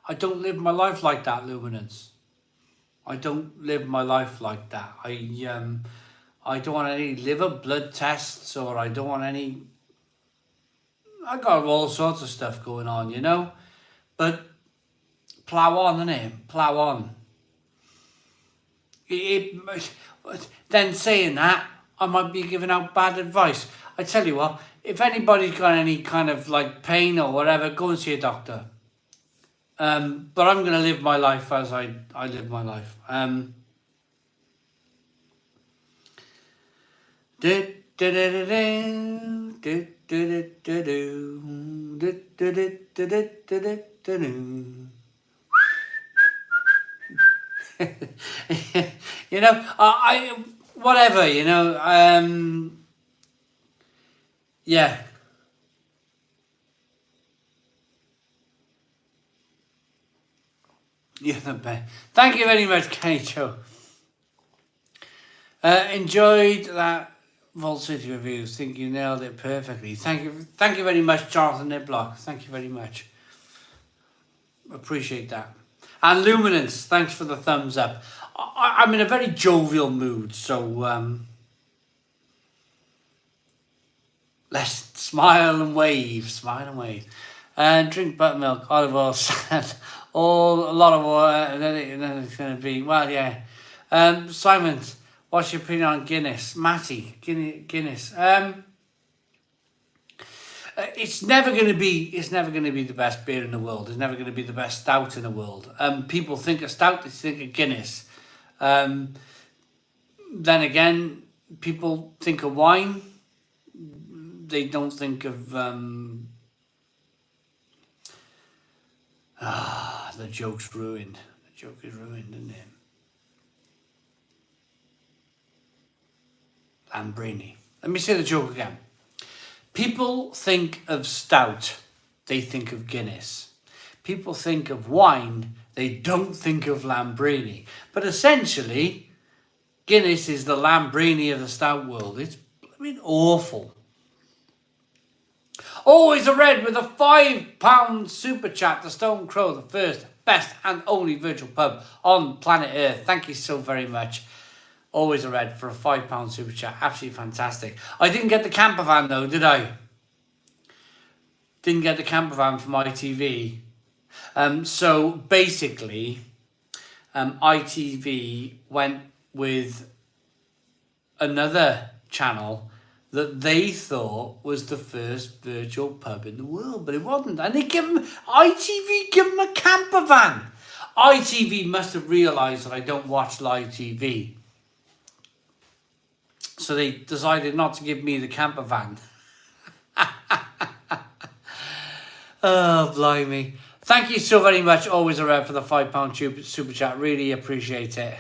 I don't live my life like that, Luminance. I don't live my life like that. I don't want any liver blood tests, or I don't want any. I got all sorts of stuff going on, but plow on, innit? Plow on. Then saying that, I might be giving out bad advice. I tell you what, if anybody's got any kind of like pain or whatever, go and see a doctor. But I'm going to live my life as I live my life. I whatever, yeah. You're the best. Thank you very much, Kenny Joe. Enjoyed that Vault City reviews. Think you nailed it perfectly. Thank you very much, Jonathan Niblock. Thank you very much. Appreciate that. And Luminance, thanks for the thumbs up. I'm in a very jovial mood, so let's smile and wave. And drink buttermilk, olive oil, salad, a lot of water, and then it's going to be, well, yeah. Simon, what's your opinion on Guinness? Matty, Guinness. It's never going to be the best beer in the world. It's never going to be the best stout in the world. People think of stout, they think of Guinness. Then again, people think of wine. They don't think of the joke's ruined. Joke is ruined, isn't it? Lambrini. Let me say the joke again. People think of stout, they think of Guinness. People think of wine, they don't think of Lambrini. But essentially, Guinness is the Lambrini of the stout world. It's awful. Always a red with a £5 super chat to Stone Crow, the first, best and only virtual pub on planet Earth. Thank you so very much. Always a red for a £5 super chat. Absolutely fantastic. I didn't get the camper van though, did I? Didn't get the camper van from ITV. So basically, ITV went with another channel that they thought was the first virtual pub in the world, but it wasn't. And ITV give them a camper van. ITV must have realised that I don't watch live TV. So they decided not to give me the camper van. Oh, blimey. Thank you so very much, Always a Red, for the £5 super chat. Really appreciate it.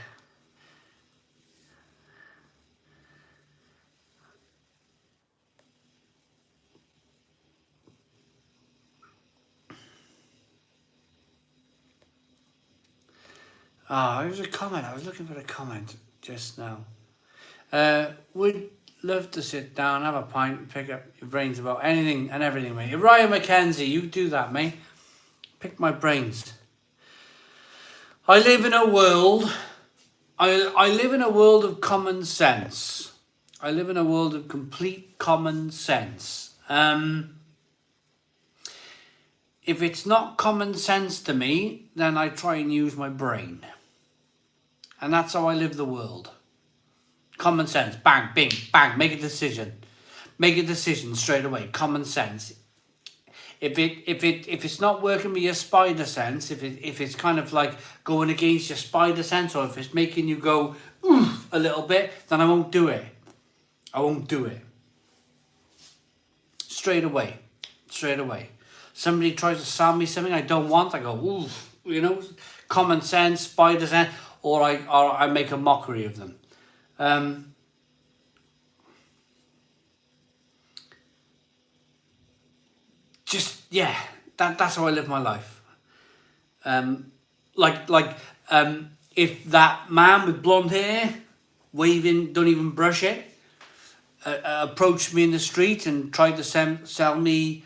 There's a comment. I was looking for a comment just now. Would love to sit down, have a pint, and pick up your brains about anything and everything, mate. Ryan McKenzie, you do that, mate. Pick my brains. I live in a world. I live in a world of common sense. I live in a world of complete common sense. If it's not common sense to me, then I try and use my brain. And that's how I live the world. Common sense. Bang, bing, bang. Make a decision. Make a decision straight away. Common sense. If it's not working with your spider sense, if it's kind of like going against your spider sense, or if it's making you go a little bit, then I won't do it. I won't do it. Straight away. Straight away. Somebody tries to sell me something I don't want, I go, ooh, common sense, spider sense, or I make a mockery of them. That's how I live my life. If that man with blonde hair, waving, don't even brush it, approached me in the street and tried to sell me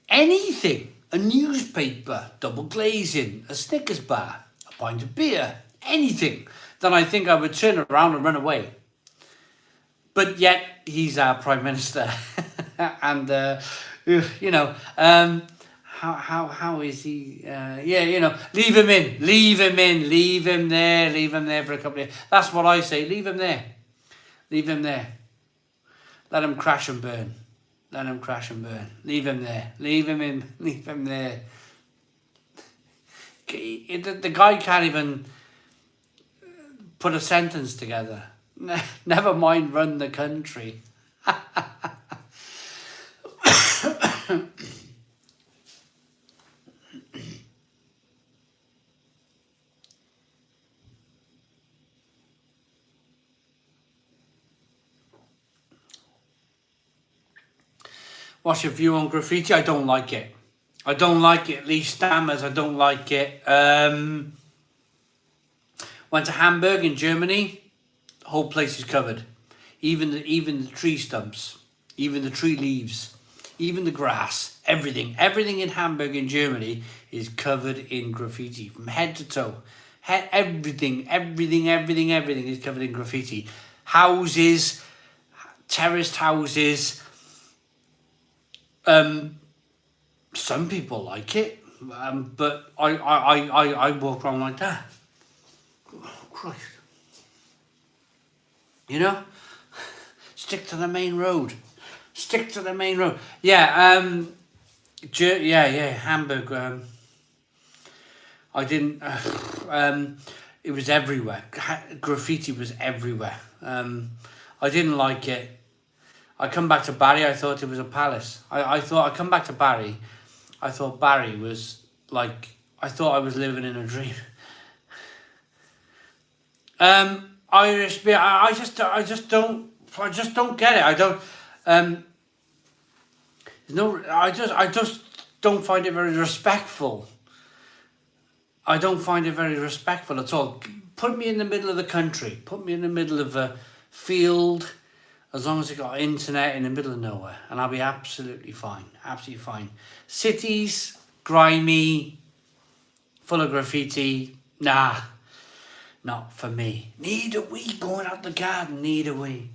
anything, a newspaper, double glazing, a Snickers bar, a pint of beer, anything, then I think I would turn around and run away. But yet, he's our Prime Minister. And, how is he? Leave him in, leave him there for a couple of years. That's what I say, leave him there. Leave him there. Let him crash and burn. Let him crash and burn. Leave him there. Leave him in. Leave him there. The guy can't even put a sentence together. Never mind run the country. What's your view on graffiti? I don't like it. I don't like it. Lee Stammers, I don't like it. Went to Hamburg in Germany. The whole place is covered. Even the tree stumps. Even the tree leaves. Even the grass. Everything. Everything in Hamburg in Germany is covered in graffiti. From head to toe. Everything is covered in graffiti. Houses. Terraced houses. Some people like it, but I walk around like that. Oh, Christ. Stick to the main road. Stick to the main road. Yeah, Hamburg. I didn't. It was everywhere. Graffiti was everywhere. I didn't like it. I come back to Barry, I thought it was a palace. I come back to Barry, I thought Barry was like, I thought I was living in a dream. Irish beer. I just don't get it. I don't. No, I just don't find it very respectful. I don't find it very respectful at all. Put me in the middle of the country. Put me in the middle of a field, as long as it got internet in the middle of nowhere, and I'll be absolutely fine. Absolutely fine. Cities, grimy, full of graffiti. Nah, not for me. Neither we going out the garden. Neither we.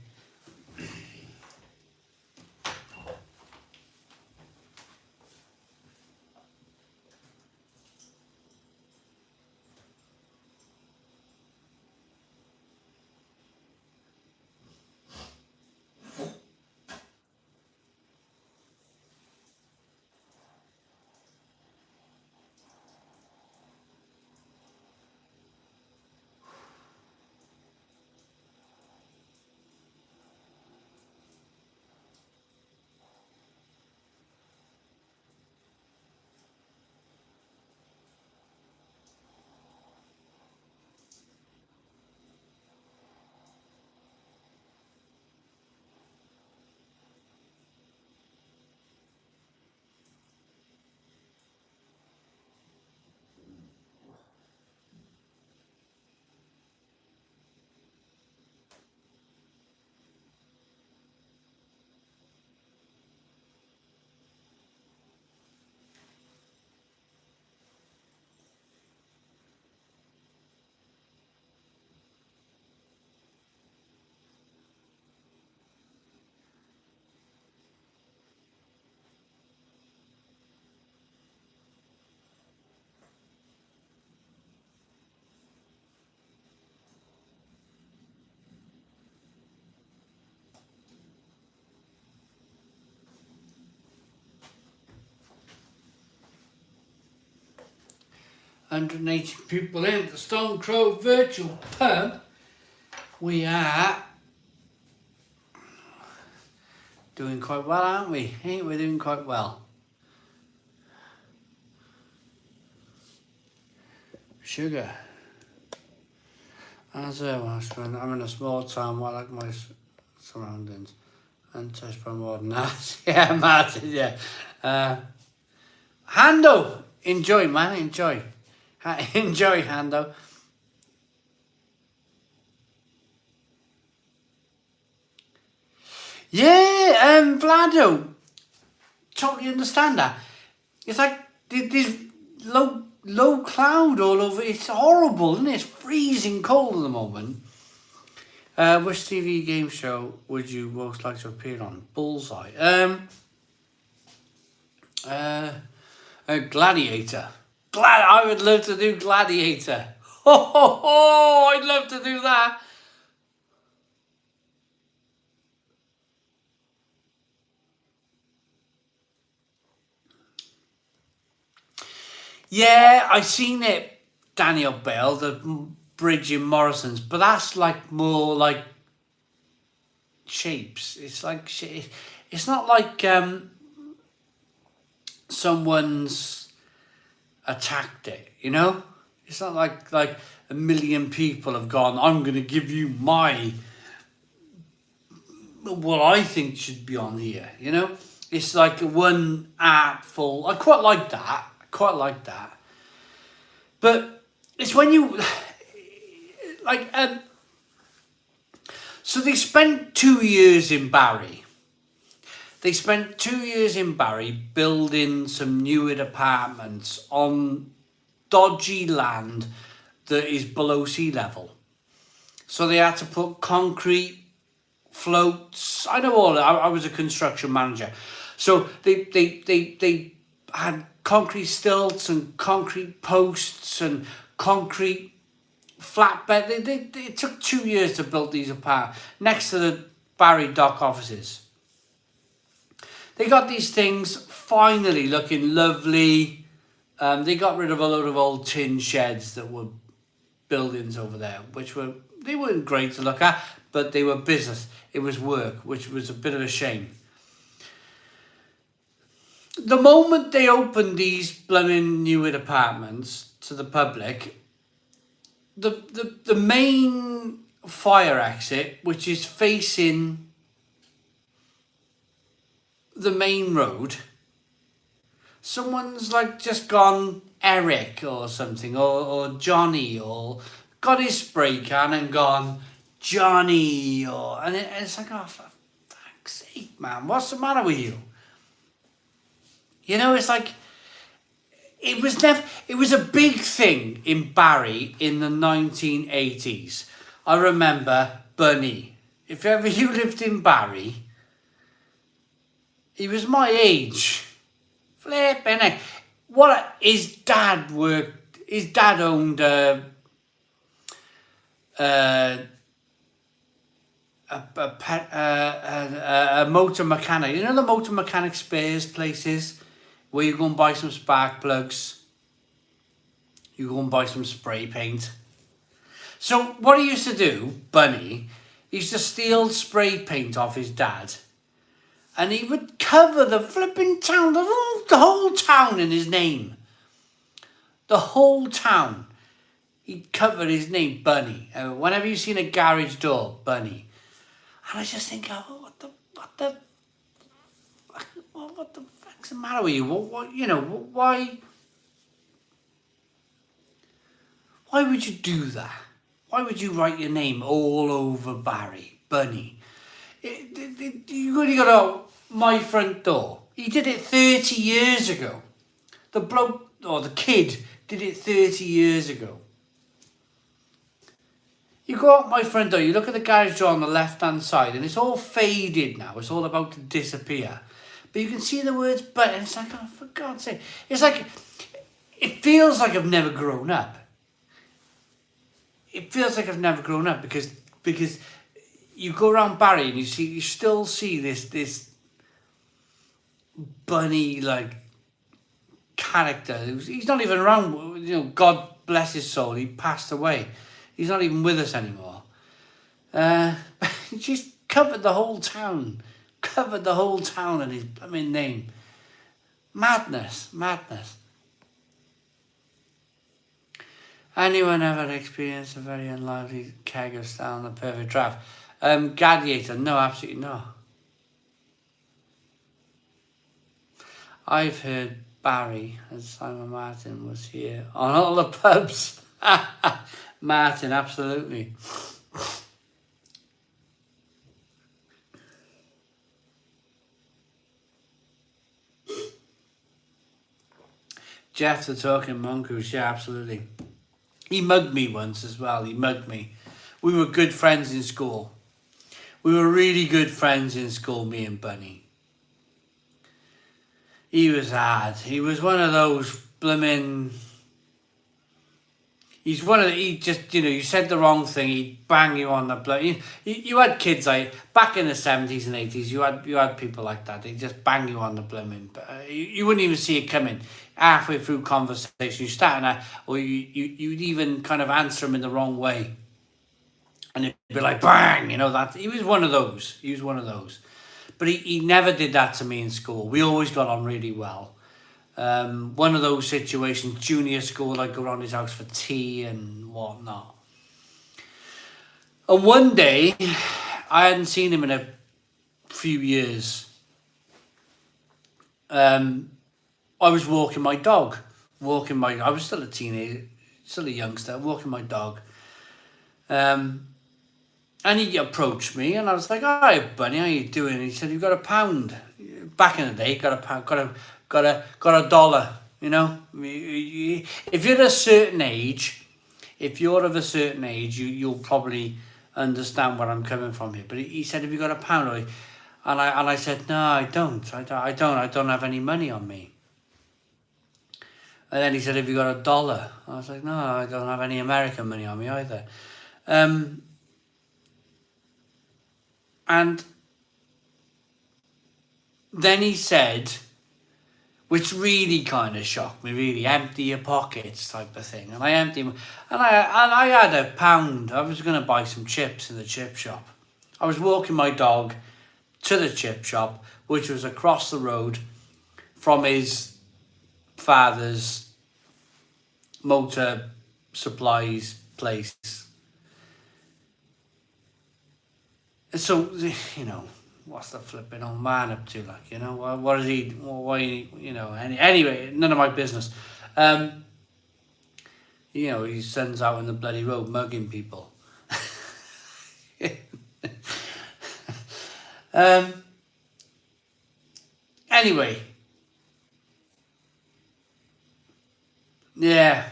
Hundred and 80 people in the Stone Crow Virtual Pub. We are doing quite well, aren't we? Hey, we're doing quite well. Sugar. As I'm in a small town, I like my surroundings. Untouched by more than that. Yeah, Martin, yeah. Hando, enjoy, man, enjoy. Enjoy, Hando. Yeah, Vlado. Totally understand that. It's like there's low cloud all over. It's horrible, isn't it? It's freezing cold at the moment. Which TV game show would you most like to appear on? Bullseye. Gladiator. I would love to do Gladiator. I'd love to do that. Yeah, I seen it, Daniel Bell, the bridge in Morrison's, but that's like more like shapes. It's like it's not like someone's attacked it, you know? It's not like a million people have gone, I'm going to give you my what I think should be on here, you know? It's like one artful. I quite like that. But it's when you like so they spent 2 years in Barry. They spent 2 years in Barry building some newer apartments on dodgy land that is below sea level. So they had to put concrete floats. I know all that. I was a construction manager. So they had concrete stilts and concrete posts and concrete flatbed. It took 2 years to build these apart next to the Barry Dock offices. They got these things finally looking lovely. They got rid of a load of old tin sheds that were buildings over there, they weren't great to look at, but they were business. It was work, which was a bit of a shame. The moment they opened these blooming new apartments to the public, the main fire exit, which is facing the main road, someone's like just gone Eric or something, or Johnny, or got his spray can and gone Johnny, and it's like, oh, for fuck's sake, man, what's the matter with you? You know, it's like, it was a big thing in Barry in the 1980s. I remember Bunny. If ever you lived in Barry, he was my age. Flipping heck. What his dad owned a motor mechanic. You know the motor mechanic spares places where you go and buy some spark plugs, you go and buy some spray paint. So what he used to do, Bunny, he used to steal spray paint off his dad, and he would cover the flipping town, the whole town in his name. The whole town. He'd cover his name, Bunny. Whenever you seen a garage door, Bunny. And I just think, oh, what the fuck's the matter with you? What you know, why would you do that? Why would you write your name all over Barry, Bunny? You only got out my front door. He did it 30 years ago. The bloke, or the kid, did it 30 years ago. You go out my front door, you look at the garage door on the left-hand side, and it's all faded now. It's all about to disappear. But you can see the words, but it's like, oh, for God's sake. It's like, it feels like I've never grown up. It feels like I've never grown up because you go around Barry and you still see this Bunny like character. He's not even around. You know, God bless his soul. He passed away. He's not even with us anymore. He just covered the whole town. Covered the whole town in his name. Madness. Anyone ever experienced a very unlikely keg of style on the perfect draft? Gladiator, no, absolutely not. I've heard Barry and Simon Martin was here on all the pubs. Martin, absolutely. Jeff the Talking Mongoose, yeah, absolutely. He mugged me once as well. He mugged me. We were good friends in school. We were really good friends in school, me and Bunny. He was hard. He was one of those blimmin'... he just, you know, you said the wrong thing, he'd bang you on the blood. You had kids like, back in the 70s and 80s, you had people like that. They'd just bang you on the blimmin'. You wouldn't even see it coming. Halfway through conversation, you start that, or you'd even kind of answer him in the wrong way. And it'd be like, bang, you know, that. He was one of those. But he never did that to me in school. We always got on really well. One of those situations, junior school, I'd go around his house for tea and whatnot. And one day, I hadn't seen him in a few years. I was walking my dog. I was still a teenager, still a youngster, walking my dog. And he approached me, and I was like, "Hi, Bunny, how you doing?" And he said, "You've got £1." Back in the day, got a dollar. You know, if you're of a certain age, you'll probably understand where I'm coming from here. But he said, "Have you got £1?" And I said, "No, I don't. I don't have any money on me." And then he said, "Have you got $1?" I was like, "No, I don't have any American money on me either." And then he said, which really kind of shocked me, really, empty your pockets type of thing. And I emptied them, and I had £1. I was going to buy some chips in the chip shop. I was walking my dog to the chip shop, which was across the road from his father's motor supplies place. So, what's the flipping old man up to? Like, what is he? Why? Anyway, none of my business. He sends out in the bloody road mugging people. Anyway, yeah.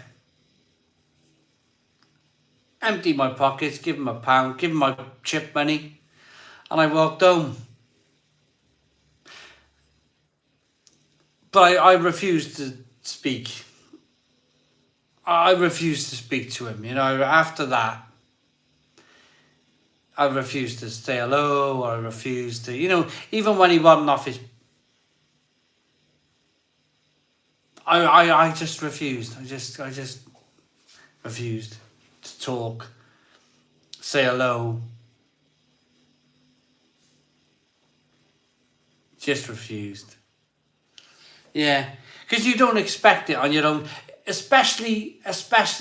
Emptied my pockets, give him £1, give him my chip money, and I walked home. But I refused to speak. I refused to speak to him. After that, I refused to say hello. I refused to, even when he wasn't off his. I just refused. I just refused to talk, say hello. Just refused. Yeah, because you don't expect it on your own, especially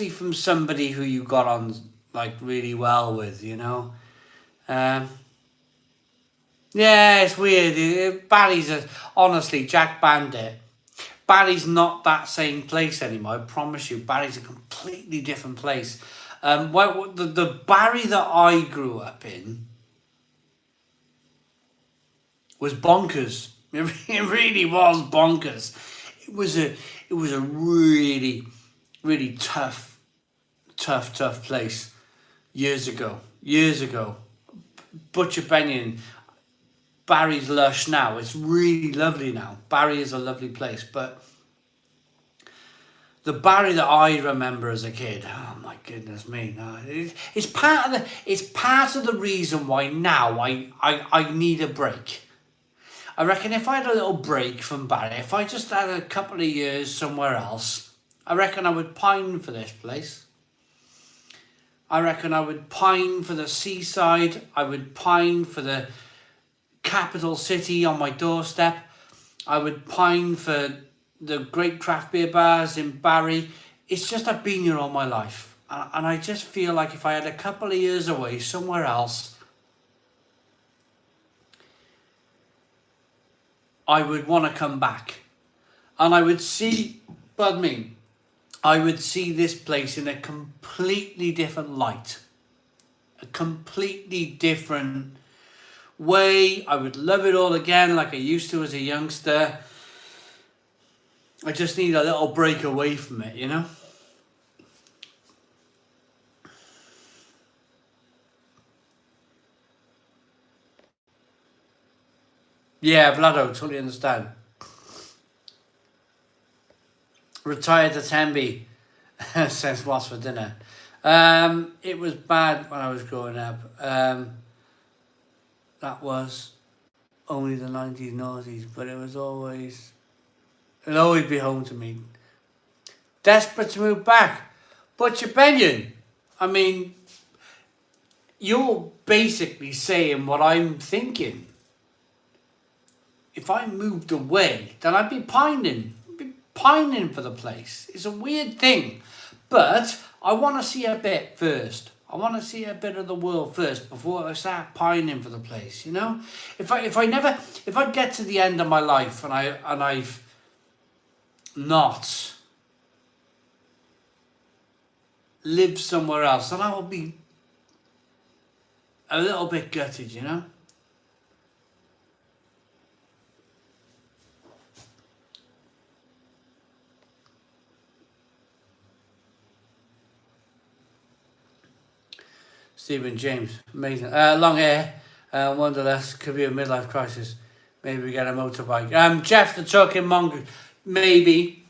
from somebody who you got on like really well with, Yeah, it's weird. Honestly, Jack Bandit. Barry's not that same place anymore. I promise you, Barry's a completely different place. The Barry that I grew up in was bonkers. It really was bonkers. It was a really, really tough place years ago. Butcher Benyon, Barry's lush now. It's really lovely now. Barry is a lovely place, but the Barry that I remember as a kid, oh my goodness me, no, it's part of the reason why now I need a break. I reckon if I had a little break from Barry, if I just had a couple of years somewhere else, I reckon I would pine for this place. I reckon I would pine for the seaside. I would pine for the capital city on my doorstep. I would pine for the great craft beer bars in Barry. It's just I've been here all my life. And I just feel like if I had a couple of years away somewhere else, I would want to come back. And I would see, I would see this place in a completely different light. A completely different way. I would love it all again like I used to as a youngster. I just need a little break away from it, Yeah, Vlado, totally understand. Retired to Tenby, says what's for dinner. It was bad when I was growing up. That was only the 90s, noughties, but it'll always be home to me. Desperate to move back. Butcher Benyon, I mean, you're basically saying what I'm thinking. If I moved away, then I'd be pining. For the place. It's a weird thing. But I want to see a bit first. I want to see a bit of the world first before I start pining for the place, If I get to the end of my life and I've not lived somewhere else, then I will be a little bit gutted, Stephen James, amazing. Long hair, wonderless, could be a midlife crisis. Maybe we get a motorbike. Jeff the Talking Mongoose, maybe.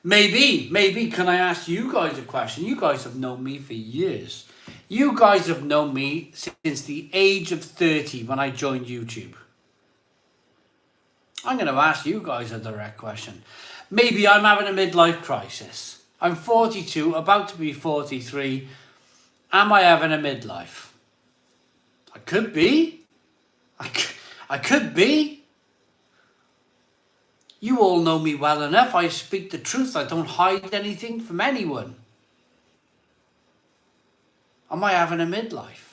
Can I ask you guys a question? You guys have known me for years. You guys have known me since the age of 30 when I joined YouTube. I'm going to ask you guys a direct question. Maybe I'm having a midlife crisis. I'm 42, about to be 43. Am I having a midlife? I could be. I could be. You all know me well enough. I speak the truth. I don't hide anything from anyone. Am I having a midlife?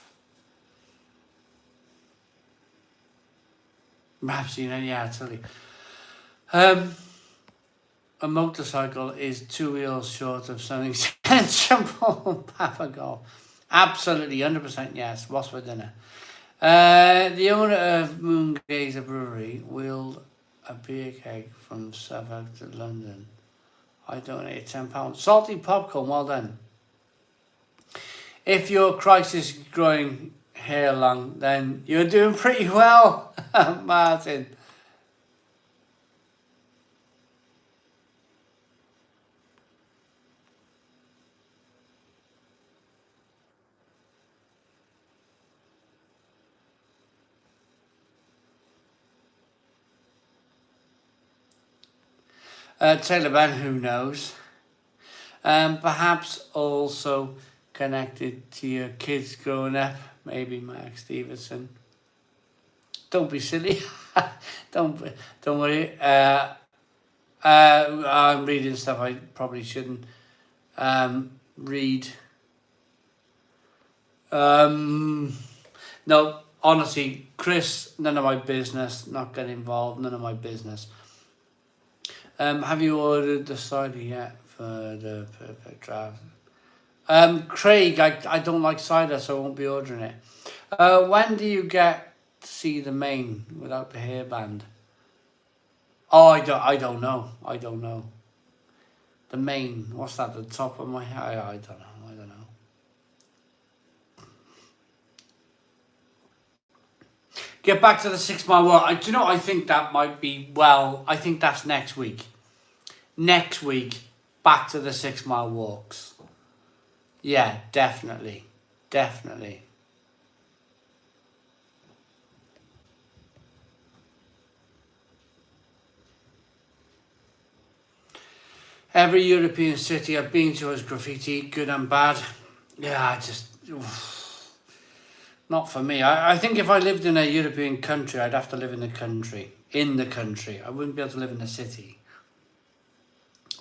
Perhaps, yeah, I'll tell you. A motorcycle is 2 wheels short of something sensible. Papa Golf. Absolutely, 100% yes. What's for dinner? The owner of Moongazer Brewery wheeled a beer keg from Suffolk to London. I donated £10. Salty popcorn, well done. If your crisis is growing hair long, then you're doing pretty well, Martin. Taylor Ben, who knows? Perhaps also connected to your kids growing up, maybe Mark Stevenson. Don't be silly. don't worry. I'm reading stuff I probably shouldn't read. No, honestly, Chris, none of my business. Not get involved. None of my business. Have you ordered the cider yet for the perfect draft? Craig, I don't like cider, so I won't be ordering it. When do you get to see the main without the hairband? Oh, I don't know. I don't know. The main, what's that? The top of my hair? I don't know. Get back to the 6 mile walk. Do you know? I think that might be. Well, I think that's next week. Next week, back to the 6 mile walks. Yeah, definitely. Every European city I've been to has graffiti, good and bad. Yeah, not for me. I think if I lived in a European country, I'd have to live in the country. I wouldn't be able to live in the city.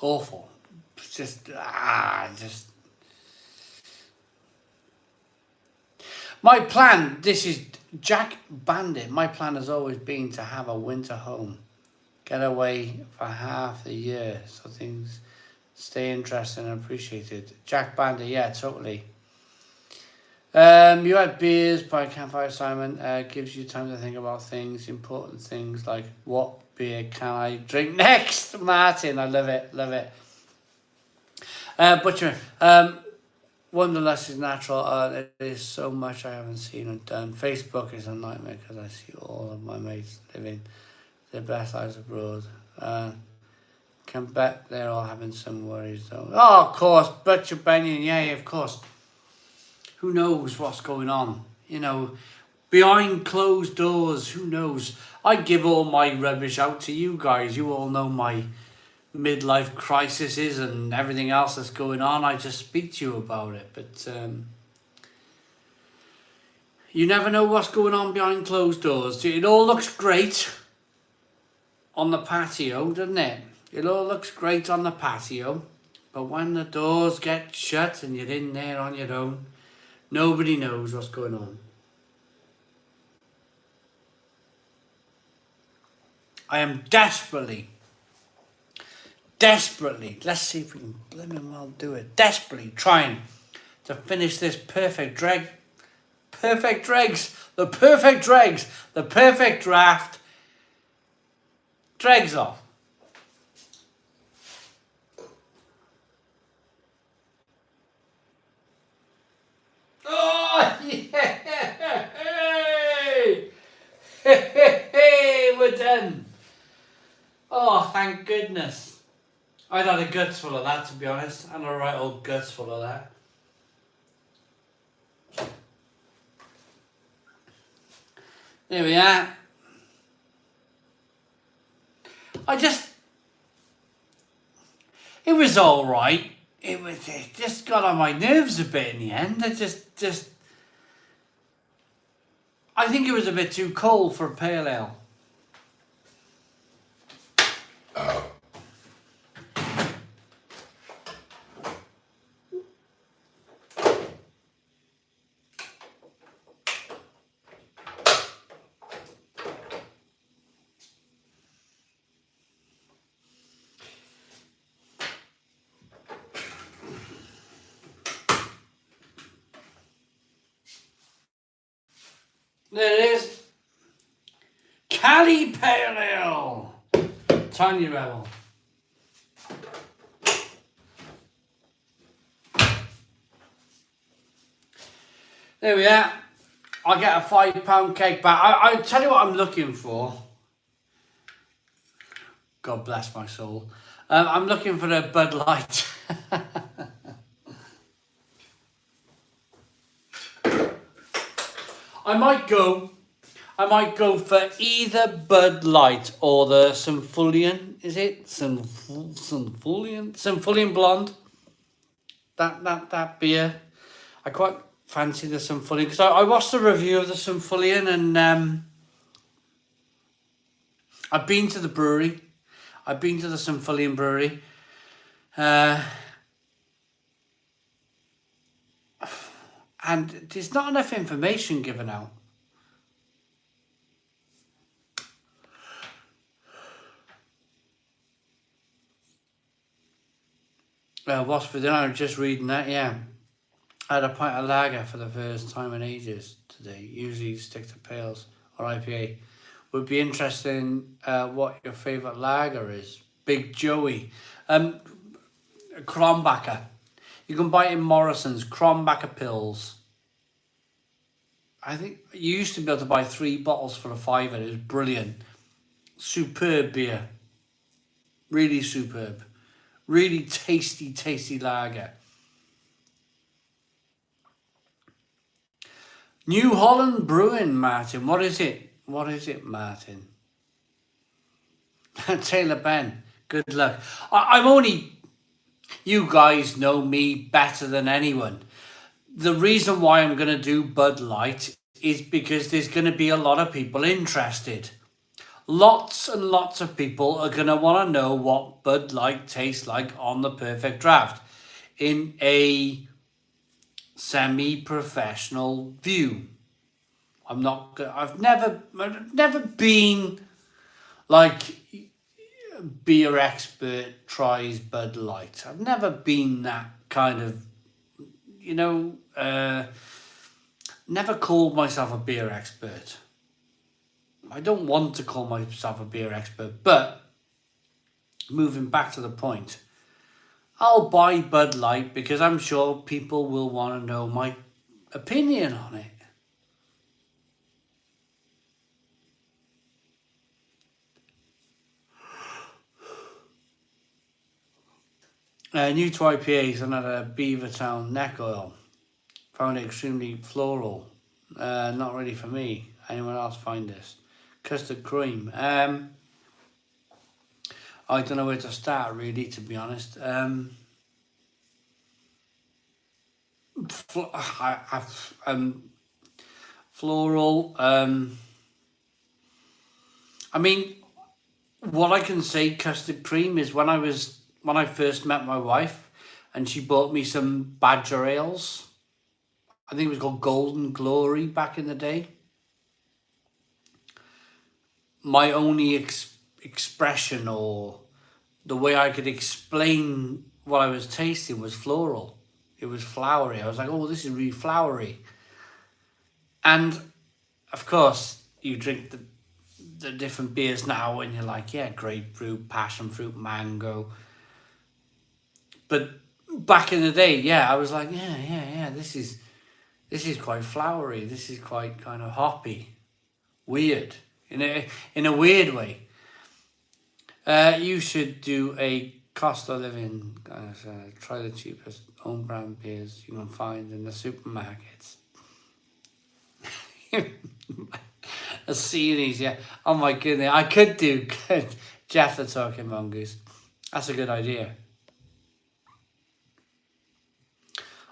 Awful. My plan, this is Jack Bandit. My plan has always been to have a winter home. Get away for half the year so things stay interesting and appreciated. Jack Bandit, yeah, totally. You had beers by Campfire Simon. Gives you time to think about things, important things like what beer can I drink next? Martin, I love it. Butcher, Wanderlust is natural. There is so much I haven't seen and done. Facebook is a nightmare because I see all of my mates living their best lives abroad. Can bet they're all having some worries though. Oh, of course, Butcher Benyon, yeah, of course. Who knows what's going on? Behind closed doors, who knows? I give all my rubbish out to you guys. You all know my midlife crises and everything else that's going on. I just speak to you about it. But you never know what's going on behind closed doors. It all looks great on the patio, doesn't it? It all looks great on the patio. But when the doors get shut and you're in there on your own, nobody knows what's going on. I am desperately, let's see if we can blimmin' well do it, desperately trying to finish this the perfect draft, dregs off. Oh, yeah! Hey, we're done. Oh, thank goodness. I'd had a guts full of that, to be honest. And a right old guts full of that. There we are. It was all right. It just got on my nerves a bit in the end. I think it was a bit too cold for a pale ale. There it is. Cali Pale Ale. Tiny Rebel. There we are. I get a £5 cake back. I tell you what I'm looking for. God bless my soul. I'm looking for a Bud Light. I might go for either Bud Light or the Symphulian. Is it Symphulian Blonde? That beer. I quite fancy the Symphulian because I watched the review of the Symphulian and I've been to the brewery. I've been to the Symphulian brewery. And there's not enough information given out. What's for dinner? I'm just reading that, yeah. I had a pint of lager for the first time in ages today. Usually stick to pales or IPA. Would be interesting what your favourite lager is. Big Joey. Kronbacher. You can buy it in Morrison's. Kronbacher Pills. I think you used to be able to buy 3 bottles for a £5. It was brilliant. Superb beer. Really superb. Really tasty lager. New Holland Brewing, Martin. What is it? What is it, Martin? Taylor Ben. Good luck. I'm only... You guys know me better than anyone. The reason why I'm going to do Bud Light is because there's going to be a lot of people interested. Lots and lots of people are going to want to know what Bud Light tastes like on the Perfect Draft in a semi-professional view. I've never been like beer expert tries Bud Light. I've never been that kind of, never called myself a beer expert. I don't want to call myself a beer expert, but moving back to the point, I'll buy Bud Light because I'm sure people will want to know my opinion on it. New to IPAs, another Beavertown neck oil. Found it extremely floral. Not really for me. Anyone else find this? Custard cream. I don't know where to start really, to be honest. Floral. I mean, what I can say custard cream is when I first met my wife and she bought me some Badger ales. I think it was called Golden Glory back in the day. My only expression or the way I could explain what I was tasting was floral. It was flowery. I was like, oh, this is really flowery. And of course, you drink the different beers now and you're like, yeah, grapefruit, passion fruit, mango. But back in the day, yeah, I was like, yeah, this is quite flowery. This is quite kind of hoppy, weird, in a weird way. You should do a cost of living. Try the cheapest own brand beers you can find in the supermarkets. A series, yeah. Oh my goodness, I could do Jeff the Talking Mongoose. That's a good idea.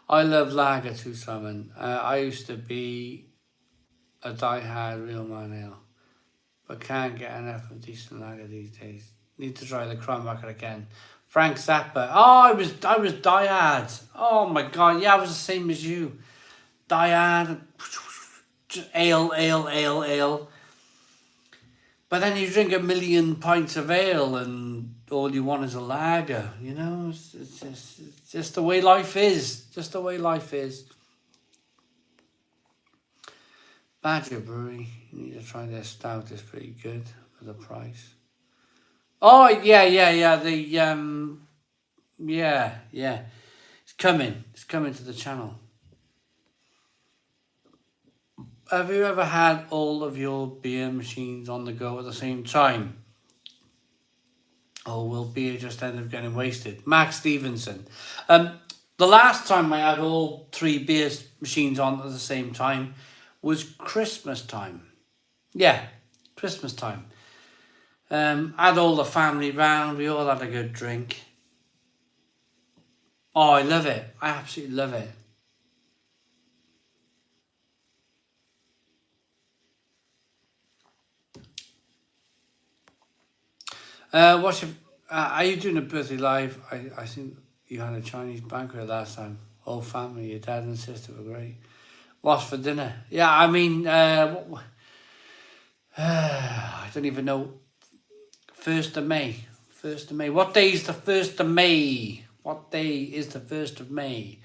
I love lager too, Simon. I used to be a die-hard real man ale, but can't get enough of decent lager these days. Need to try the Kronbacher again. Frank Zappa. Oh, I was die-hard. Oh my God, yeah, I was the same as you. Die-hard, just ale. But then you drink 1 million pints of ale and all you want is a lager, It's just the way life is. Just the way life is. Badger Brewery. You need to try their stout. It's pretty good for the price. Oh yeah. The yeah. It's coming. It's coming to the channel. Have you ever had all of your beer machines on the go at the same time? Or will beer just end up getting wasted? Max Stevenson. The last time I had all 3 beer machines on at the same time was Christmas time. Yeah, Christmas time. Had all the family round. We all had a good drink. Oh, I love it. I absolutely love it. Are you doing a birthday live? I think you had a Chinese banquet last time. Whole family, your dad and sister were great. What's for dinner? Yeah, I mean, I don't even know. 1st of May. 1st of May. What day is the 1st of May? What day is the 1st of May?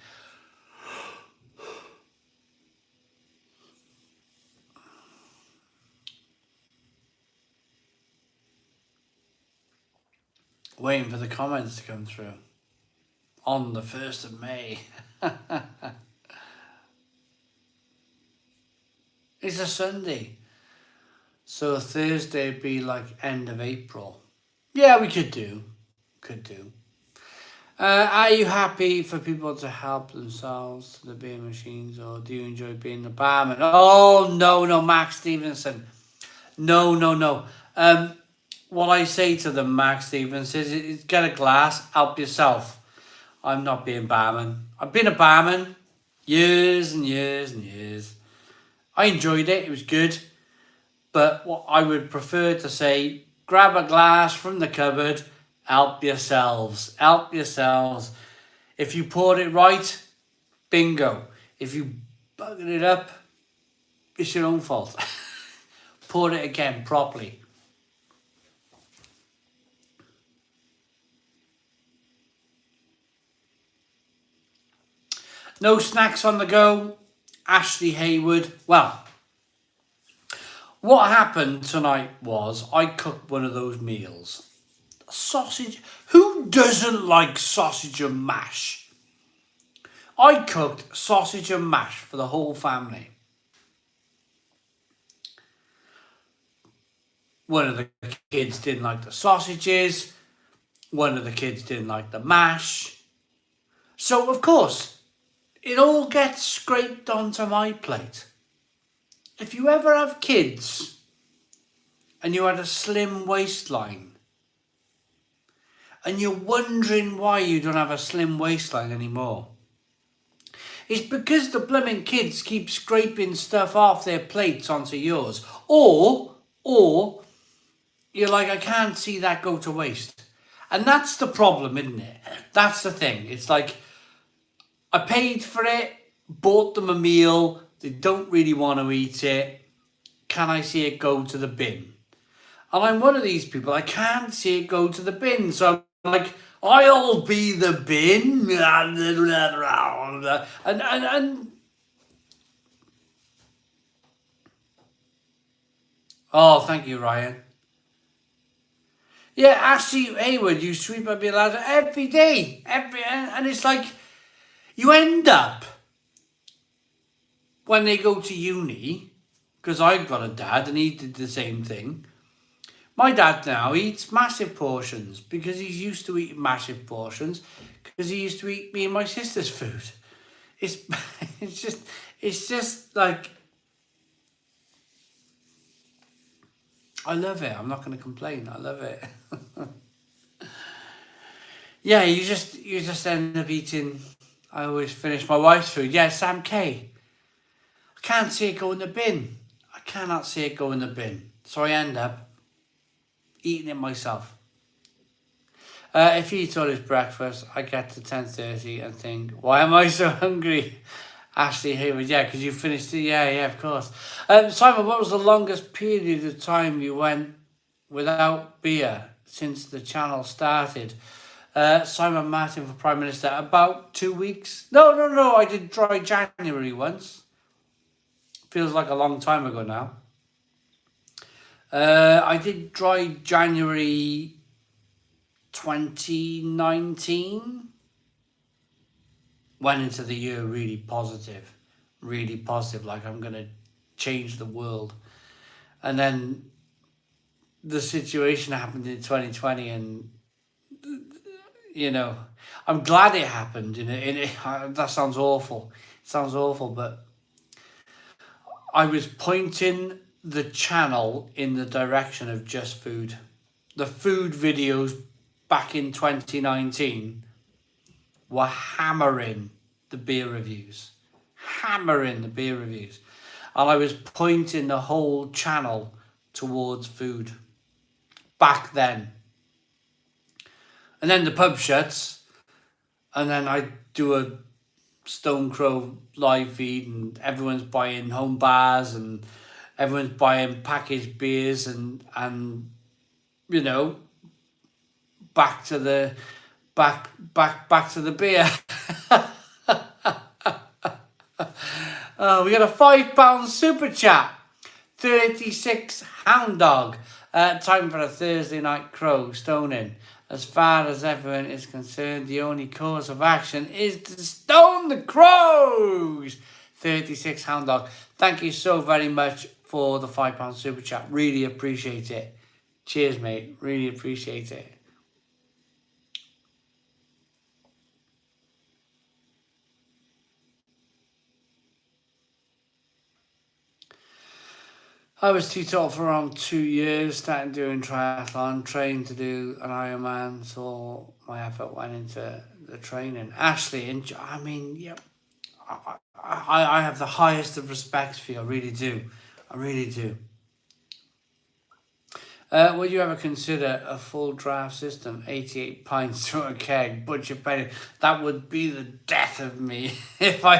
Waiting for the comments to come through. On the 1st of May. It's a Sunday. So Thursday would be like end of April. Yeah, we could do. Could do. Are you happy for people to help themselves to the beer machines, or do you enjoy being the barman? Oh, no, Max Stevenson. No. What I say to them, Max Stevenson, is get a glass, help yourself. I'm not being barman. I've been a barman years and years and years. I enjoyed it. It was good. But what I would prefer to say, grab a glass from the cupboard, help yourselves. Help yourselves. If you poured it right, bingo. If you buggered it up, it's your own fault. Pour it again properly. No snacks on the go. Ashley Hayward. Well, what happened tonight was I cooked one of those meals. Sausage. Who doesn't like sausage and mash? I cooked sausage and mash for the whole family. One of the kids didn't like the sausages. One of the kids didn't like the mash. So, of course, it all gets scraped onto my plate. If you ever have kids and you had a slim waistline and you're wondering why you don't have a slim waistline anymore, it's because the blooming kids keep scraping stuff off their plates onto yours. Or you're like, I can't see that go to waste. And that's the problem, isn't it? That's the thing. It's like, I paid for it, bought them a meal, they don't really want to eat it. Can I see it go to the bin? And I'm one of these people, I can't see it go to the bin. So I'm like, I'll be the bin. And oh, thank you, Ryan. Yeah, Ashley Hayward, you sweep up your ladder every day. And it's like, you end up, when they go to uni, because I've got a dad and he did the same thing. My dad now eats massive portions because he's used to eating massive portions because he used to eat me and my sister's food. It's just like, I love it. I'm not going to complain. I love it. Yeah, you just end up eating. I always finish my wife's food. Yeah, Sam K. I can't see it go in the bin. I cannot see it go in the bin. So I end up eating it myself. If he eats all his breakfast, I get to 10:30 and think, why am I so hungry? Ashley Hayward, yeah, because you finished it. Yeah, of course. Simon, what was the longest period of time you went without beer since the channel started? Simon Martin for Prime Minister, about 2 weeks. No, I did dry January once. Feels like a long time ago now. I did dry January 2019. Went into the year really positive, like I'm going to change the world. And then the situation happened in 2020, and I'm glad it happened. That sounds awful. It sounds awful, but I was pointing the channel in the direction of just food. The food videos back in 2019 were hammering the beer reviews. And I was pointing the whole channel towards food back then. And then the pub shuts, and then I do a Stone Crow live feed, and everyone's buying home bars, and everyone's buying packaged beers, and back to the beer. We got a £5 super chat. 36 Hound Dog. Time for a Thursday night crow stoning. As far as everyone is concerned, the only course of action is to stone the crows. 36 Hound Dog. Thank you so very much for the £5 super chat. Really appreciate it. Cheers, mate. Really appreciate it. I was teetotal for around 2 years, started doing triathlon, trained to do an Ironman, so my effort went into the training. Ashley, I have the highest of respects for you, I really do. Would you ever consider a full draft system, 88 pints to a keg, butcher penny? That would be the death of me if I...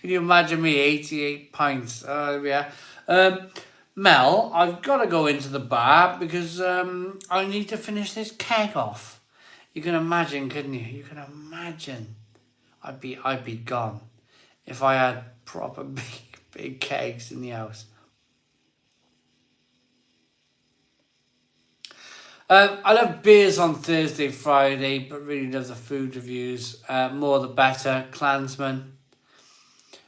Can you imagine me, 88 pints? Yeah. Mel, I've got to go into the bar because I need to finish this keg off. You can imagine, couldn't you? You can imagine. I'd be gone if I had proper big kegs in the house. I love beers on Thursday, Friday, but really love the food reviews. More the better. Klansman.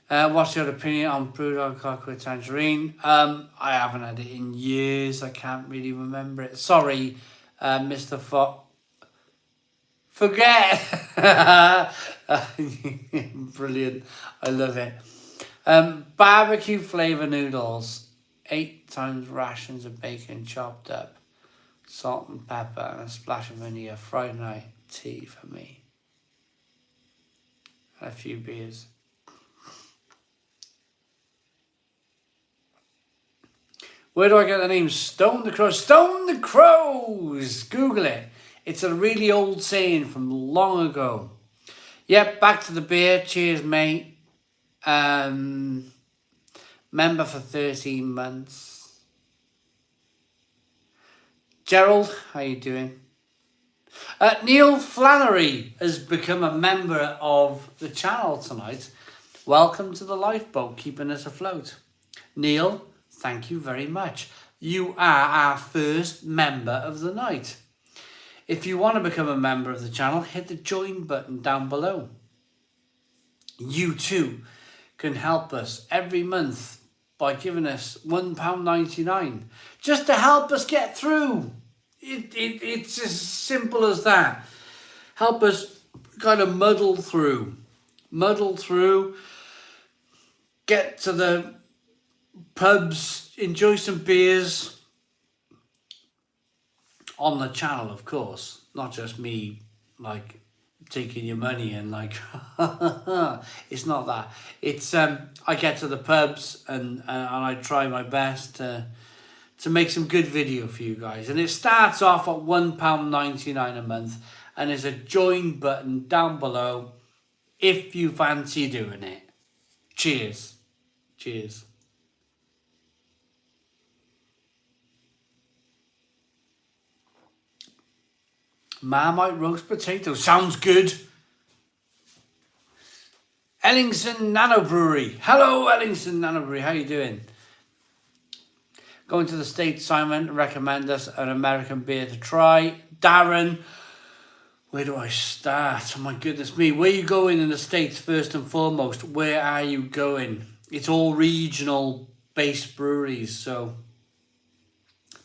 What's your opinion on Brew London Cocktail Tangerine? I haven't had it in years. I can't really remember it. Sorry, Mr. Forget. Brilliant. I love it. Barbecue flavour noodles. 8 times rations of bacon chopped up. Salt and pepper and a splash of vanilla. Friday night tea for me. And a few beers. Where do I get the name Stone the Crows? Stone the Crows! Google it. It's a really old saying from long ago. Yep, back to the beer. Cheers, mate. Member for 13 months. Gerald, how you doing? Neil Flannery has become a member of the channel tonight. Welcome to the lifeboat, keeping us afloat. Neil, thank you very much. You are our first member of the night. If you want to become a member of the channel, hit the join button down below. You too can help us every month by giving us £1.99 just to help us get through. It's as simple as that. Help us kind of muddle through, get to the pubs, enjoy some beers on the channel, of course, not just me like taking your money and like it's not that. It's I get to the pubs and I try my best to make some good video for you guys, and it starts off at £1.99 a month, and there's a join button down below if you fancy doing it. Cheers. Marmite roast potato sounds good. Ellingson Nano Brewery. Hello, Ellingson Nano Brewery. How you doing? Going to the States, Simon. Recommend us an American beer to try. Darren, where do I start? Oh my goodness me. Where are you going in the States first and foremost? Where are you going? It's all regional based breweries. So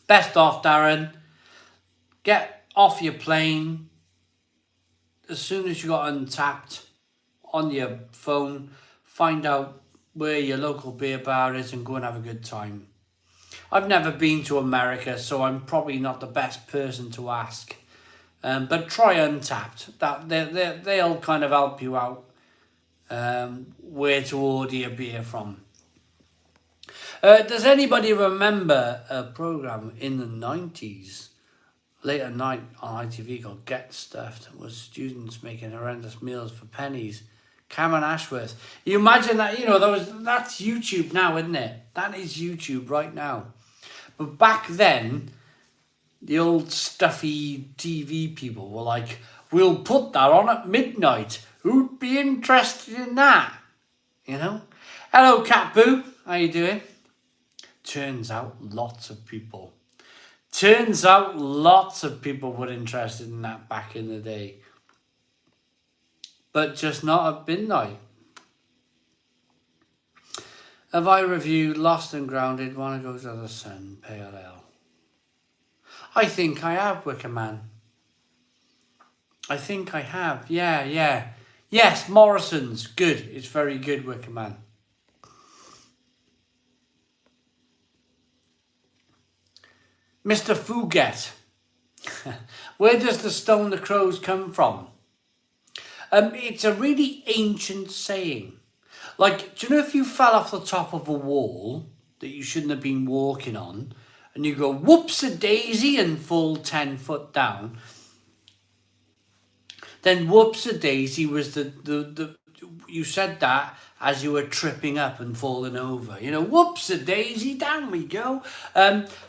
best off, Darren. Get off your plane as soon as you got Untapped on your phone. Find out where your local beer bar is and go and have a good time. I've never been to America, so I'm probably not the best person to ask. But try Untapped. They'll kind of help you out where to order your beer from. Does anybody remember a program in the 90s, late at night on ITV called Get Stuffed? It was students making horrendous meals for pennies. Cameron Ashworth. You imagine that, that's YouTube now, isn't it? That is YouTube right now. But back then, the old stuffy TV people were like, we'll put that on at midnight. Who'd be interested in that? Hello, Cat Boo. How you doing? Turns out lots of people were interested in that back in the day. But just not at midnight. Have I reviewed Lost and Grounded, Wanna Go to the Sun, Pale Ale? I think I have, Wicker Man. I think I have. Yeah. Yes, Morrison's. Good. It's very good, Wicker Man. Mr. Fouget. Where does the Stone the Crows come from? It's a really ancient saying. Like, do you know if you fell off the top of a wall that you shouldn't have been walking on, and you go whoops-a-daisy and fall 10 foot down, then whoops-a-daisy was the you said that as you were tripping up and falling over. Whoops-a-daisy, down we go.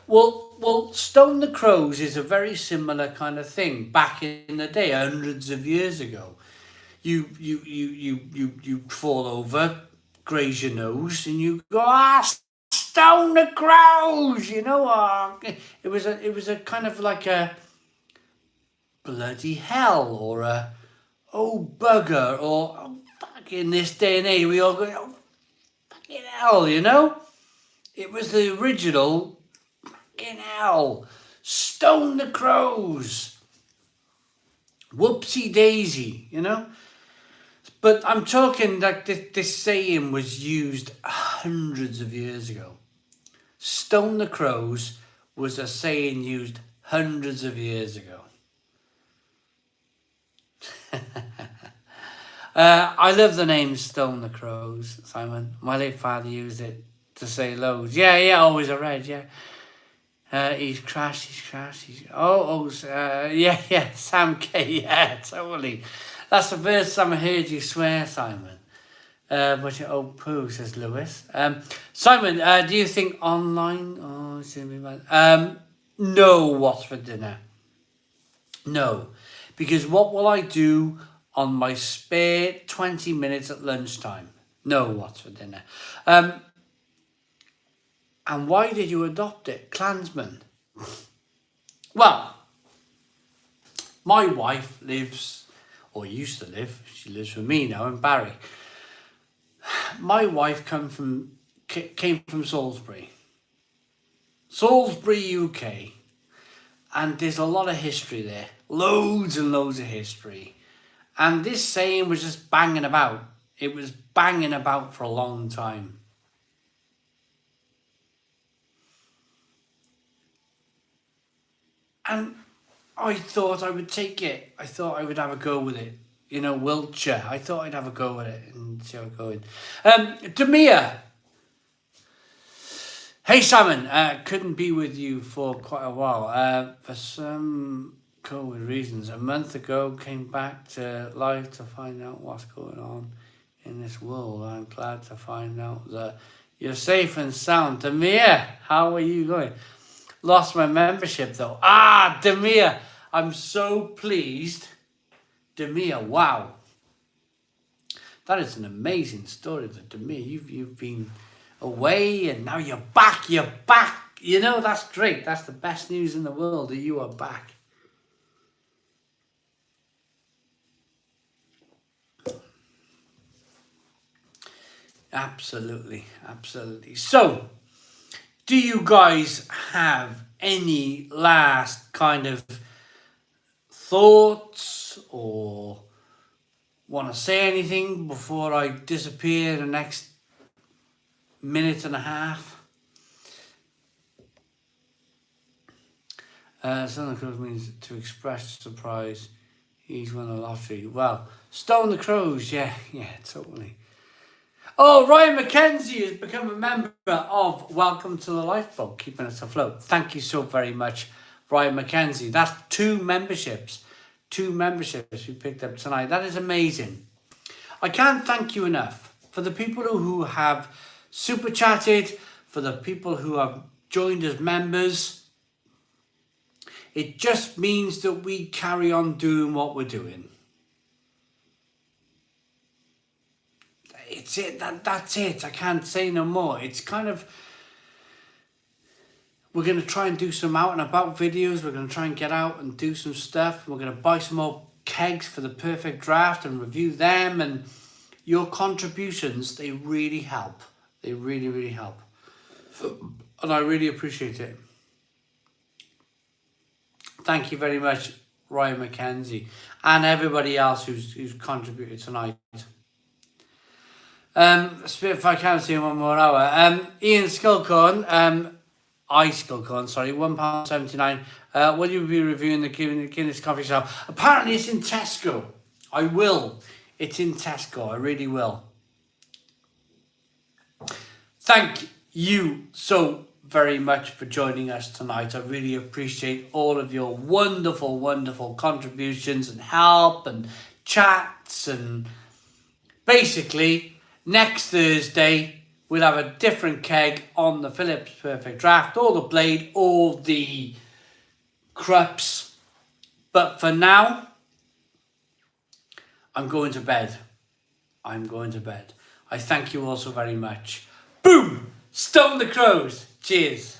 Well, Stone the Crows is a very similar kind of thing back in the day, hundreds of years ago. You fall over, graze your nose, and you go, Stone the Crows, It was a kind of like a bloody hell, or a oh bugger, or oh, fuck, in this day and age we all go, oh fucking hell, It was the original fucking hell. Stone the Crows. Whoopsie daisy, But I'm talking like this saying was used hundreds of years ago. Stone the Crows was a saying used hundreds of years ago. I love the name Stone the Crows, Simon. My late father used it to say loads. Yeah, always a red, yeah. He's crashed. Yeah, Sam K, yeah, totally. That's the first time I heard you swear, Simon. But your old poo, says Lewis. Simon, do you think online? Oh, it's gonna be bad. No, what's for dinner? No, because what will I do on my spare 20 minutes at lunchtime? No, what's for dinner? And why did you adopt it, Klansman? Well, my wife lives, or used to live, she lives with me now in Barry. My wife came from Salisbury, UK, and there's a lot of history there, loads and loads of history. And this saying was just banging about. It was banging about for a long time. And I thought I would take it. I thought I would have a go with it. Wiltshire. I thought I'd have a go with it and see how it's going. Demir. Hey, Simon. Couldn't be with you for quite a while. For some COVID reasons. A month ago, came back to live to find out what's going on in this world. I'm glad to find out that you're safe and sound. Demir, how are you going? Lost my membership though. Demir, I'm so pleased. Demir, wow. That is an amazing story to me. You've been away and now you're back. You're back. You know, that's great. That's the best news in the world that you are back. Absolutely, absolutely. So, do you guys have any last kind of thoughts or want to say anything before I disappear the next minute and a half? Stone the Crows means to express surprise. He's won the lottery. Well, Stone the Crows, yeah, totally. Oh, Ryan McKenzie has become a member of Welcome to the Lifeboat, keeping us afloat. Thank you so very much, Ryan McKenzie. That's 2 memberships. 2 memberships we picked up tonight. That is amazing. I can't thank you enough for the people who have super chatted, for the people who have joined as members. It just means that we carry on doing what we're doing. It's it. That's it. I can't say no more. It's kind of... We're going to try and do some out and about videos. We're going to try and get out and do some stuff. We're going to buy some more kegs for the perfect draft and review them. And your contributions, they really help. They really, really help. And I really appreciate it. Thank you very much, Ryan McKenzie. And everybody else who's contributed tonight. If I can see 1 more hour. Ian Skulcorn, Skulcorn, sorry, £1.79. Will you be reviewing the Guinness coffee shop? Apparently it's in Tesco. I will. It's in Tesco. I really will. Thank you so very much for joining us tonight. I really appreciate all of your wonderful, wonderful contributions and help and chats. And basically, next Thursday, we'll have a different keg on the Phillips Perfect Draft, or the Blade, or the Krups. But for now, I'm going to bed. I'm going to bed. I thank you all so very much. Boom! Stone the Crows. Cheers.